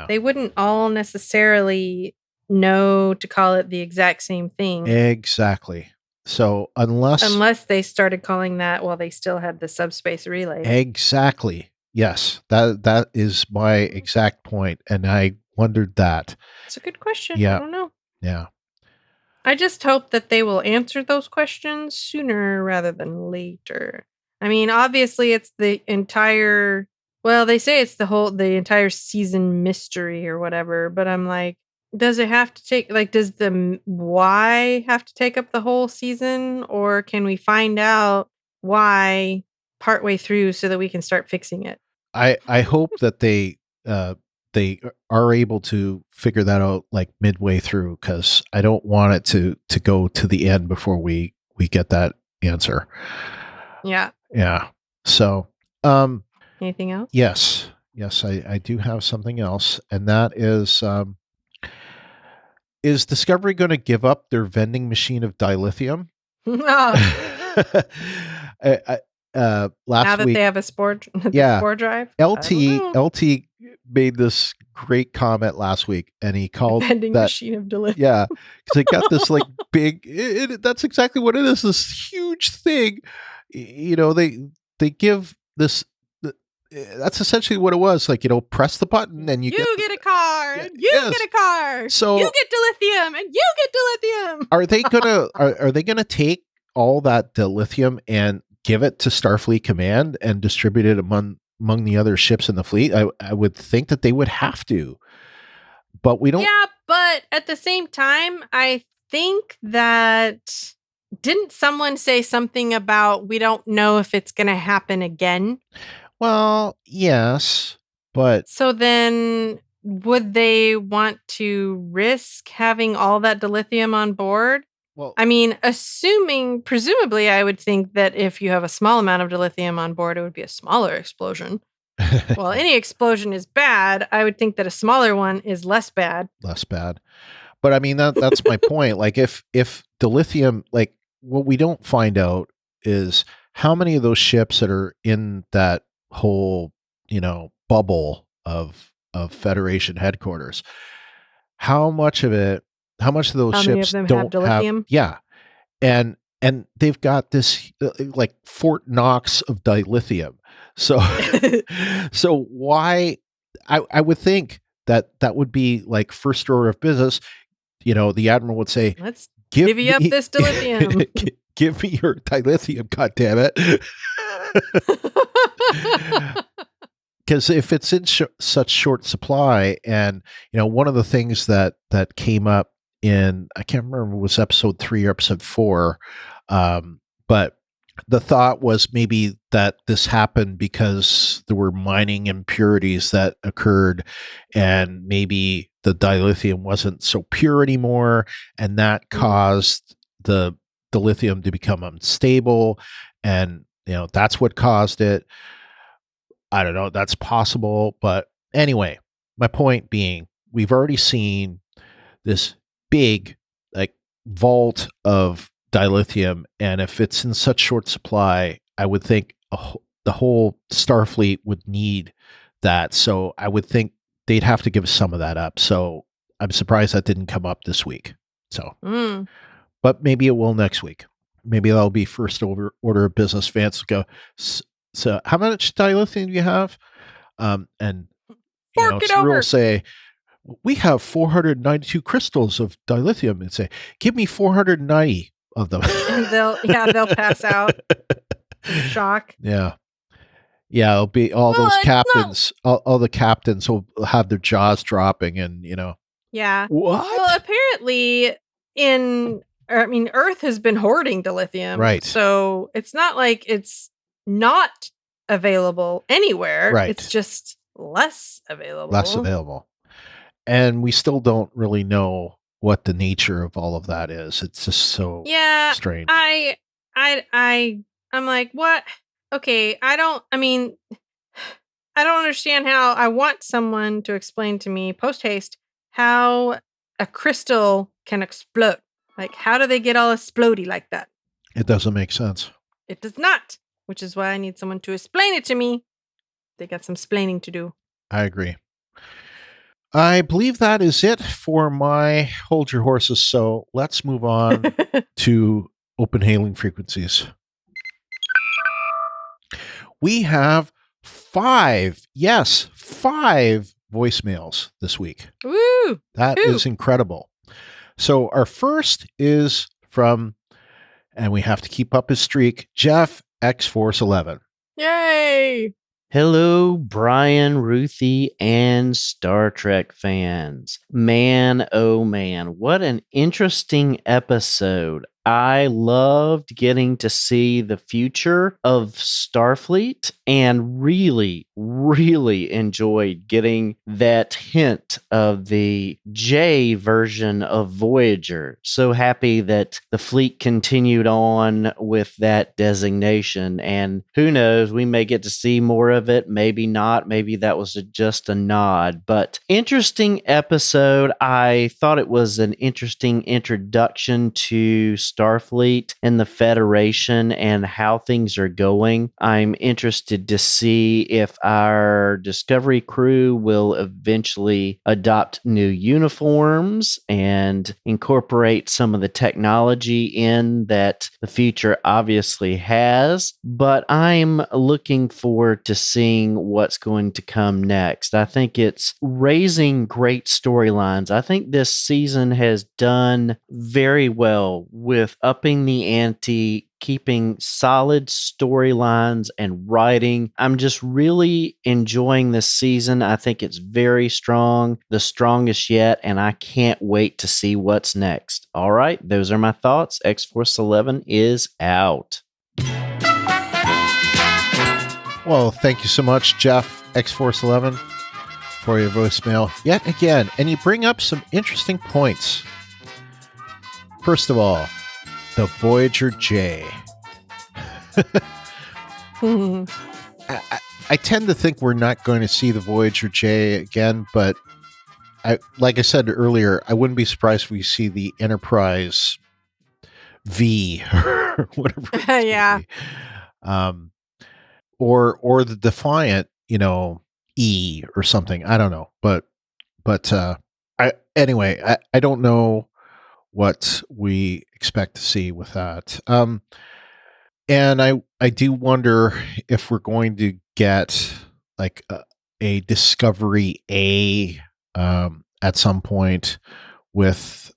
They wouldn't all necessarily know to call it the exact same thing. Exactly. So unless they started calling that while they still had the subspace relay. Exactly. Yes. That is my exact point. And I wondered that. It's a good question. Yeah. I don't know. Yeah. I just hope that they will answer those questions sooner rather than later. I mean, obviously it's the entire, well, they say it's the entire season mystery or whatever, but I'm like, does it have to take, like, does the why have to take up the whole season, or can we find out why partway through so that we can start fixing it? I hope that they are able to figure that out like midway through, because I don't want it to go to the end before we get that answer. Yeah. Yeah. So anything else? Yes, I do have something else, and that is Discovery going to give up their vending machine of dilithium? Last now that week, they have a spore, spore drive, LT made this great comment last week, and he called vending that machine of dilithium. Yeah, because they got this like big. That's exactly what it is. This huge thing. You know, they give this. That's essentially what it was. Like, you know, press the button and you get a car. Yeah, get a car. So you get dilithium, and you get dilithium. Are they gonna take all that dilithium and give it to Starfleet Command and distribute it among the other ships in the fleet? I would think that they would have to, but we don't. Yeah, but at the same time, I think that didn't someone say something about we don't know if it's going to happen again? Well, yes, but so then would they want to risk having all that dilithium on board? Well, I mean, presumably, I would think that if you have a small amount of dilithium on board, it would be a smaller explosion. Well, any explosion is bad. I would think that a smaller one is less bad. Less bad. But I mean, that's my point. Like if dilithium, like what we don't find out is how many of those ships that are in that whole, you know, bubble of Federation headquarters, how much of those ships of them don't have dilithium? Yeah. And they've got this like Fort Knox of dilithium. So so why I would think that would be like first order of business. You know, the admiral would say, let's divvy up this dilithium. Give me your dilithium, goddammit. Because if it's in such short supply, and you know, one of the things that came up in, I can't remember if it was episode 3 or episode 4, but the thought was maybe that this happened because there were mining impurities that occurred, and maybe the dilithium wasn't so pure anymore, and that caused the lithium to become unstable, and you know, that's what caused it. I don't know, that's possible, but anyway, my point being, we've already seen this big like vault of dilithium, and if it's in such short supply, I would think the whole Starfleet would need that. So I would think they'd have to give some of that up. So I'm surprised that didn't come up this week. So, but maybe it will next week. Maybe that'll be first order of business. Vance will go, so how much dilithium do you have? And you know, so we'll say, we have 492 crystals of dilithium, and say, give me 490 of them. And they'll pass out. Shock. Yeah. It'll be all those captains. All the captains will have their jaws dropping, and you know. Yeah. What? Well, apparently in Earth has been hoarding dilithium. Right. So it's not like it's not available anywhere. Right. It's just less available. Less available. And we still don't really know what the nature of all of that is. It's just so strange. I'm like, what? Okay, I don't understand how. I want someone to explain to me post haste how a crystal can explode. Like, how do they get all explodey like that? It doesn't make sense. It does not, which is why I need someone to explain it to me. They got some splaining to do. I agree. I believe that is it for my hold your horses. So let's move on to open hailing frequencies. We have 5 voicemails this week. Woo! That is incredible. So our first is from, and we have to keep up his streak, Jeff X-Force 11. Yay! Hello, Brian, Ruthie, and Star Trek fans. Man, oh man, what an interesting episode. I loved getting to see the future of Starfleet and really enjoyed getting that hint of the J version of Voyager. So happy that the fleet continued on with that designation. And who knows, we may get to see more of it. Maybe not. Maybe that was just a nod. But interesting episode. I thought it was an interesting introduction to Starfleet and the Federation and how things are going. I'm interested to see if our Discovery crew will eventually adopt new uniforms and incorporate some of the technology in that the future obviously has. But I'm looking forward to seeing what's going to come next. I think it's raising great storylines. I think this season has done very well with upping the ante, keeping solid storylines and writing. I'm just really enjoying this season. I think it's very strong, the strongest yet, and I can't wait to see what's next. All right, those are my thoughts. X-Force 11 is out. Well, thank you so much, Jeff X-Force 11, for your voicemail yet again. And you bring up some interesting points. First of all, the Voyager J. I tend to think we're not going to see the Voyager J again, but like I said earlier, I wouldn't be surprised if we see the Enterprise V or whatever. Yeah. Or the Defiant, E or something. I don't know, but I don't know what we expect to see with that. And I do wonder if we're going to get like a Discovery A at some point with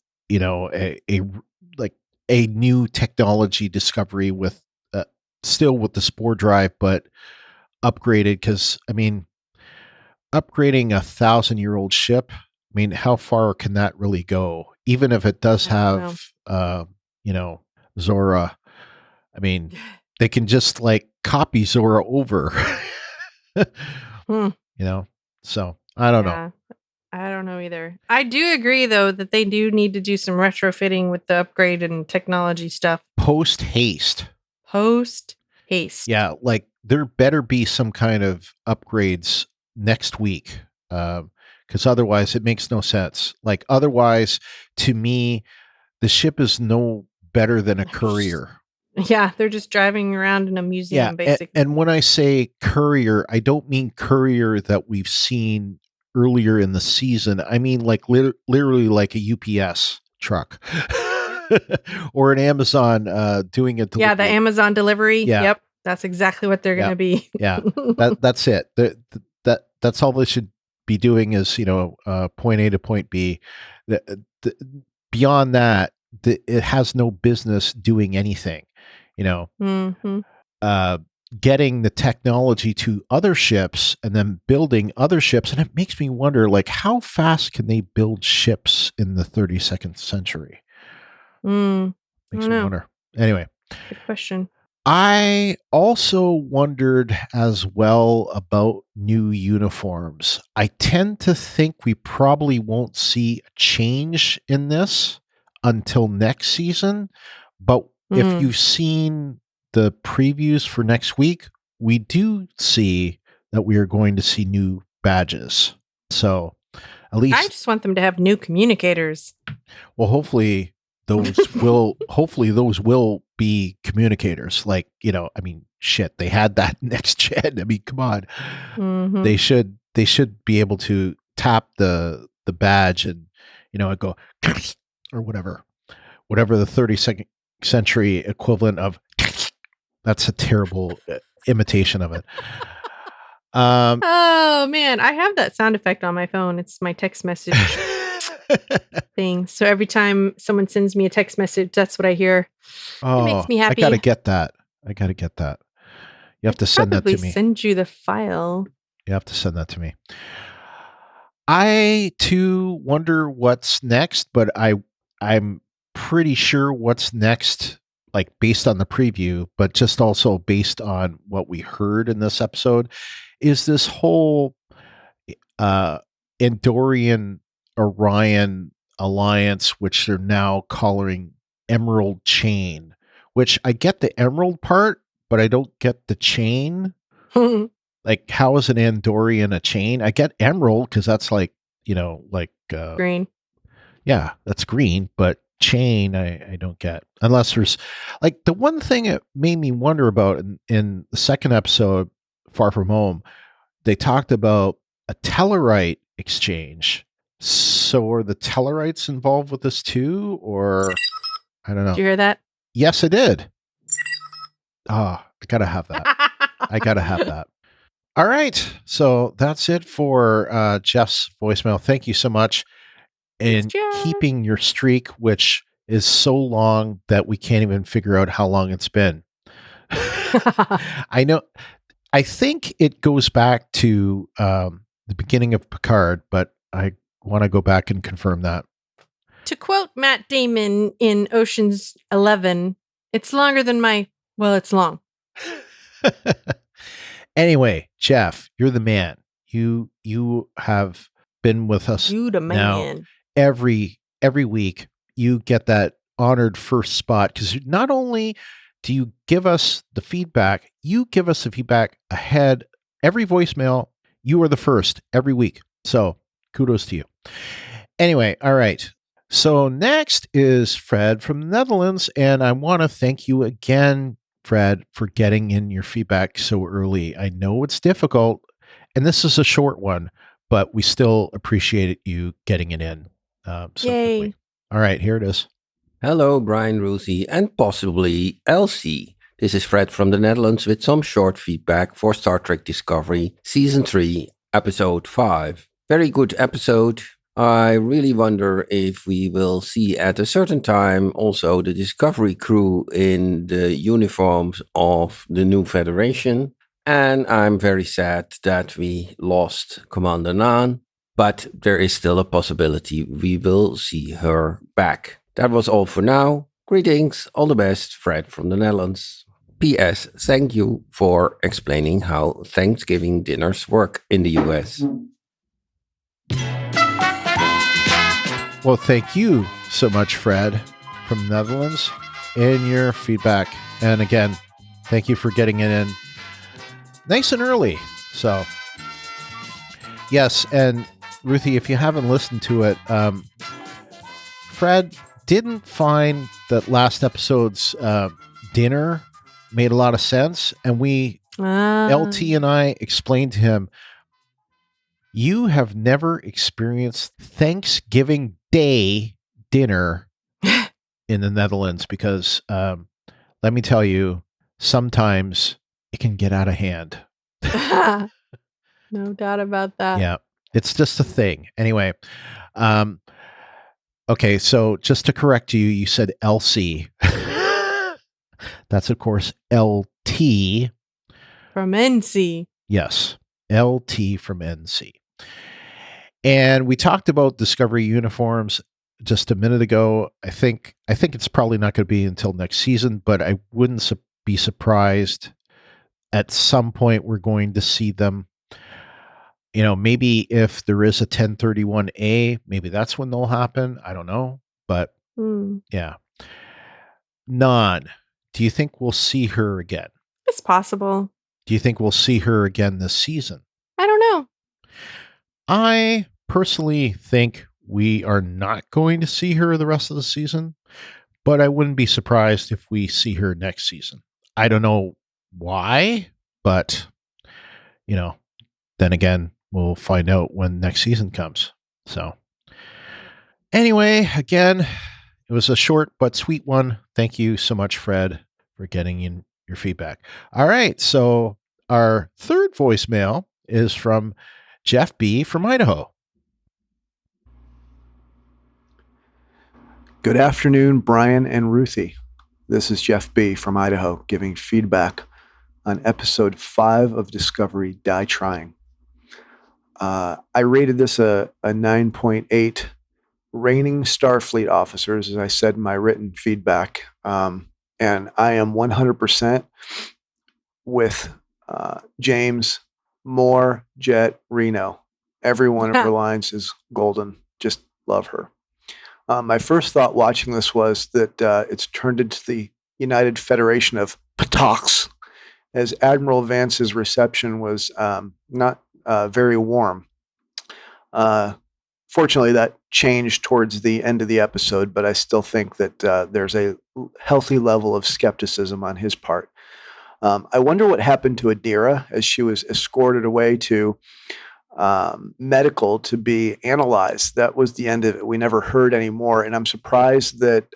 a new technology discovery with still with the spore drive, but upgraded. Because upgrading 1,000-year-old ship, how far can that really go? Even if it does have Zora, they can just copy Zora over. So I don't know. I don't know either. I do agree, though, that they do need to do some retrofitting with the upgrade and technology stuff. Post haste. Yeah, there better be some kind of upgrades next week, because otherwise it makes no sense. Otherwise, to me, the ship is no better than a courier. Yeah, they're just driving around in a museum, basically. And when I say courier, I don't mean courier that we've seen earlier in the season. I mean literally like a UPS truck. Or an Amazon doing a delivery. Yeah, the Amazon delivery. Yeah. Yep, that's exactly what they're going to be. Yeah, that's it. That's all they should be doing is point A to point B. Beyond that, it has no business doing anything. Getting the technology to other ships and then building other ships, and it makes me wonder, how fast can they build ships in the 32nd century? Makes I me know. wonder. Anyway, Good question. I also wondered as well about new uniforms. I tend to think we probably won't see a change in this until next season. But if Mm. you've seen the previews for next week, we do see that we are going to see new badges. So at I least, just want them to have new communicators. well, hopefully those will be communicators. Like, I mean, shit, they had that next gen. I mean, come on. Mhm. They should be able to tap the badge and and go or whatever the 32nd century equivalent of that's a terrible imitation of it. Oh man, I have that sound effect on my phone. It's my text message thing. So every time someone sends me a text message, that's what I hear. It makes me happy. I gotta get that. You have to send that to me. Send you the file. You have to send that to me. I too wonder what's next, but I'm pretty sure what's next, like based on the preview, but just also based on what we heard in this episode, is this whole Andorian Orion alliance, which they're now calling Emerald Chain, which I get the Emerald part, but I don't get the chain. Like, how is an Andorian a chain? I get Emerald because that's like, green. Yeah, that's green, but chain I don't get. Unless there's like the one thing it made me wonder about in the second episode, Far From Home, they talked about a Tellarite exchange. So are the Tellarites involved with this too? Or I don't know. Did you hear that? Yes, I did. I gotta have that. I gotta have that. All right. So that's it for Jeff's voicemail. Thank you so much. And keeping your streak, which is so long that we can't even figure out how long it's been. I know. I think it goes back to the beginning of Picard, but I want to go back and confirm that. To quote Matt Damon in Ocean's 11, it's longer than it's long. Anyway, Jeff, you're the man. You have been with us now every week. You get that honored first spot because not only do you give us the feedback, you give us the feedback ahead. Every voicemail, you are the first every week. So kudos to you. Anyway, all right. So next is Fred from the Netherlands, and I want to thank you again, Fred, for getting in your feedback so early. I know it's difficult, and this is a short one, but we still appreciate you getting it in so quickly. All right, here it is. Hello, Brian, Ruthie, and possibly Elsie. This is Fred from the Netherlands with some short feedback for Star Trek Discovery, Season 3, Episode 5. Very good episode. I really wonder if we will see at a certain time also the Discovery crew in the uniforms of the new Federation. And I'm very sad that we lost Commander Nhan, but there is still a possibility we will see her back. That was all for now. Greetings, all the best, Fred from the Netherlands. P.S. Thank you for explaining how Thanksgiving dinners work in the US. Well, thank you so much, Fred from the Netherlands, in your feedback. And again, thank you for getting it in nice and early. So, yes, and Ruthie, if you haven't listened to it, Fred didn't find that last episode's dinner made a lot of sense, and LT and I explained to him, you have never experienced Thanksgiving Day dinner in the Netherlands because, let me tell you, sometimes it can get out of hand. No doubt about that. Yeah, it's just a thing. Anyway, okay, so just to correct you, you said LC. That's, of course, LT. From NC. Yes, LT from NC. And we talked about Discovery uniforms. just a minute ago, I think it's probably not going to be until next season, but I wouldn't be surprised at some point we're going to see them. Maybe if there is a 1031A, maybe that's when they'll happen. I don't know, but yeah. Non, do you think we'll see her again? It's possible. Do you think we'll see her again this season? I don't know. I personally think we are not going to see her the rest of the season, but I wouldn't be surprised if we see her next season. I don't know why, but, then again, we'll find out when next season comes. So anyway, again, it was a short but sweet one. Thank you so much, Fred, for getting in your feedback. All right. So our third voicemail is from Jeff B. from Idaho. Good afternoon, Brian and Ruthie. This is Jeff B. from Idaho giving feedback on episode 5 of Discovery, Die Trying. I rated this a 9.8, reigning Starfleet officers, as I said in my written feedback. And I am 100% with James, Moore, Jet, Reno. Every one of her lines is golden. Just love her. My first thought watching this was that it's turned into the United Federation of Patox, as Admiral Vance's reception was not very warm. Fortunately, that changed towards the end of the episode, but I still think that there's a healthy level of skepticism on his part. I wonder what happened to Adira as she was escorted away to medical to be analyzed. That was the end of it. We never heard any more, and I'm surprised that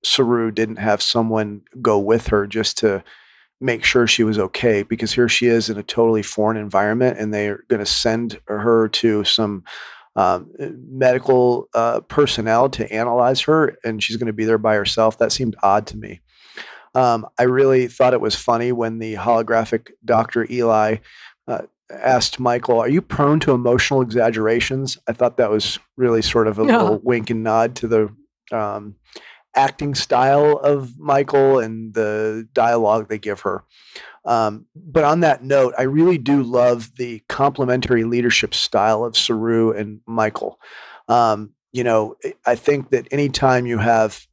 Saru didn't have someone go with her just to make sure she was okay, because here she is in a totally foreign environment, and they're going to send her to some medical personnel to analyze her, and she's going to be there by herself. That seemed odd to me. I really thought it was funny when the holographic Dr. Eli asked Michael, "Are you prone to emotional exaggerations?" I thought that was really sort of a little wink and nod to the acting style of Michael and the dialogue they give her. But on that note, I really do love the complementary leadership style of Saru and Michael. I think that anytime you have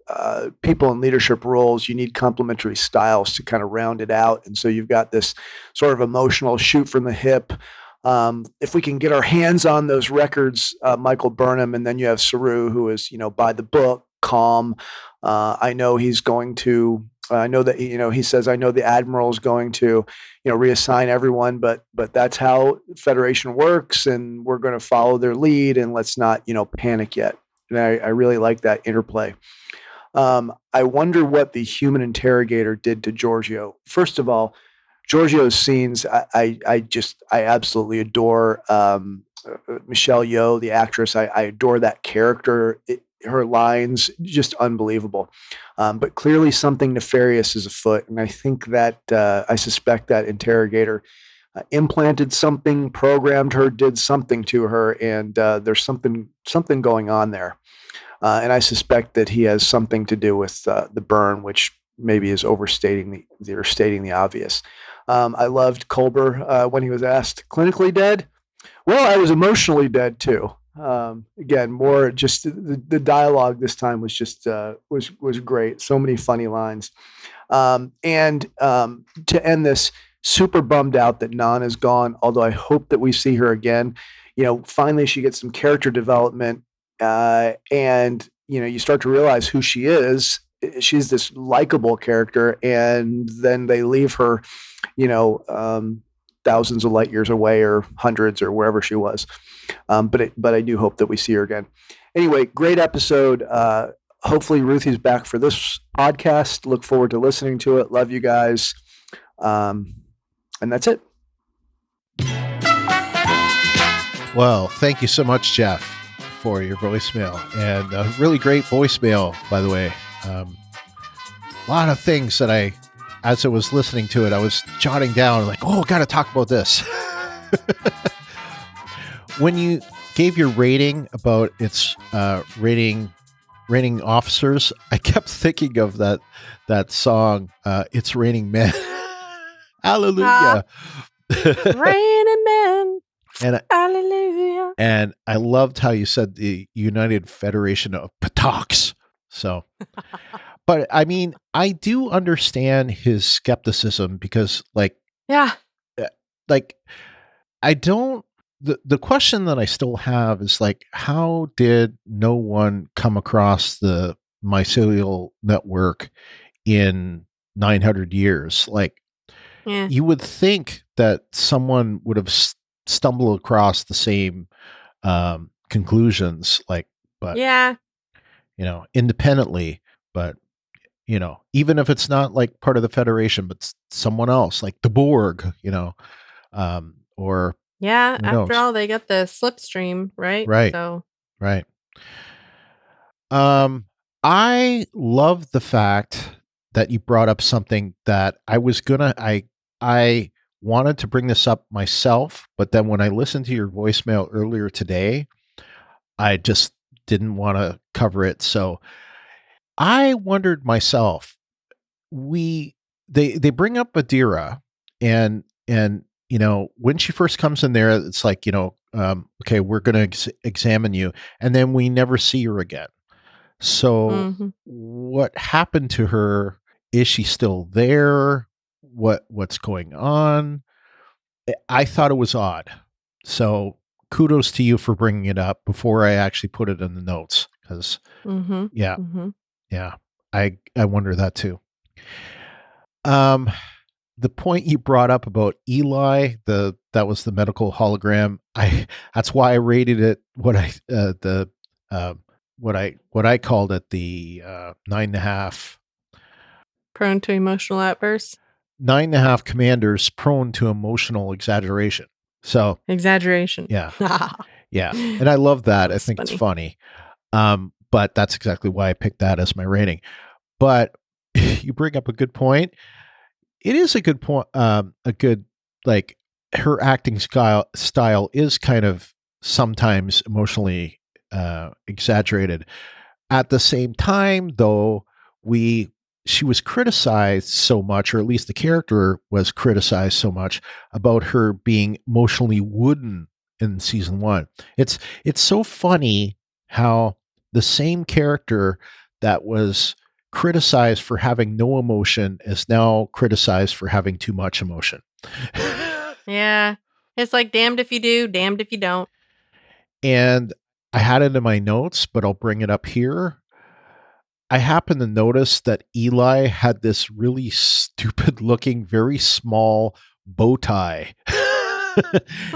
people in leadership roles, you need complementary styles to kind of round it out. And so you've got this sort of emotional shoot from the hip. If we can get our hands on those records, Michael Burnham, and then you have Saru, who is, by the book, calm. I know he's going to, I know that, he says, I know the Admiral is going to, reassign everyone, but that's how Federation works, and we're going to follow their lead, and let's not, panic yet. And I really like that interplay. I wonder what the human interrogator did to Giorgio. First of all, Giorgio's scenes, I absolutely adore Michelle Yeoh, the actress. I adore that character. Her lines, just unbelievable. But clearly something nefarious is afoot. And I think that, I suspect that interrogator implanted something, programmed her, did something to her, and there's something going on there. And I suspect that he has something to do with the burn, which maybe is stating the obvious. I loved Culber when he was asked, clinically dead? Well, I was emotionally dead too. Again, more just the dialogue this time was just was great. So many funny lines. And to end this, super bummed out that Nan is gone, although I hope that we see her again. Finally she gets some character development, and you start to realize who she is. She's this likable character, and then they leave her, thousands of light years away, or hundreds, or wherever she was. But I do hope that we see her again. Anyway, great episode. Hopefully Ruthie's back for this podcast. Look forward to listening to it. Love you guys. And that's it. Well, thank you so much, Jeff, for your voicemail, and a really great voicemail, by the way. A lot of things that as I was listening to it, I was jotting down like, got to talk about this. When you gave your rating about its rating raining officers, I kept thinking of that song, It's Raining Men. Hallelujah. Raining men. And Hallelujah. And I loved how you said the United Federation of Pataks. So, but I mean, I do understand his skepticism because, Yeah. I don't. The question that I still have is how did no one come across the mycelial network in 900 years? Yeah. You would think that someone would have stumbled across the same conclusions, but Yeah. independently, but even if it's not part of the Federation, but someone else, like the Borg, or Yeah. who After knows? all, they got the slipstream, right? Right. So Right. I love the fact that you brought up something that I wanted to bring this up myself, but then when I listened to your voicemail earlier today, I just didn't want to cover it. So I wondered myself, they bring up Adira, and when she first comes in there, it's okay, we're going to examine you, and then we never see her again. So what happened to her? Is she still there? What's going on? I thought it was odd. So kudos to you for bringing it up before I actually put it in the notes, because yeah, I wonder that too. The point you brought up about Eli, that was the medical hologram. That's why I rated it what I called it, the 9.5. prone to emotional outbursts. 9.5 commanders prone to emotional exaggeration. So exaggeration. Yeah. Yeah. And I love that. I think it's funny. But that's exactly why I picked that as my rating. But you bring up a good point. It is a good point. Her acting style is kind of sometimes emotionally exaggerated. At the same time, though, she was criticized so much, or at least the character was criticized so much about her being emotionally wooden in season 1. It's so funny how the same character that was criticized for having no emotion is now criticized for having too much emotion. Yeah. It's like damned if you do, damned if you don't. And I had it in my notes, but I'll bring it up here. I happened to notice that Eli had this really stupid looking, very small bow tie.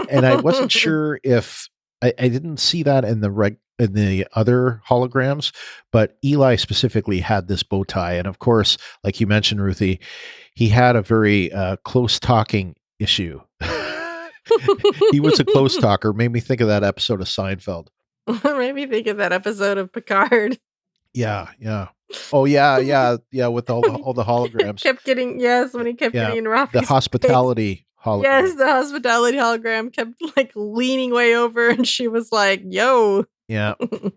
And I wasn't sure if I didn't see that in the other holograms, but Eli specifically had this bow tie. And of course, like you mentioned, Ruthie, he had a very close talking issue. He was a close talker. Made me think of that episode of Seinfeld. Made me think of that episode of Picard. Yeah. Oh yeah. With all the holograms. When he kept getting in Rafi's the hospitality hologram. Yes, the hospitality hologram kept leaning way over, and she was like, "Yo." Yeah. It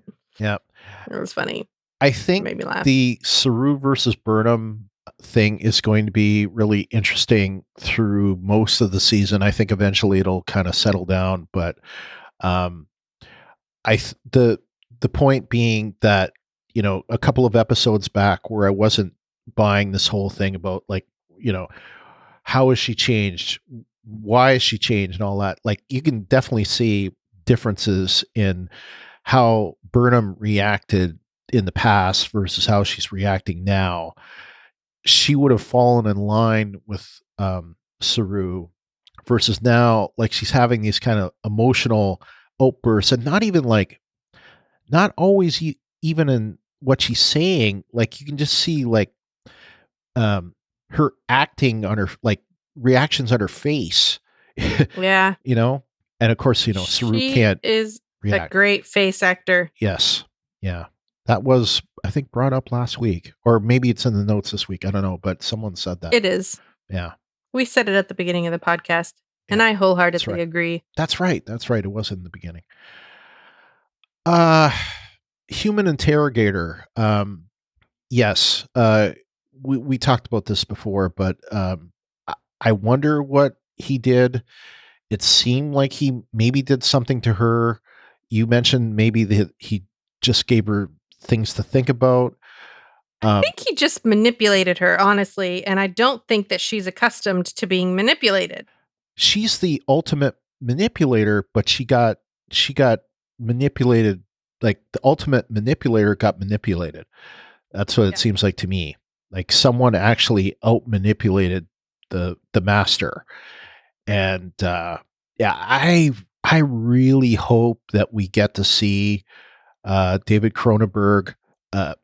was funny. I think made me laugh. The Saru versus Burnham thing is going to be really interesting through most of the season. I think eventually it'll kind of settle down, but the point being that a couple of episodes back where I wasn't buying this whole thing about how has she changed, why has she changed, and all that. You can definitely see differences in how Burnham reacted in the past versus how she's reacting now. She would have fallen in line with Saru versus now, she's having these kind of emotional outbursts, and not always even in what she's saying. You can just see her acting on her reactions on her face. Yeah. And of course, Saru can't react. A great face actor. Yes. Yeah. That was, I think, brought up last week, or maybe it's in the notes this week. I don't know, but someone said that. It is. Yeah. We said it at the beginning of the podcast, and I wholeheartedly agree. That's right. It was in the beginning. human interrogator. Yes, we talked about this before, but I wonder what he did. It seemed like he maybe did something to her. You mentioned maybe that he just gave her things to think about. I think he just manipulated her, honestly, and I don't think that she's accustomed to being manipulated. She's the ultimate manipulator, but she got manipulated. Like the ultimate manipulator got manipulated. That's what it seems like to me. Like someone actually out manipulated the master. And yeah, I really hope that we get to see David Cronenberg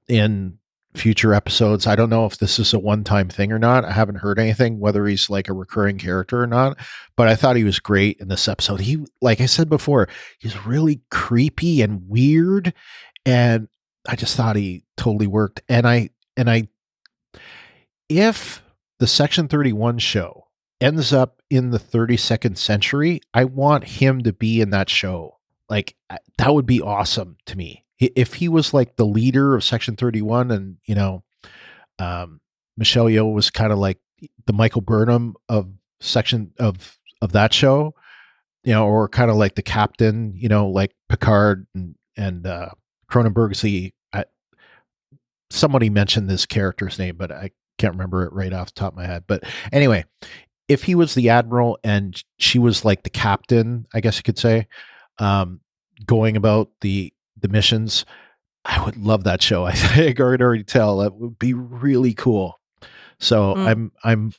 in future episodes. I don't know if this is a one-time thing or not. I haven't heard anything whether he's like a recurring character or not, but I thought he was great in this episode. He, like I said before, he's really creepy and weird, and I just thought he totally worked. And I if the Section 31 show ends up in the 32nd century, I want him to be in that show. Like that would be awesome to me. If he was like the leader of Section 31 and, Michelle Yeoh was kind of like the Michael Burnham of section of that show, or kind of like the captain, like Picard and Cronenberg's somebody mentioned this character's name, but I can't remember it right off the top of my head. But anyway, if he was the admiral and she was like the captain, I guess you could say, going about the missions, I would love that show. I could already tell that would be really cool. So I'm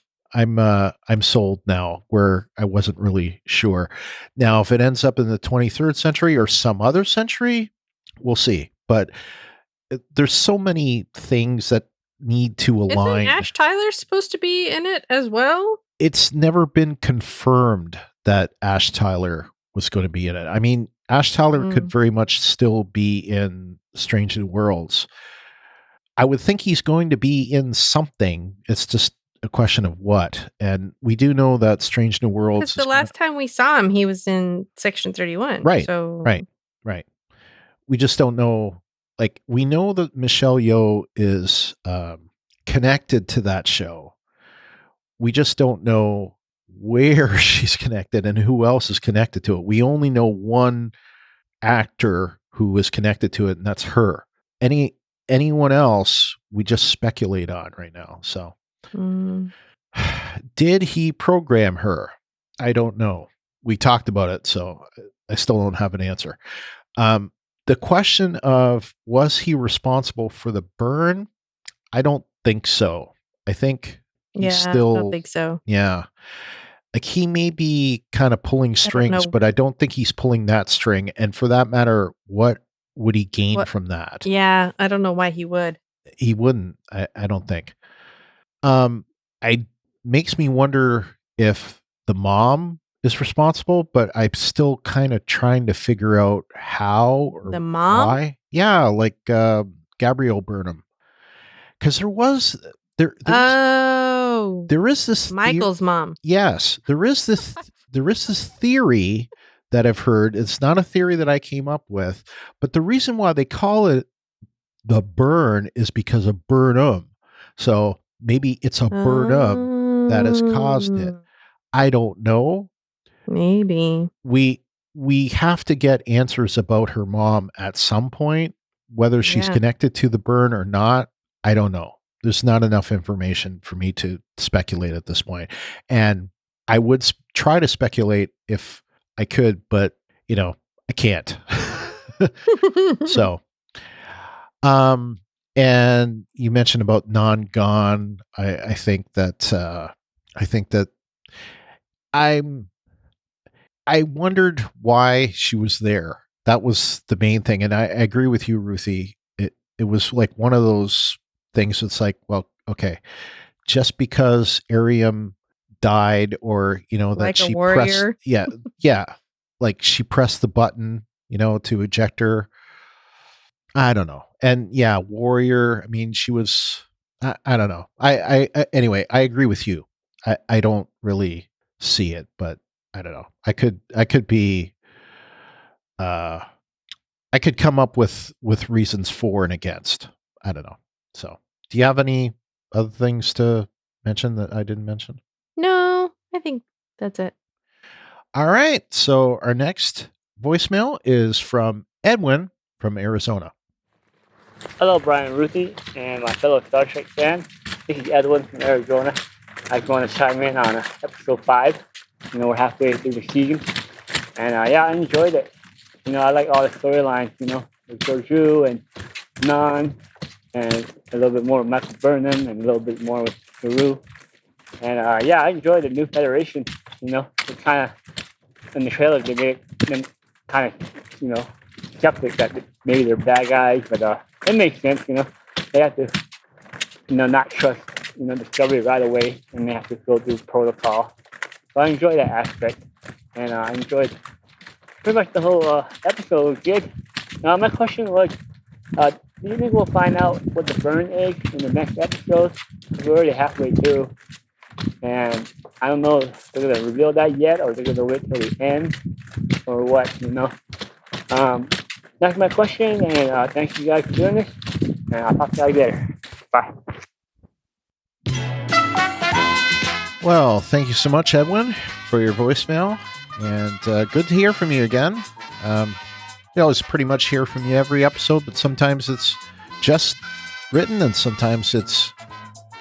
sold now, where I wasn't really sure. Now, if it ends up in the 23rd century or some other century, we'll see. But there's so many things that need to align. Isn't Ash Tyler supposed to be in it as well? It's never been confirmed that Ash Tyler was going to be in it. I mean, Ash Tyler could very much still be in Strange New Worlds. I would think he's going to be in something. It's just a question of what. And we do know that Strange New Worlds. Because the last time we saw him, he was in Section 31. Right. So Right. We just don't know. Like, we know that Michelle Yeoh is connected to that show. We just don't know where she's connected and who else is connected to it. We only know one actor who is connected to it, and that's her. Anyone else, we just speculate on right now. So, did he program her? I don't know. We talked about it, so I still don't have an answer. The question of, was he responsible for the burn? I don't think so. I think he's still. I don't think so. Yeah. Like, he may be kind of pulling strings, but I don't think he's pulling that string. And for that matter, what would he gain from that? Yeah, I don't know why he would. He wouldn't, I don't think. It makes me wonder if the mom is responsible, but I'm still kind of trying to figure out how or the mom? Why. Yeah, like Gabrielle Burnham. Because there is this Michael's mom. Yes, there is this theory that I've heard. It's not a theory that I came up with, but the reason why they call it the burn is because of Burnham. So maybe it's a Burnham that has caused it. I don't know. Maybe we have to get answers about her mom at some point, whether she's connected to the burn or not. I don't know. There's not enough information for me to speculate at this point. And I would try to speculate if I could, but I can't. So, and you mentioned about non-gone. I think that I wondered why she was there. That was the main thing. And I agree with you, Ruthie. It was like one of those things. It's like, well, okay, just because Ariam died, or that like she a warrior. pressed, yeah, like she pressed the button, to eject her. I don't know. And yeah, warrior. I mean, she was. I don't know. I anyway. I agree with you. I don't really see it, but I don't know. I could be I could come up with reasons for and against. I don't know. So, do you have any other things to mention that I didn't mention? No, I think that's it. All right. So our next voicemail is from Edwin from Arizona. Hello, Brian, Ruthie, and my fellow Star Trek fan. This is Edwin from Arizona. I just want to chime in on episode 5. We're halfway through the season, and yeah, I enjoyed it. I like all the storylines. With Georgiou and Nan, and a little bit more with Michael Burnham, and a little bit more with Saru. And yeah, I enjoyed the new Federation. It kind of in the trailer they made them kind of skeptic that maybe they're bad guys, but it makes sense. They have to not trust Discovery right away, and they have to go through protocol. So I enjoy that aspect, and I enjoyed pretty much the whole episode was good. Now my question was, do you think we'll find out what the burn is in the next episode? We're already halfway through, and I don't know if they're gonna reveal that yet, or they're gonna wait till the end, or what. That's my question, and thanks you guys for doing this, and I'll talk to you later. Bye. Well, thank you so much, Edwin, for your voicemail, and good to hear from you again. We always pretty much hear from you every episode, but sometimes it's just written, and sometimes it's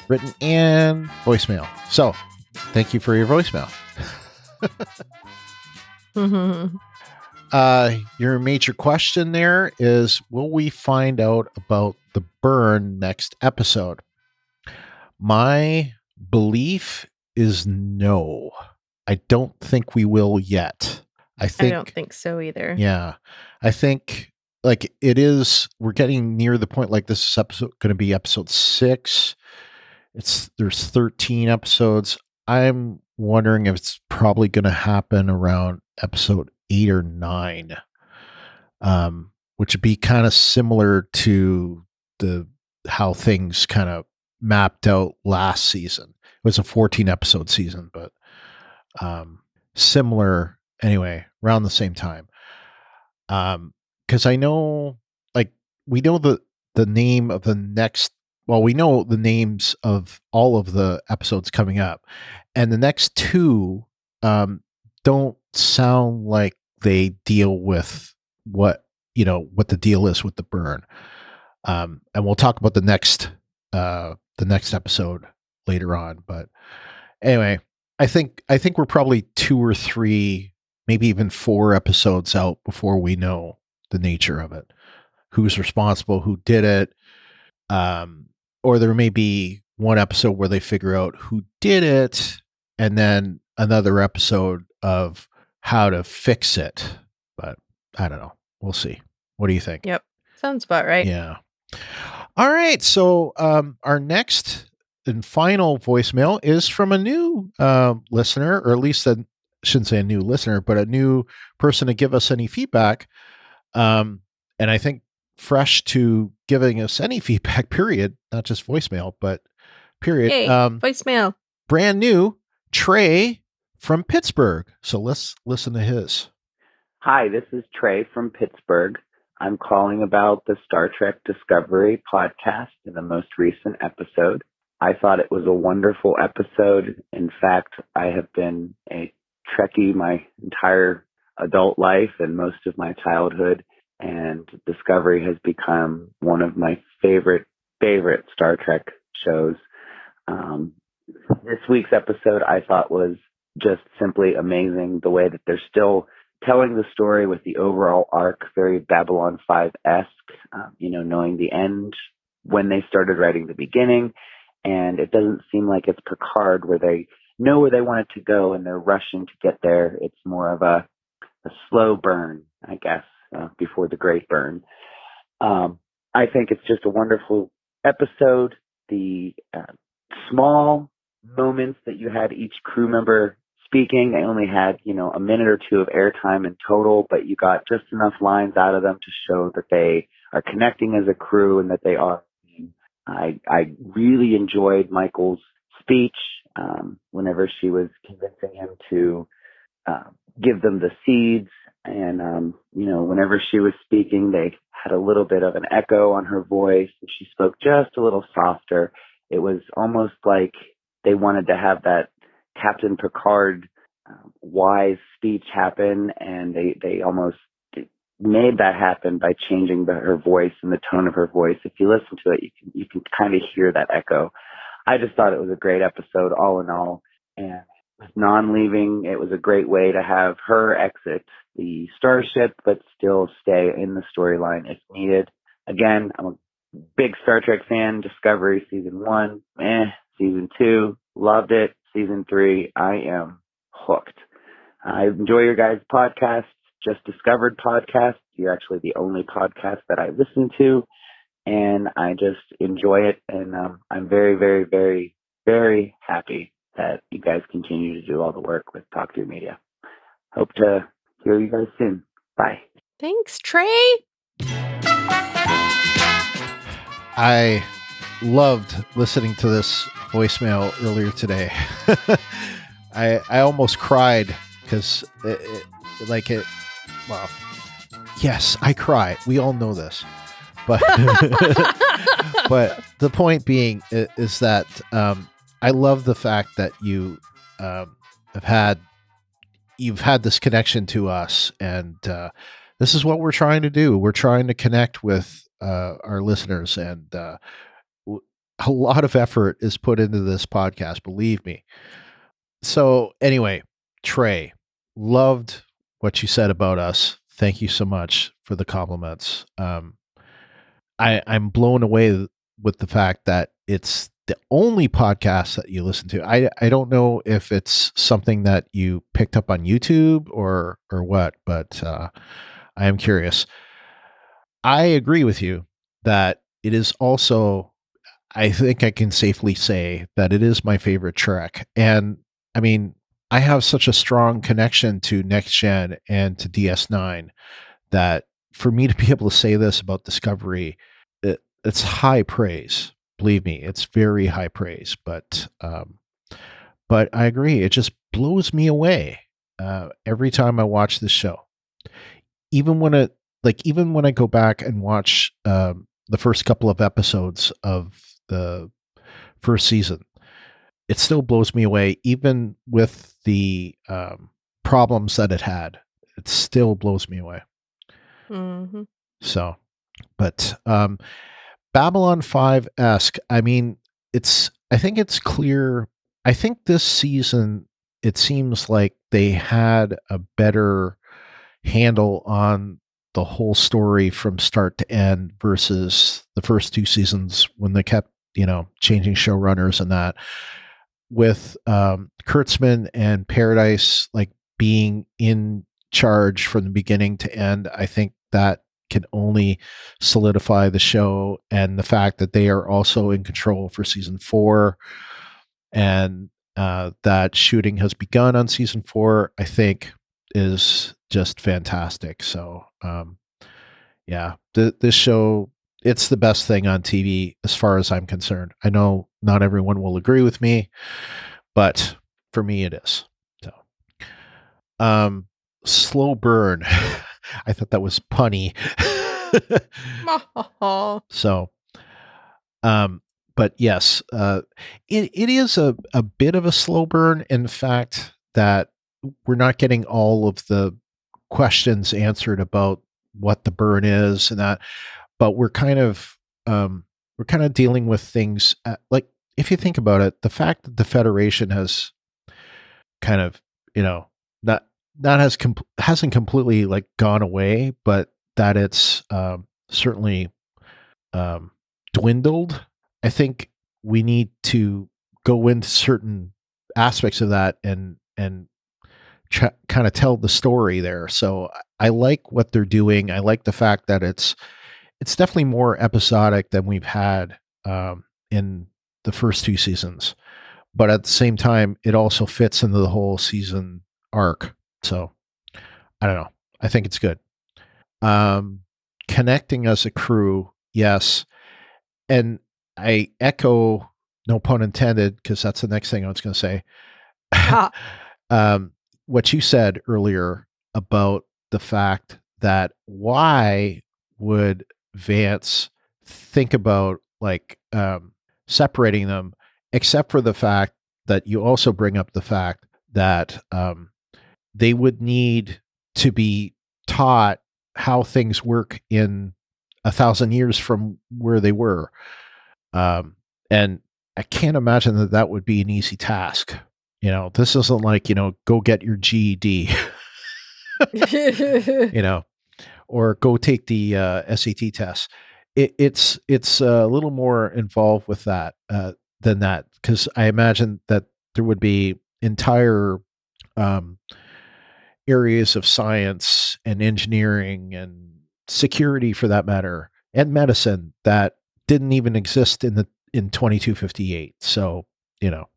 written and voicemail. So, thank you for your voicemail. Your major question there is, will we find out about the burn next episode? My belief is no. I don't think we will yet. I don't think so either. Yeah. I think like it is, we're getting near the point, like this is episode going to be episode 6. There's 13 episodes. I'm wondering if it's probably going to happen around episode 8 or 9, which would be kind of similar to how things kind of mapped out last season. It was a 14 episode season, but similar anyway, around the same time. Because I know, like, we know the name of the next. Well, we know the names of all of the episodes coming up, and the next 2 don't sound like they deal with what the deal is with the burn. And we'll talk about the next episode later on. But anyway, I think we're probably 2 or 3, maybe even 4 episodes out before we know the nature of it, who's responsible, who did it. Or there may be one episode where they figure out who did it, and then another episode of how to fix it. But I don't know. We'll see. What do you think? Yep. Sounds about right. Yeah. All right. So our next and final voicemail is from a new listener, or at least I shouldn't say a new listener, but a new person to give us any feedback. And I think fresh to giving us any feedback, period, not just voicemail, but period. Hey, voicemail. Brand new, Trey from Pittsburgh. So let's listen to his. Hi, this is Trey from Pittsburgh. I'm calling about the Star Trek Discovery podcast in the most recent episode. I thought it was a wonderful episode. In fact, I have been a Trekkie my entire adult life and most of my childhood, and Discovery has become one of my favorite Star Trek shows. This week's episode I thought was just simply amazing. The way that they're still telling the story with the overall arc, very Babylon 5-esque, knowing the end when they started writing the beginning. And it doesn't seem like it's Picard where they know where they want it to go and they're rushing to get there. It's more of a slow burn, I guess, before the great burn. I think it's just a wonderful episode. The small moments that you had each crew member speaking, they only had, a minute or 2 of airtime in total, but you got just enough lines out of them to show that they are connecting as a crew and that they are. I really enjoyed Michael's speech whenever she was convincing him to give them the seeds And, whenever she was speaking, they had a little bit of an echo on her voice. And she spoke just a little softer. It was almost like they wanted to have that Captain Picard wise speech happen, and they almost made that happen by changing her voice and the tone of her voice. If you listen to it, you can kind of hear that echo. I just thought it was a great episode all in all. And with non-leaving, it was a great way to have her exit the starship, but still stay in the storyline if needed. Again, I'm a big Star Trek fan. Discovery season 1, season 2, loved it. Season 3, I am hooked. I enjoy your guys' podcasts. Just discovered podcasts. You're actually the only podcast that I listen to, and I just enjoy it. And I'm very, very, very, very happy that you guys continue to do all the work with Talk Through Media. Hope to hear you guys soon. Bye. Thanks, Trey. I loved listening to this voicemail earlier today. I almost cried because well, yes, I cry. We all know this. But but the point being is that I love the fact that you've had this connection to us, and this is what we're trying to do. We're trying to connect with our listeners, and a lot of effort is put into this podcast, believe me. So anyway, Trey, loved what you said about us. Thank you so much for the compliments. I'm blown away with the fact that it's the only podcast that you listen to. I don't know if it's something that you picked up on YouTube or what, but I am curious. I agree with you that it is also, I think I can safely say that it is my favorite Trek. And I mean, I have such a strong connection to Next Gen and to DS9 that for me to be able to say this about Discovery, it's high praise. Believe me, it's very high praise. But I agree, it just blows me away every time I watch this show. Even when I go back and watch the first couple of episodes of the first season, it still blows me away. Even with the problems that it had, it still blows me away. Mm-hmm. So, but Babylon 5-esque, I mean, I think it's clear. I think this season, it seems like they had a better handle on the whole story from start to end versus the first 2 seasons when they kept, changing showrunners and that. With Kurtzman and Paradise like being in charge from the beginning to end, I think that can only solidify the show, and the fact that they are also in control for season 4, and that shooting has begun on season 4, I think is just fantastic. So yeah, this show, it's the best thing on TV as far as I'm concerned. I know not everyone will agree with me, but for me it is. So slow burn. I thought that was punny. So but yes, it is a bit of a slow burn, in fact, that we're not getting all of the questions answered about what the burn is and that, but we're kind of dealing with things like, if you think about it, the fact that the Federation has kind of, hasn't completely like gone away, but that it's certainly dwindled. I think we need to go into certain aspects of that and kind of tell the story there. So I like what they're doing. I like the fact that it's definitely more episodic than we've had in the first 2 seasons, but at the same time, it also fits into the whole season arc. So I don't know. I think it's good. Connecting as a crew, yes. And I echo, no pun intended, because that's the next thing I was going to say. What you said earlier about the fact that why would Vance think about like separating them, except for the fact that you also bring up the fact that they would need to be taught how things work in 1,000 years from where they were. And I can't imagine that that would be an easy task. You know, this isn't like, you know, go get your GED, you know, or go take the SAT test. It's a little more involved with that than that, because I imagine that there would be entire areas of science and engineering and security, for that matter, and medicine that didn't even exist in 2258. So, you know,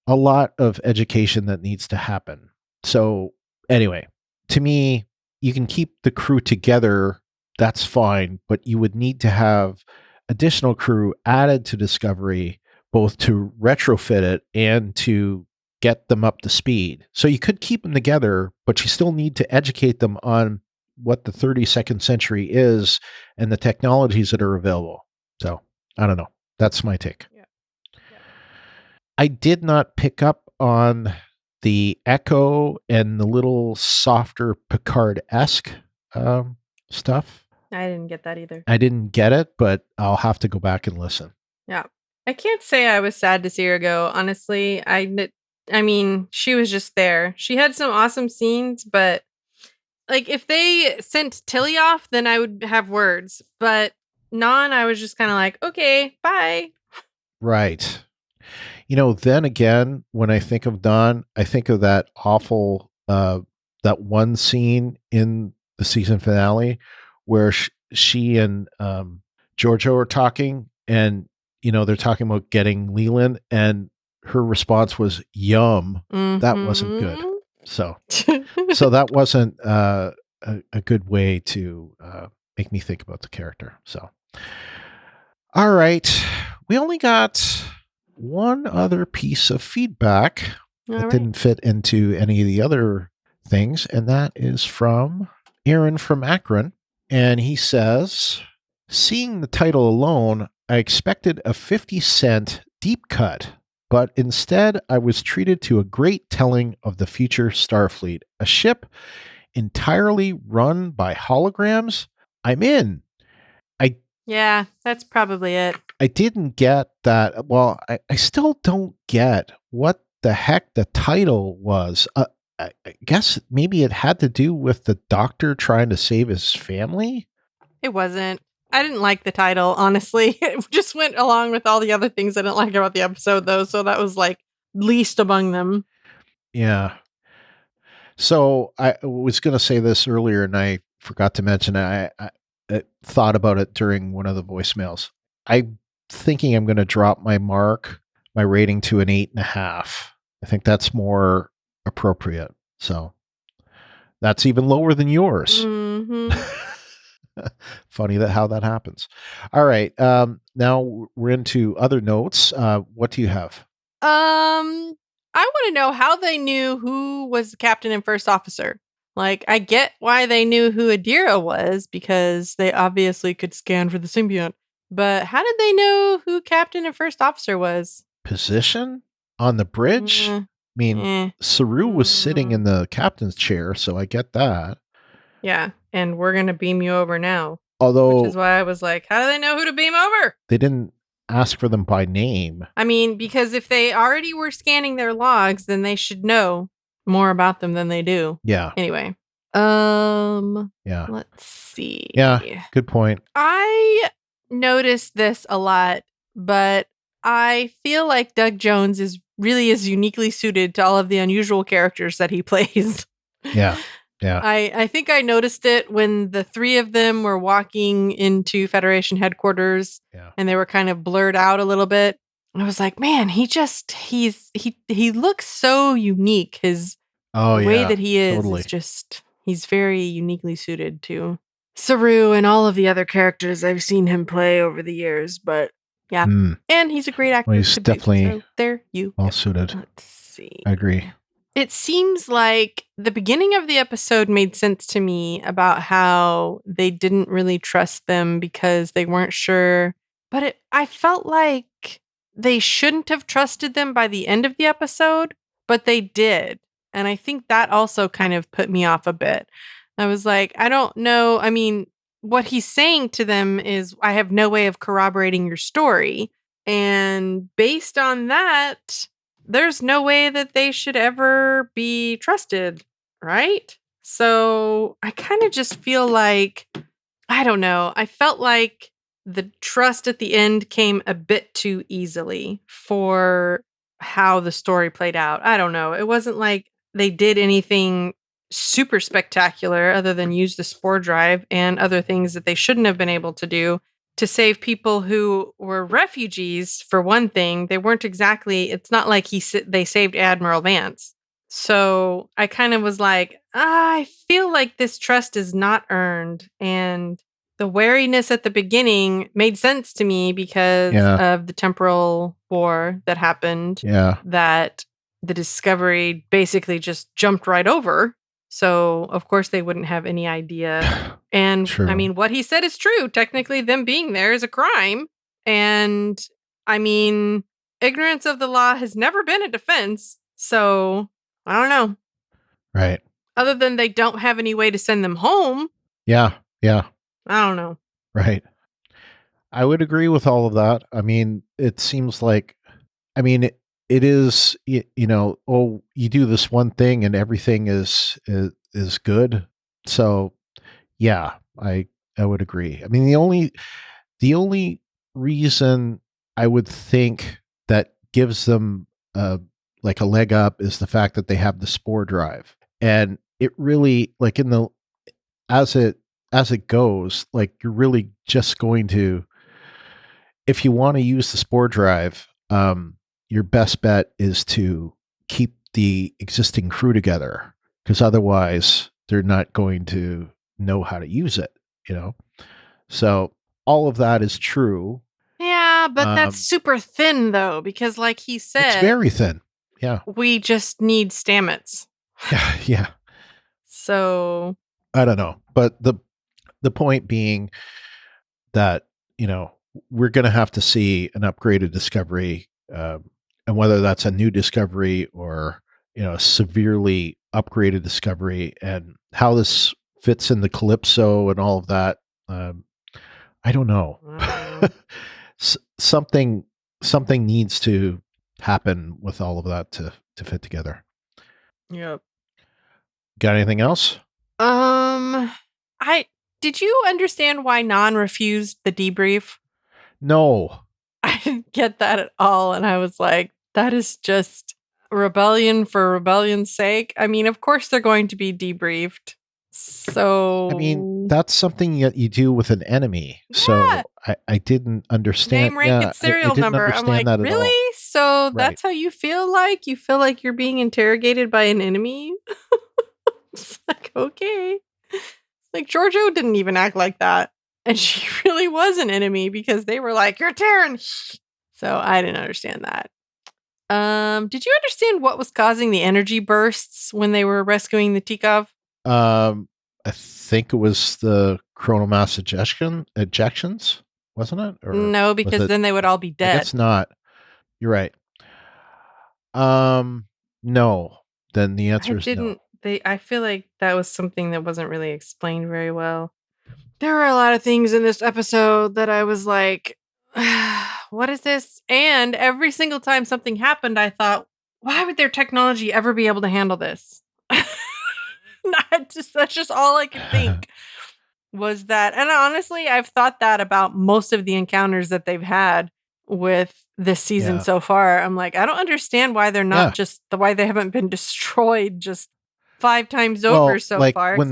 a lot of education that needs to happen. So anyway, to me, you can keep the crew together, that's fine, but you would need to have additional crew added to Discovery, both to retrofit it and to get them up to speed. So you could keep them together, but you still need to educate them on what the 32nd century is and the technologies that are available. So I don't know. That's my take. Yeah. Yeah. I did not pick up on the echo and the little softer Picard-esque stuff. I didn't get that either. I didn't get it, but I'll have to go back and listen. Yeah. I can't say I was sad to see her go. Honestly, I mean, she was just there. She had some awesome scenes, but like if they sent Tilly off, then I would have words. But Non, I was just kind of like, okay, bye. Right. You know, then again, when I think of Dawn, I think of that awful, that one scene in the season finale where she and Giorgio are talking, and, you know, they're talking about getting Leland, and her response was, yum. Mm-hmm. That wasn't good. So that wasn't a good way to make me think about the character. So, all right. We only got one other piece of feedback that didn't fit into any of the other things, and that is from Aaron from Akron. And he says, seeing the title alone, I expected a 50-cent deep cut, but instead I was treated to a great telling of the future Starfleet, a ship entirely run by holograms. I'm in. Yeah, that's probably it. I didn't get that. Well, I still don't get what the heck the title was. I guess maybe it had to do with the Doctor trying to save his family. It wasn't. I didn't like the title, honestly. It just went along with all the other things I didn't like about the episode, though. So that was like least among them. Yeah. So I was going to say this earlier, and I forgot to mention I thought about it during one of the voicemails. I'm thinking I'm going to drop my rating to an 8.5. I think that's more appropriate. So that's even lower than yours. Mm-hmm. Funny how that happens. All right. Now we're into other notes. What do you have? I want to know how they knew who was the captain and first officer. Like, I get why they knew who Adira was, because they obviously could scan for the symbiont. But how did they know who captain and first officer was? Position on the bridge? I mean, Saru was sitting in the captain's chair, so I get that. Yeah, and we're going to beam you over now. Although, which is why I was like, how do they know who to beam over? They didn't ask for them by name. I mean, because if they already were scanning their logs, then they should know more about them than they do. Yeah. Anyway. Yeah. Let's see. Yeah, good point. I noticed this a lot, but I feel like Doug Jones is uniquely suited to all of the unusual characters that he plays. Yeah. Yeah. I think I noticed it when the three of them were walking into Federation headquarters, and they were kind of blurred out a little bit. I was like, man, he looks so unique. The way that he is just, he's very uniquely suited to Saru and all of the other characters I've seen him play over the years. But yeah, and he's a great actor. Well, he's definitely so there you well go. suited. Let's see. I agree. It seems like the beginning of the episode made sense to me about how they didn't really trust them because they weren't sure. But I felt like they shouldn't have trusted them by the end of the episode, but they did. And I think that also kind of put me off a bit. I was like, I don't know. I mean, what he's saying to them is, I have no way of corroborating your story. And based on that, there's no way that they should ever be trusted, right? So I kind of just feel like, I don't know. I felt like the trust at the end came a bit too easily for how the story played out. I don't know. It wasn't like they did anything super spectacular other than use the spore drive and other things that they shouldn't have been able to do to save people who were refugees. For one thing, they weren't exactly, it's not like they saved Admiral Vance. So I kind of was like, I feel like this trust is not earned. And the wariness at the beginning made sense to me because of the temporal war that happened. Yeah. That the Discovery basically just jumped right over. So, of course, they wouldn't have any idea. And True. I mean, what he said is true. Technically, them being there is a crime. And I mean, ignorance of the law has never been a defense. So, I don't know. Right. Other than they don't have any way to send them home. Yeah. Yeah. I don't know. Right. I would agree with all of that. I mean, it seems like, I mean, it is, you know, oh, you do this one thing and everything is good. So yeah, I would agree. I mean, the only reason I would think that gives them like a leg up is the fact that they have the spore drive. And it really, like, as it goes, like, you're really just going to, if you want to use the spore drive, your best bet is to keep the existing crew together, because otherwise they're not going to know how to use it, you know? So all of that is true. Yeah, but that's super thin, though, because like he said, it's very thin. Yeah. We just need Stamets. Yeah. So I don't know. But the point being that, you know, we're going to have to see an upgraded Discovery, and whether that's a new Discovery or, you know, a severely upgraded Discovery, and how this fits in the Calypso and all of that. I don't know. Something needs to happen with all of that to fit together. Yep. Got anything else? Did you understand why Non refused the debrief? No. I didn't get that at all. And I was like, that is just rebellion for rebellion's sake. I mean, of course they're going to be debriefed. So I mean, that's something that you do with an enemy. Yeah. So I didn't understand. Name, rank, and serial number. I'm like, really? So that's how you feel like? You feel like you're being interrogated by an enemy? It's like, okay. Like, Giorgio didn't even act like that. And she really was an enemy because they were like, you're Terran. So I didn't understand that. Did you understand what was causing the energy bursts when they were rescuing the Tikov? I think it was the chronomass ejections, wasn't it? Or no, because then they would all be dead. It's not. You're right. No. Then the answer is no. I feel like that was something that wasn't really explained very well. There were a lot of things in this episode that I was like, what is this? And every single time something happened, I thought, why would their technology ever be able to handle this? That's just all I could think was that. And honestly, I've thought that about most of the encounters that they've had with this season so far. I'm like, I don't understand why they're not why they haven't been destroyed just 5 times over so far. When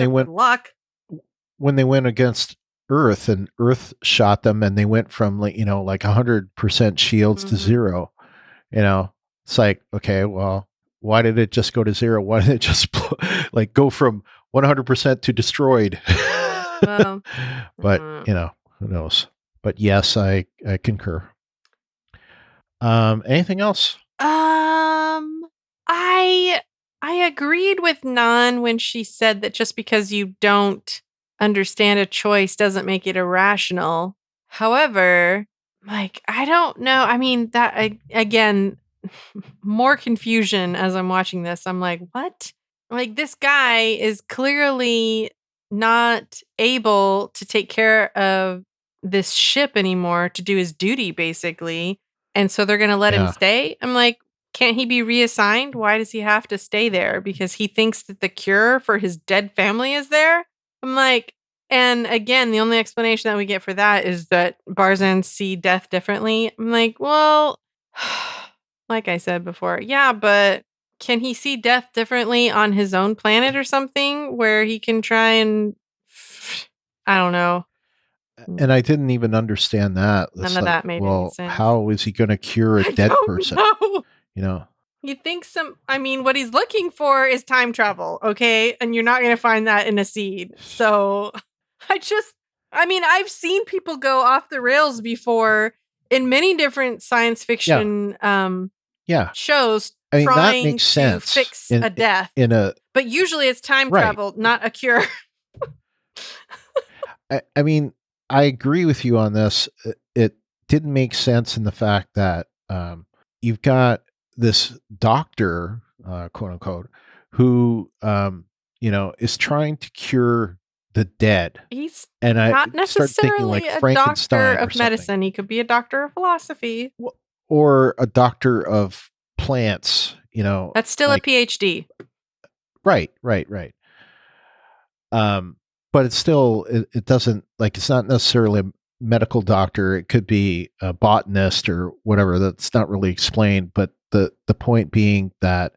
they went against Earth and Earth shot them, and they went from, like, you know, like 100% shields to 0, you know, it's like, okay, well, why did it just go to 0? Why did it just like go from 100% to destroyed? Well, but you know, who knows? But yes, I concur. Anything else? I I agreed with Nan when she said that just because you don't understand a choice doesn't make it irrational. However, like, I don't know. I mean, again, more confusion as I'm watching this. I'm like, what? Like, this guy is clearly not able to take care of this ship anymore to do his duty, basically. And so they're going to let him stay. I'm like, can't he be reassigned? Why does he have to stay there? Because he thinks that the cure for his dead family is there? I'm like, and again, the only explanation that we get for that is that Barzans see death differently. I'm like, well, like I said before, yeah, but can he see death differently on his own planet or something where he can try and, I don't know. And I didn't even understand that. None of that made any sense. How is he going to cure a dead person? No. You know? You think what he's looking for is time travel, okay? And you're not going to find that in a seed. So I've seen people go off the rails before in many different science fiction shows trying to fix a death. But usually it's time travel, not a cure. I mean, I agree with you on this. It didn't make sense in the fact that you've got this doctor, quote unquote, who is trying to cure the dead. He's and not necessarily like a doctor of medicine. He could be a doctor of philosophy. Or a doctor of plants, That's still a PhD. Right. But it's still, it doesn't, like, it's not necessarily a medical doctor. It could be a botanist or whatever. That's not really explained. But the point being that,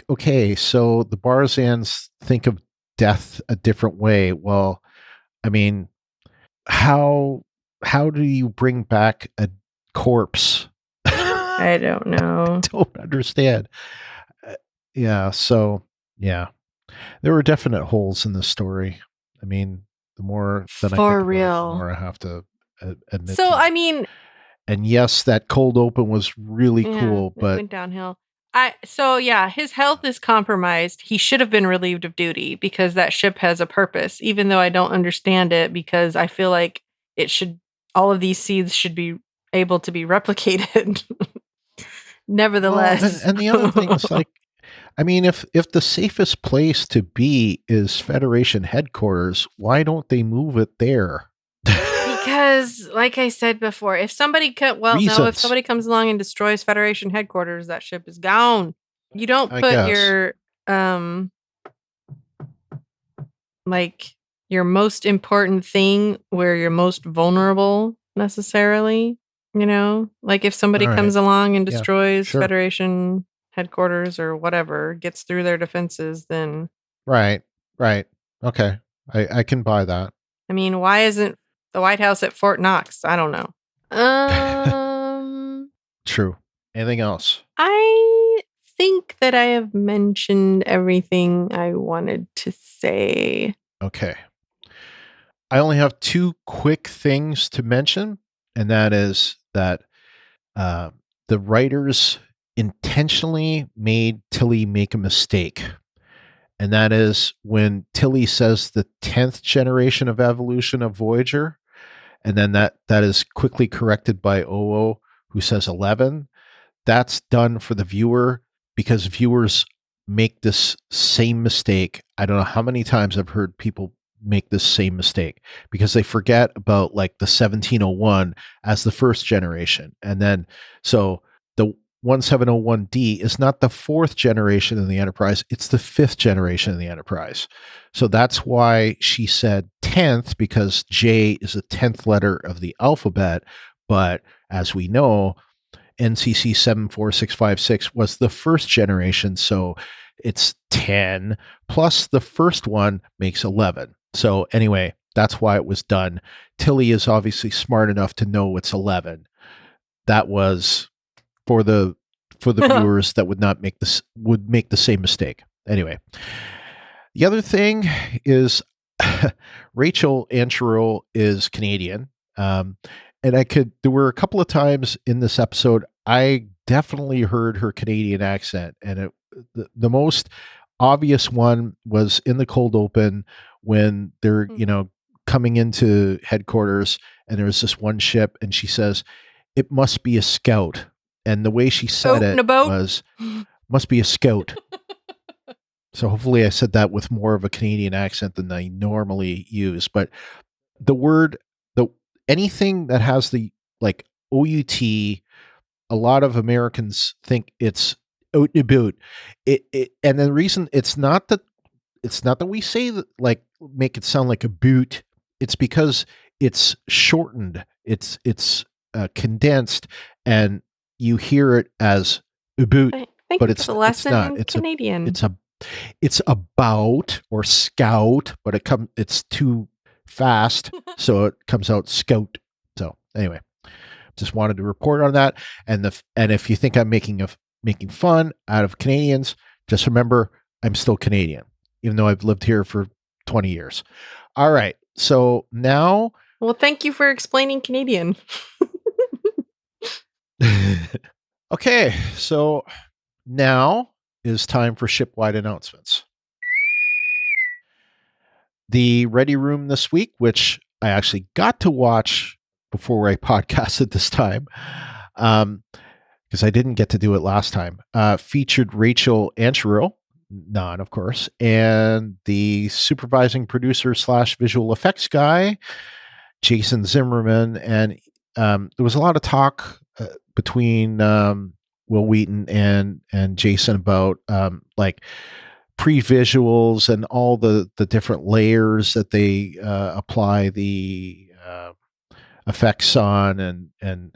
okay, so the Barzans think of death a different way. Well, I mean, how do you bring back a corpse? I don't know. I don't understand. There were definite holes in the story. I mean, the more that I think about it, the more I have to admit. So, I mean, and yes, that cold open was really cool, but it went downhill. His health is compromised. He should have been relieved of duty because that ship has a purpose, even though I don't understand it, because I feel like all of these seeds should be able to be replicated. Nevertheless. And the other thing is, like, I mean, if the safest place to be is Federation headquarters, why don't they move it there? Because, like I said before, if somebody comes along and destroys Federation headquarters, that ship is gone. You don't put your your most important thing where you're most vulnerable necessarily. Like if somebody comes along and destroys Federation headquarters or whatever, gets through their defenses, then right. Okay, I can buy that. I mean, why isn't the White House at Fort Knox? I don't know. True. Anything else? I think that I have mentioned everything I wanted to say. Okay. I only have two quick things to mention, and that is that the writers intentionally made Tilly make a mistake. And that is when Tilly says the 10th generation of evolution of Voyager, and then that is quickly corrected by Oo, who says 11. That's done for the viewer because viewers make this same mistake. I don't know how many times I've heard people make this same mistake because they forget about like the 1701 as the first generation. And then, so the 1701D is not the 4th generation in the Enterprise, it's the 5th generation in the Enterprise. So that's why she said 10th, because J is the 10th letter of the alphabet. But as we know, NCC 74656 was the 1st generation, so it's 10 plus the first one makes 11. So anyway, that's why it was done. Tilly is obviously smart enough to know it's 11. That was for the viewers that would make the same mistake. Anyway, the other thing is Rachel Ancherol is Canadian. And there were a couple of times in this episode I definitely heard her Canadian accent, and the most obvious one was in the cold open when they're coming into headquarters, and there's this one ship, and she says, "It must be a scout," and the way she said it was, "Must be a scout." So hopefully I said that with more of a Canadian accent than I normally use. But the word, anything that has the like OUT, a lot of Americans think it's out and about. And the reason it's not that we say that, like, make it sound like a boot. It's because it's shortened. It's condensed, and you hear it as a boot, but it's not. It's Canadian. It's about or scout, but it's too fast, so it comes out scout. So anyway, just wanted to report on that. And if you think I'm making fun out of Canadians, just remember I'm still Canadian, even though I've lived here for 20 years. All right, so now. Well, thank you for explaining Canadian. Okay, so now is time for Shipwide Announcements. The Ready Room this week, which I actually got to watch before I podcasted this time, because I didn't get to do it last time, featured Rachel Anchero, non, of course, and the supervising producer / visual effects guy, Jason Zimmerman. And there was a lot of talk between Will Wheaton and Jason about like pre-visuals and all the different layers that they apply the effects on, and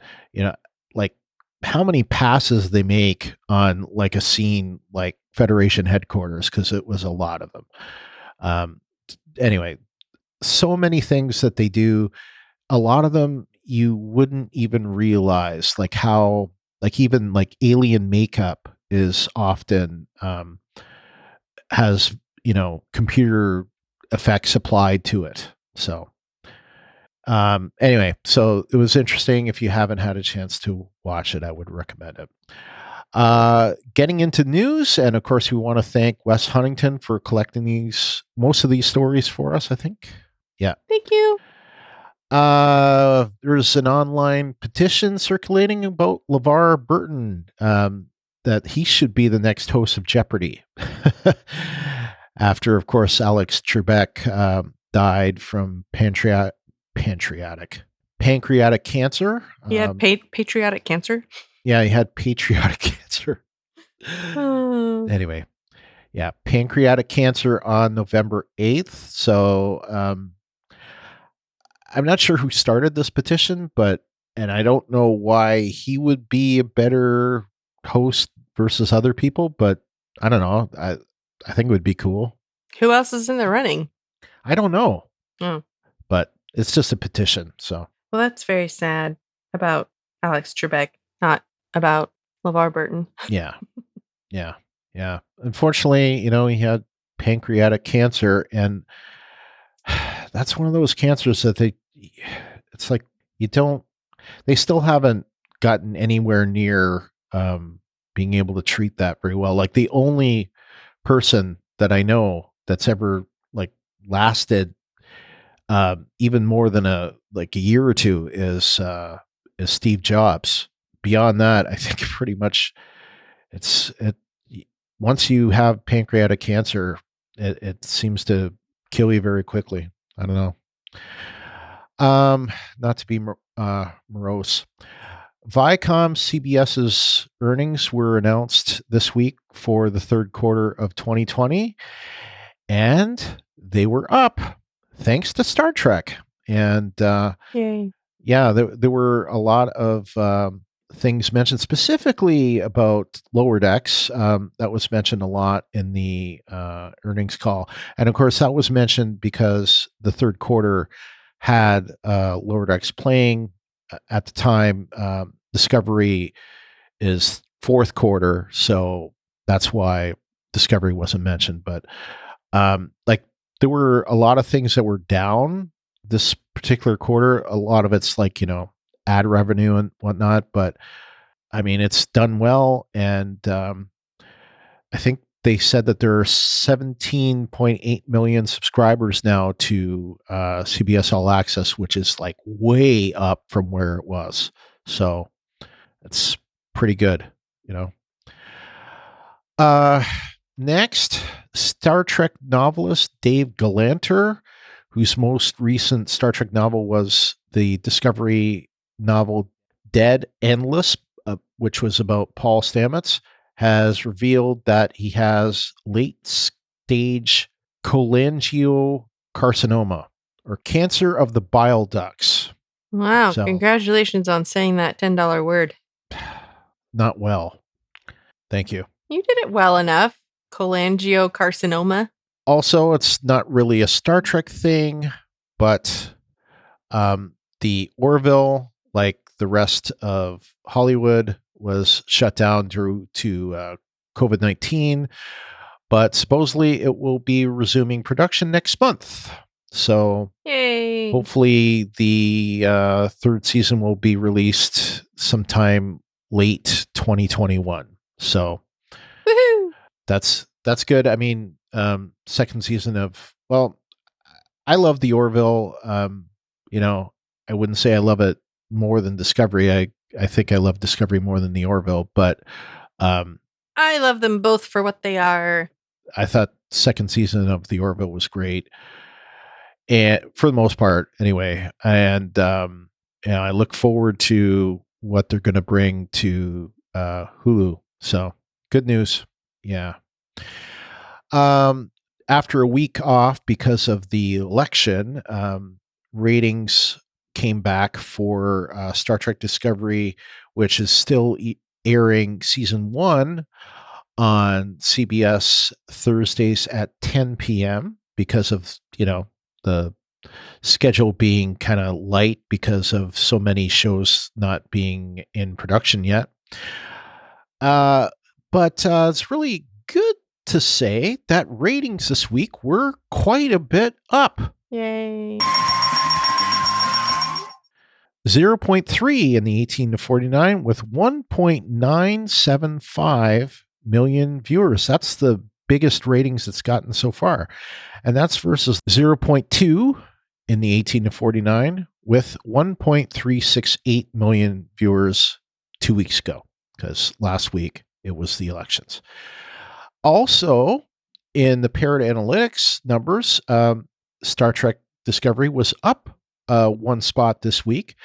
like how many passes they make on like a scene like Federation headquarters, because it was a lot of them. Anyway, so many things that they do, a lot of them you wouldn't even realize, like how, like even like alien makeup is often has computer effects applied to it. So anyway, so it was interesting. If you haven't had a chance to watch it, I would recommend it. Getting into news, and of course we want to thank Wes Huntington for collecting most of these stories for us, I think. Yeah. Thank you. There's an online petition circulating about LeVar Burton, that he should be the next host of Jeopardy. After, of course, Alex Trebek died from pancreatic cancer. He had patriotic cancer? Yeah, he had patriotic cancer. Anyway, yeah, pancreatic cancer on November 8th. So I'm not sure who started this petition, and I don't know why he would be a better host versus other people, but I don't know. I think it would be cool. Who else is in the running? I don't know. Oh. But it's just a petition, so. Well, that's very sad about Alex Trebek, not about LeVar Burton. Yeah. Unfortunately, he had pancreatic cancer, and that's one of those cancers that it's like they still haven't gotten anywhere near being able to treat that very well. Like the only person that I know that's ever like lasted even more than a year or two is Steve Jobs. Beyond that, I think pretty much once you have pancreatic cancer, it seems to kill you very quickly. I don't know. Not to be morose. Viacom CBS's earnings were announced this week for the third quarter of 2020, and they were up thanks to Star Trek. And yay. Yeah, there were a lot of things mentioned specifically about Lower Decks. That was mentioned a lot in the earnings call. And of course, that was mentioned because the third quarter had Lower Decks playing. At the time, Discovery is fourth quarter, so that's why Discovery wasn't mentioned. But there were a lot of things that were down this particular quarter. A lot of it's like ad revenue and whatnot. But I mean, it's done well, and I think they said that there are 17.8 million subscribers now to CBS All Access, which is like way up from where it was. So it's pretty good, you know. Next, Star Trek novelist Dave Galanter, whose most recent Star Trek novel was the Discovery novel Dead Endless, which was about Paul Stamets, has revealed that he has late stage cholangiocarcinoma, or cancer of the bile ducts. Wow, congratulations on saying that $10 word. Not well. Thank you. You did it well enough. Cholangiocarcinoma. Also, it's not really a Star Trek thing, but the Orville, like the rest of Hollywood, was shut down due to COVID-19, but supposedly it will be resuming production next month. So yay! Hopefully the third season will be released sometime late 2021. So woohoo! That's good. I mean, second season of, well, I love the Orville. You know, I wouldn't say I love it more than Discovery. I think I love Discovery more than the Orville, but I love them both for what they are. I thought second season of the Orville was great, and for the most part, anyway. And I look forward to what they're going to bring to Hulu. So good news. Yeah. After a week off because of the election, ratings came back for Star Trek Discovery, which is still airing season 1 on CBS Thursdays at 10 p.m. because of, the schedule being kind of light because of so many shows not being in production yet. But it's really good to say that ratings this week were quite a bit up. Yay. 0.3 in the 18 to 49 with 1.975 million viewers. That's the biggest ratings it's gotten so far. And that's versus 0.2 in the 18 to 49 with 1.368 million viewers 2 weeks ago, because last week it was the elections. Also, in the Parrot Analytics numbers, Star Trek Discovery was up one spot this week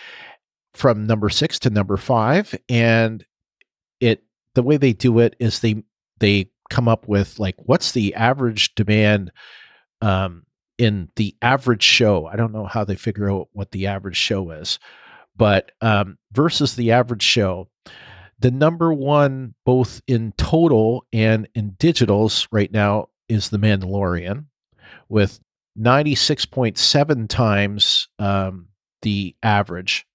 from number 6 to number 5. And the way they do it is they come up with, like, what's the average demand in the average show. I don't know how they figure out what the average show is, but versus the average show, the number one, both in total and in digitals right now, is The Mandalorian, with 96.7 times the average.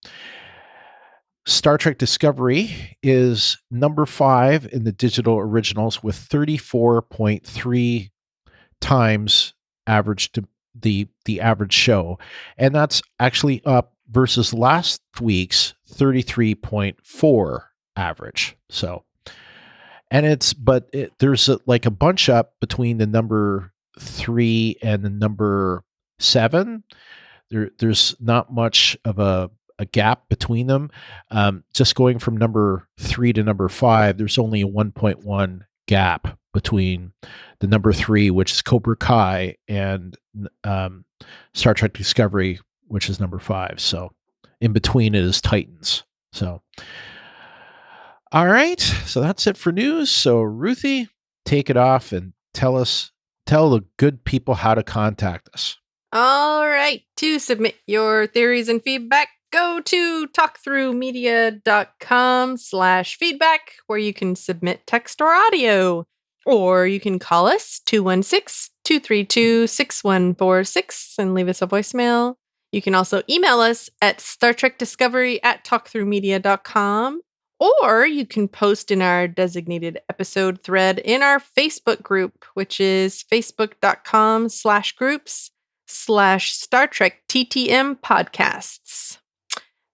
Star Trek Discovery is number 5 in the digital originals with 34.3 times average to the average show. And that's actually up versus last week's 33.4 average. So, and there's like a bunch up between the number 3 and the number 7. There's not much of a gap between them. Just going from number 3 to number 5, there's only a 1.1 gap between the number 3, which is Cobra Kai, and Star Trek Discovery, which is number 5. So in between it is Titans. So, all right. So that's it for news. So Ruthie, take it off and tell the good people how to contact us. All right. To submit your theories and feedback, go to talkthroughmedia.com/feedback, where you can submit text or audio. Or you can call us 216-232-6146 and leave us a voicemail. You can also email us at StarTrekDiscovery@talkthroughmedia.com. Or you can post in our designated episode thread in our Facebook group, which is facebook.com/groups/Star Trek TTM podcasts.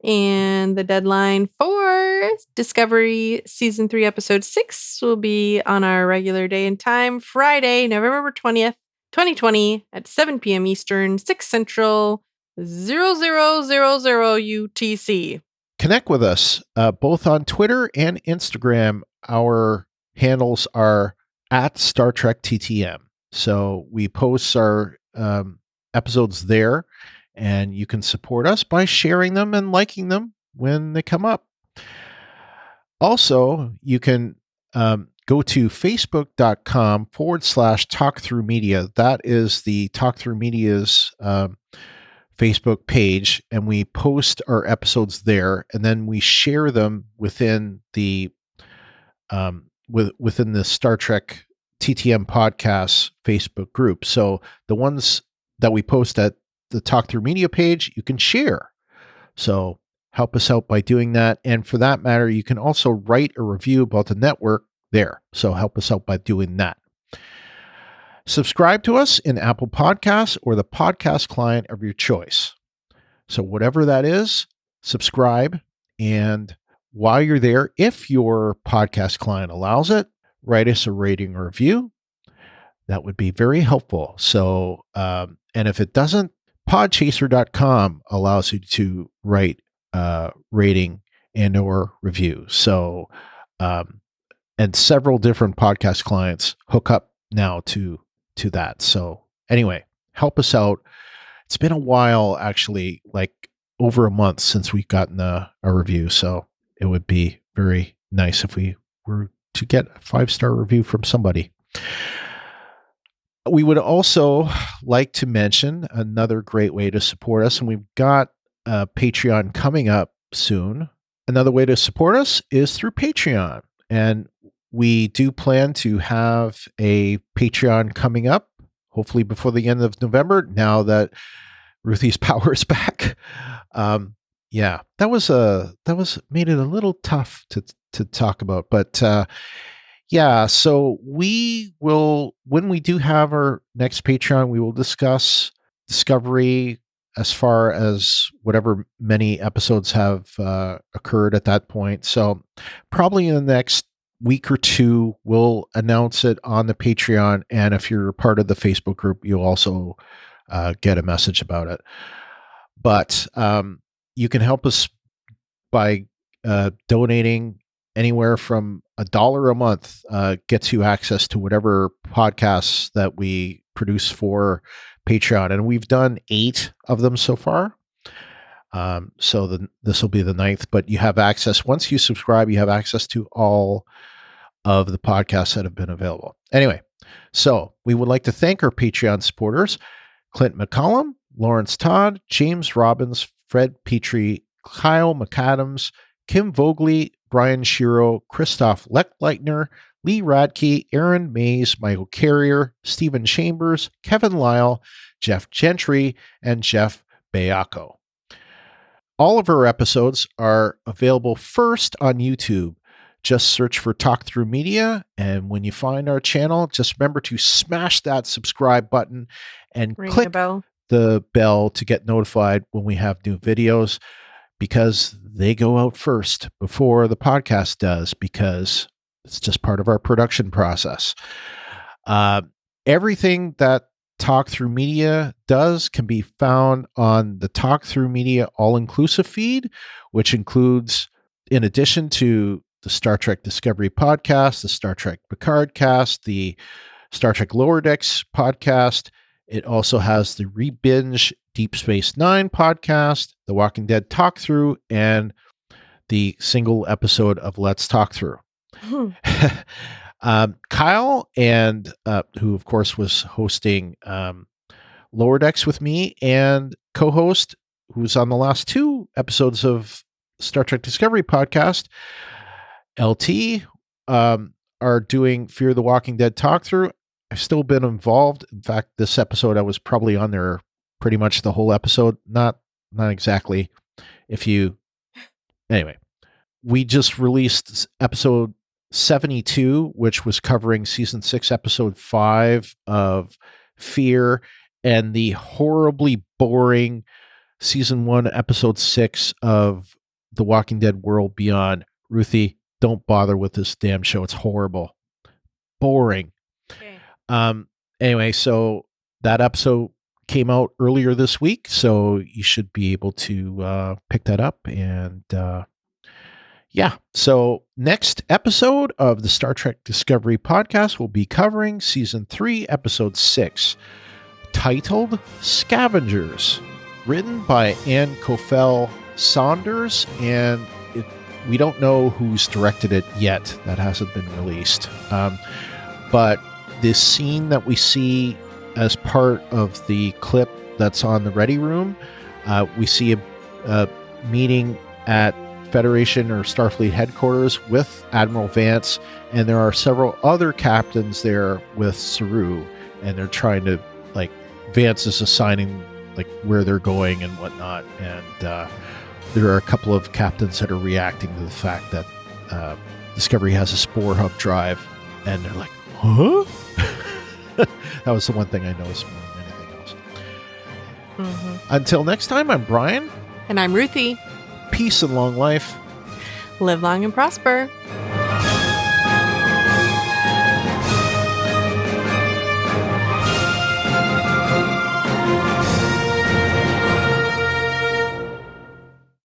And the deadline for Discovery Season 3, Episode 6 will be on our regular day and time, Friday, November 20th, 2020 at 7 p.m. Eastern, 6 Central, 0000 UTC. Connect with us both on Twitter and Instagram. Our handles are at Star Trek TTM. So we post our episodes there, and you can support us by sharing them and liking them when they come up. Also, you can go to facebook.com/talkthroughmedia. That is the Talk Through Media's Facebook page, and we post our episodes there, and then we share them within the within the Star Trek TTM podcast Facebook group. So the ones that we post at the Talk Through Media page, you can share. So help us out by doing that. And for that matter, you can also write a review about the network there. So help us out by doing that. Subscribe to us in Apple Podcasts or the podcast client of your choice. So whatever that is, subscribe. And while you're there, if your podcast client allows it, write us a rating or review. That would be very helpful. So, and if it doesn't, podchaser.com allows you to write rating and or review. So, and several different podcast clients hook up now to that. So anyway, help us out. It's been a while, actually, like over a month since we've gotten a review. So it would be very nice if we were to get a 5-star review from somebody. We would also like to mention another great way to support us, and we've got a Patreon coming up soon. Another way to support us is through Patreon, and we do plan to have a Patreon coming up, hopefully before the end of November, now that Ruthie's power is back. Yeah, that was made it a little tough to talk about, but yeah, so we will, when we do have our next Patreon, we will discuss Discovery as far as whatever many episodes have occurred at that point. So probably in the next week or two, we'll announce it on the Patreon. And if you're part of the Facebook group, you'll also get a message about it. But you can help us by donating anywhere from $1 a month, gets you access to whatever podcasts that we produce for Patreon. And we've done 8 of them so far. So this will be the 9th, but you have access. Once you subscribe, you have access to all of the podcasts that have been available. Anyway, so we would like to thank our Patreon supporters: Clint McCollum, Lawrence Todd, James Robbins, Fred Petrie, Kyle McAdams, Kim Vogley, Brian Shiro, Christoph Leckleitner, Lee Radke, Aaron Mays, Michael Carrier, Stephen Chambers, Kevin Lyle, Jeff Gentry, and Jeff Bayako. All of our episodes are available first on YouTube. Just search for Talk Through Media, and when you find our channel, just remember to smash that subscribe button and click the bell to get notified when we have new videos, because they go out first before the podcast does, because it's just part of our production process. Everything that Talk Through Media does can be found on the Talk Through Media all-inclusive feed, which includes, in addition to the Star Trek Discovery podcast, the Star Trek Picard cast, the Star Trek Lower Decks podcast, it also has the Rebinge Deep Space Nine podcast, the Walking Dead Talk Through, and the single episode of Let's Talk Through. Kyle, and who of course was hosting Lower Decks with me, and co-host, who's on the last 2 episodes of Star Trek Discovery podcast, LT, are doing Fear the Walking Dead Talk Through. I've still been involved. In fact, this episode I was probably on there pretty much the whole episode. Not exactly. Anyway, we just released episode 72, which was covering season 6, episode 5 of Fear, and the horribly boring Season 1, Episode 6 of The Walking Dead World Beyond. Ruthie, don't bother with this damn show. It's horrible. Boring. Okay. Anyway, so that episode came out earlier this week, so you should be able to pick that up. And yeah, so next episode of the Star Trek Discovery podcast will be covering Season 3, Episode 6, titled Scavengers, written by Ann Cofell Saunders, and we don't know who's directed it yet. That hasn't been released. But this scene that we see as part of the clip that's on the Ready Room, we see a meeting at Federation or Starfleet headquarters with Admiral Vance, and there are several other captains there with Saru, and they're trying to, like, Vance is assigning like where they're going and whatnot, and there are a couple of captains that are reacting to the fact that Discovery has a Spore Hub drive, and they're like, huh? That was the one thing I noticed more than anything else. Mm-hmm. Until next time, I'm Brian. And I'm Ruthie. Peace and long life. Live long and prosper.